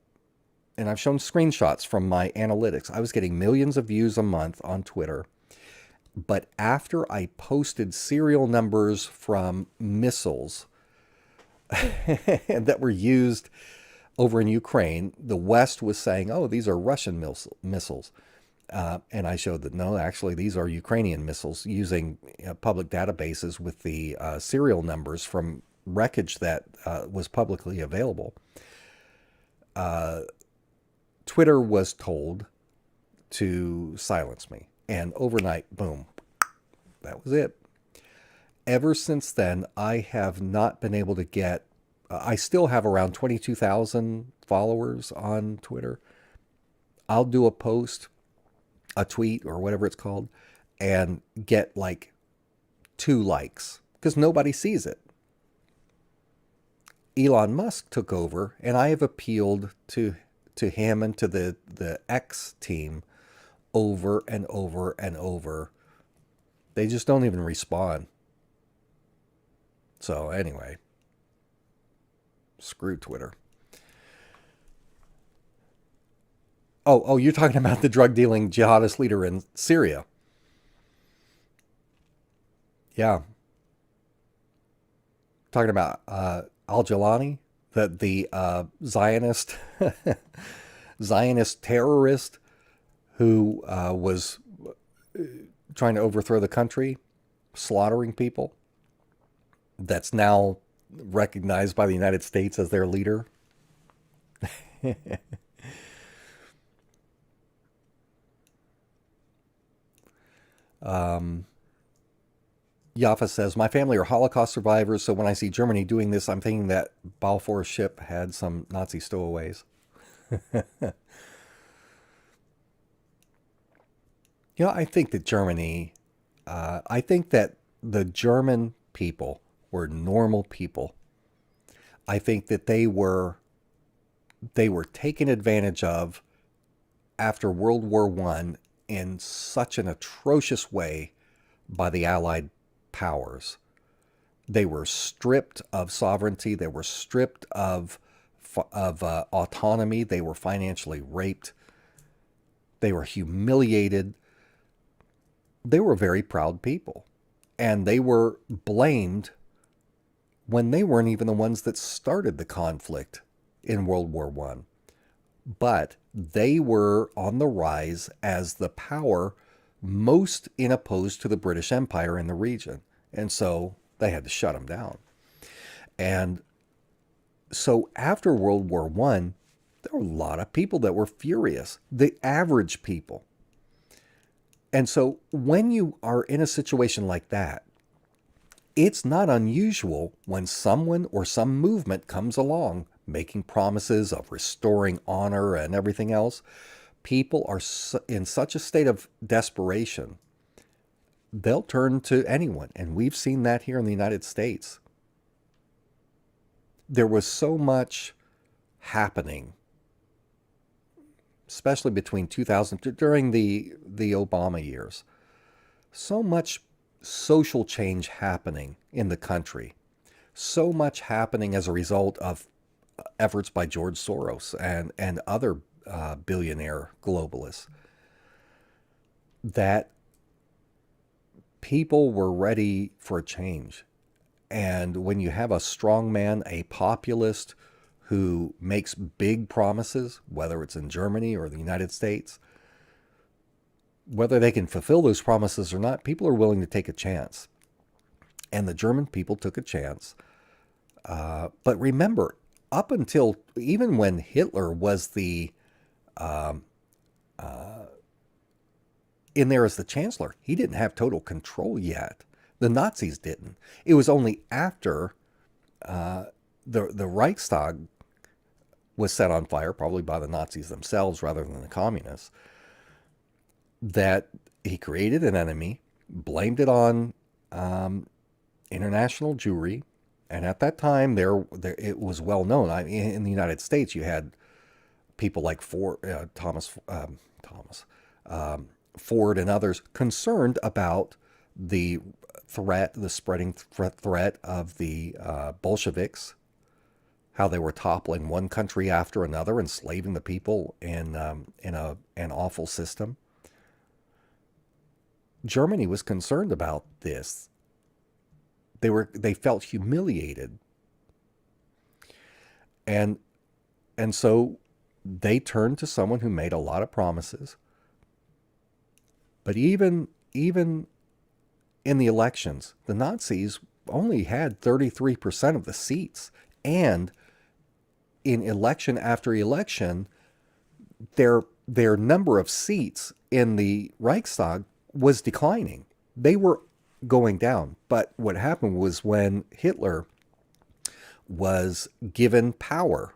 and I've shown screenshots from my analytics, I was getting millions of views a month on Twitter. But after I posted serial numbers from missiles that were used over in Ukraine, the West was saying, oh, these are Russian missiles. And I showed that, no, actually, these are Ukrainian missiles, using public databases with the serial numbers from wreckage that was publicly available. Twitter was told to silence me. And overnight, boom, that was it. Ever since then, I have not been able to get, I still have around 22,000 followers on Twitter. I'll do a post, a tweet, or whatever it's called, and get like 2 likes because nobody sees it. Elon Musk took over, and I have appealed to him and to the X team over and over and over. They just don't even respond. So anyway, screw Twitter. Oh, you're talking about the drug dealing jihadist leader in Syria. Yeah. Talking about al-Jilani, the Zionist Zionist terrorist who was trying to overthrow the country, slaughtering people. That's now recognized by the United States as their leader. Yaffa says, my family are Holocaust survivors, so when I see Germany doing this, I'm thinking that Balfour's ship had some Nazi stowaways. I think that I think that the German people were normal people. I think that they were taken advantage of after World War I in such an atrocious way by the Allied powers. They were stripped of sovereignty. They were stripped of autonomy. They were financially raped. They were humiliated. they were very proud people. And they were blamed when they weren't even the ones that started the conflict in World War I. But they were on the rise as the power most in opposed to the British Empire in the region. And so they had to shut them down. And so after World War I, there were a lot of people that were furious, the average people. And so when you are in a situation like that, it's not unusual when someone or some movement comes along making promises of restoring honor and everything else. People are in such a state of desperation, they'll turn to anyone. And we've seen that here in the United States. There was so much happening, especially between 2000, during the Obama years. So much social change happening in the country. So much happening as a result of efforts by George Soros and other billionaire globalists, that people were ready for a change. And when you have a strong man, a populist who makes big promises, whether it's in Germany or the United States, whether they can fulfill those promises or not, people are willing to take a chance. And the German people took a chance. But remember, up until even when Hitler was in there as the chancellor, he didn't have total control yet. The Nazis didn't. It was only after the Reichstag was set on fire, probably by the Nazis themselves rather than the communists, that he created an enemy, blamed it on international Jewry, and at that time it was well known. I mean, in the United States, you had people like Ford and others concerned about the spreading threat of the Bolsheviks, how they were toppling one country after another, enslaving the people in an awful system. Germany was concerned about this. They felt humiliated. And so they turned to someone who made a lot of promises. But even in the elections, the Nazis only had 33% of the seats. And in election after election, their number of seats in the Reichstag was declining. They were going down. But what happened was when Hitler was given power,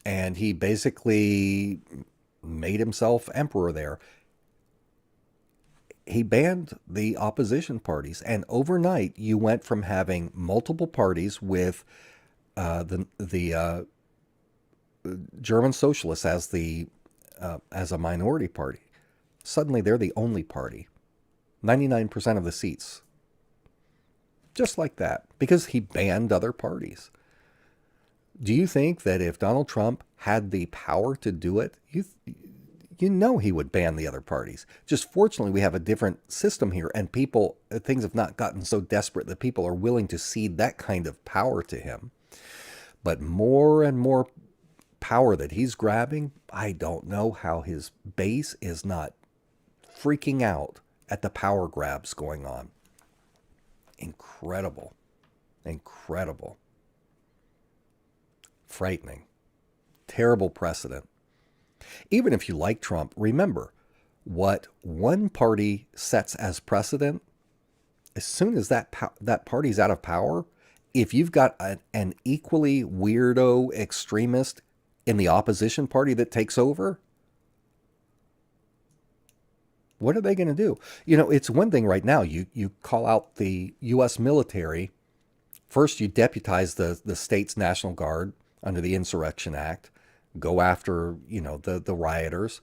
and he basically made himself emperor there, he banned the opposition parties. And overnight, you went from having multiple parties with the German socialists as a minority party. Suddenly, they're the only party. 99% of the seats. Just like that. Because he banned other parties. Do you think that if Donald Trump had the power to do it, you know he would ban the other parties? Just fortunately, we have a different system here, and things have not gotten so desperate that people are willing to cede that kind of power to him. But more and more power that he's grabbing, I don't know how his base is not freaking out at the power grabs going on. Incredible. Incredible. Frightening. Terrible precedent. Even if you like Trump, remember, what one party sets as precedent, as soon as that party's out of power, if you've got an equally weirdo extremist in the opposition party that takes over, what are they going to do? You know, it's one thing right now. You call out the U.S. military. First, you deputize the state's National Guard under the Insurrection Act. Go after, the rioters.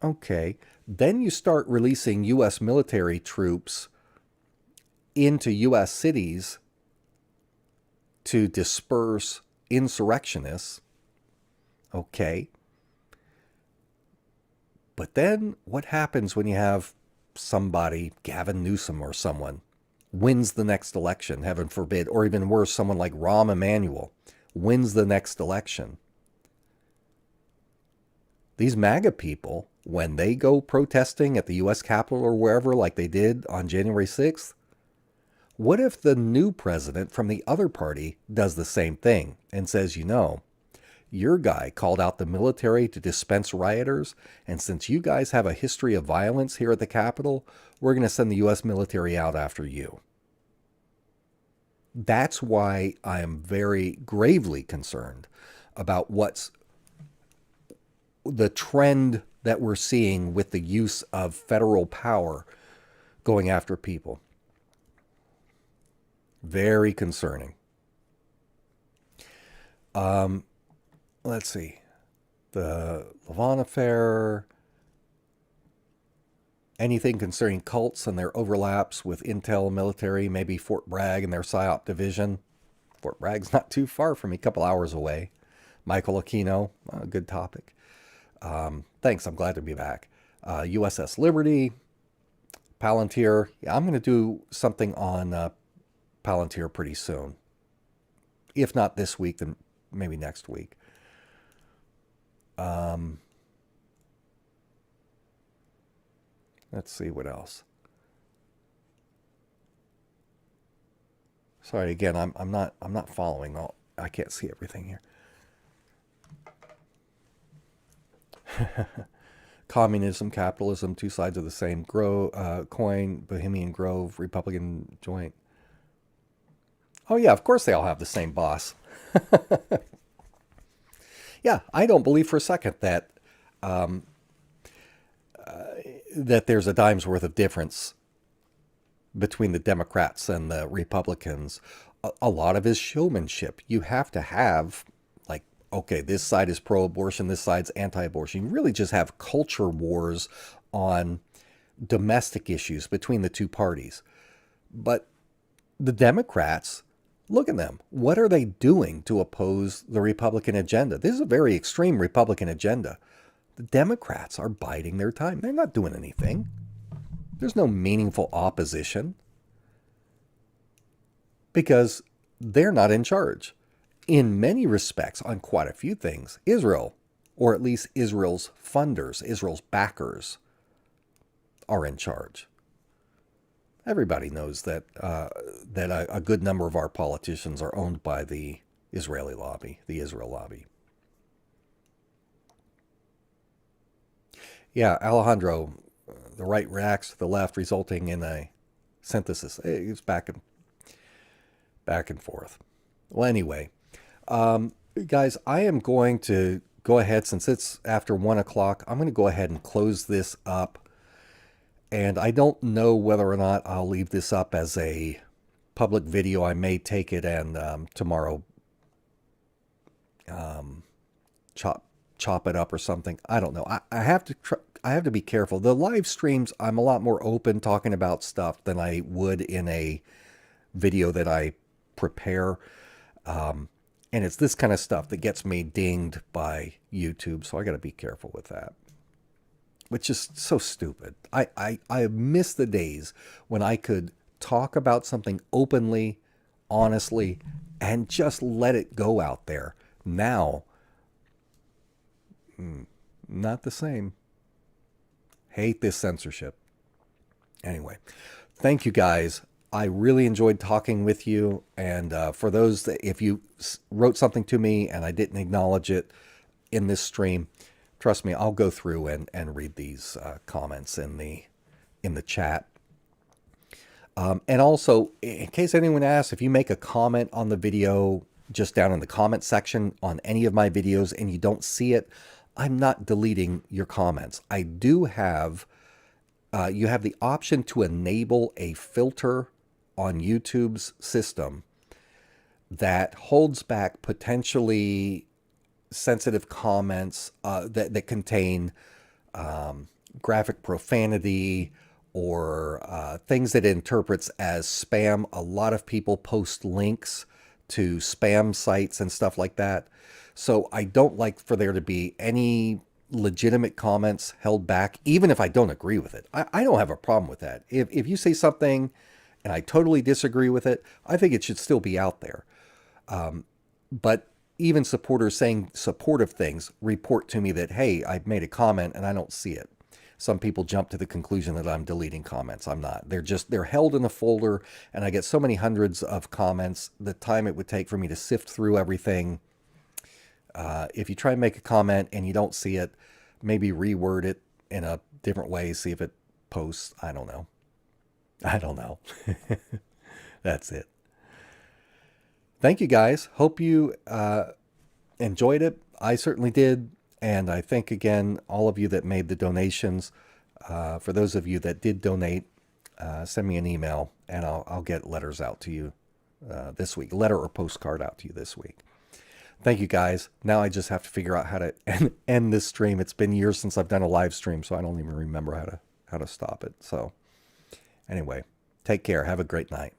Okay. Then you start releasing U.S. military troops into U.S. cities to disperse insurrectionists. Okay. But then what happens when you have somebody, Gavin Newsom or someone, wins the next election, heaven forbid, or even worse, someone like Rahm Emanuel wins the next election? These MAGA people, when they go protesting at the U.S. Capitol or wherever like they did on January 6th, what if the new president from the other party does the same thing and says, your guy called out the military to dispense rioters, and since you guys have a history of violence here at the Capitol, we're going to send the U.S. military out after you. That's why I am very gravely concerned about what's the trend that we're seeing with the use of federal power going after people. Very concerning. Let's see. The Levant affair, anything concerning cults and their overlaps with intel military, maybe Fort Bragg and their PSYOP division. Fort Bragg's not too far from me, a couple hours away. Michael Aquino, good topic. Thanks, I'm glad to be back. USS Liberty, Palantir. Yeah, I'm going to do something on Palantir pretty soon. If not this week, then maybe next week. Let's see what else. Sorry again, I'm not following all. I can't see everything here. Communism, capitalism, two sides of the same coin, Bohemian Grove, Republican joint. Oh yeah, of course they all have the same boss. Yeah, I don't believe for a second that that there's a dime's worth of difference between the Democrats and the Republicans. A lot of it is showmanship. You have to have, like, okay, this side is pro-abortion, this side's anti-abortion. You really just have culture wars on domestic issues between the two parties. But the Democrats, look at them. What are they doing to oppose the Republican agenda? This is a very extreme Republican agenda. The Democrats are biding their time. They're not doing anything. There's no meaningful opposition because they're not in charge. In many respects, on quite a few things, Israel, or at least Israel's funders, Israel's backers, are in charge. Everybody knows that a good number of our politicians are owned by the Israeli lobby, the Israel lobby. Yeah, Alejandro, the right reacts to the left, resulting in a synthesis. It's back and forth. Well, anyway, guys, I am going to go ahead, since it's after 1 o'clock, I'm going to go ahead and close this up. And I don't know whether or not I'll leave this up as a public video. I may take it and tomorrow chop it up or something. I don't know. I have to be careful. The live streams, I'm a lot more open talking about stuff than I would in a video that I prepare. And it's this kind of stuff that gets me dinged by YouTube, so I got to be careful with that. Which is so stupid. I miss the days when I could talk about something openly, honestly, and just let it go out there. Now, not the same. Hate this censorship. Anyway, thank you guys. I really enjoyed talking with you. And for those that, if you wrote something to me and I didn't acknowledge it in this stream, trust me, I'll go through and read these comments in the chat. And also, in case anyone asks, if you make a comment on the video, just down in the comment section on any of my videos and you don't see it, I'm not deleting your comments. I do have, you have the option to enable a filter on YouTube's system that holds back potentially sensitive comments that contain graphic profanity or things that it interprets as spam. A lot of people post links to spam sites and stuff like that. So I don't like for there to be any legitimate comments held back, even if I don't agree with it. I don't have a problem with that. If you say something and I totally disagree with it, I think it should still be out there. But even supporters saying supportive things report to me that, hey, I've made a comment and I don't see it. Some people jump to the conclusion that I'm deleting comments. I'm not. They're held in a folder, and I get so many hundreds of comments. The time it would take for me to sift through everything. If you try and make a comment and you don't see it, maybe reword it in a different way, see if it posts. I don't know. That's it. Thank you guys. Hope you enjoyed it. I certainly did. And I thank again all of you that made the donations. For those of you that did donate, send me an email and I'll get letters out to you this week. Letter or postcard out to you this week. Thank you guys. Now I just have to figure out how to end this stream. It's been years since I've done a live stream, so I don't even remember how to stop it. So anyway, take care. Have a great night.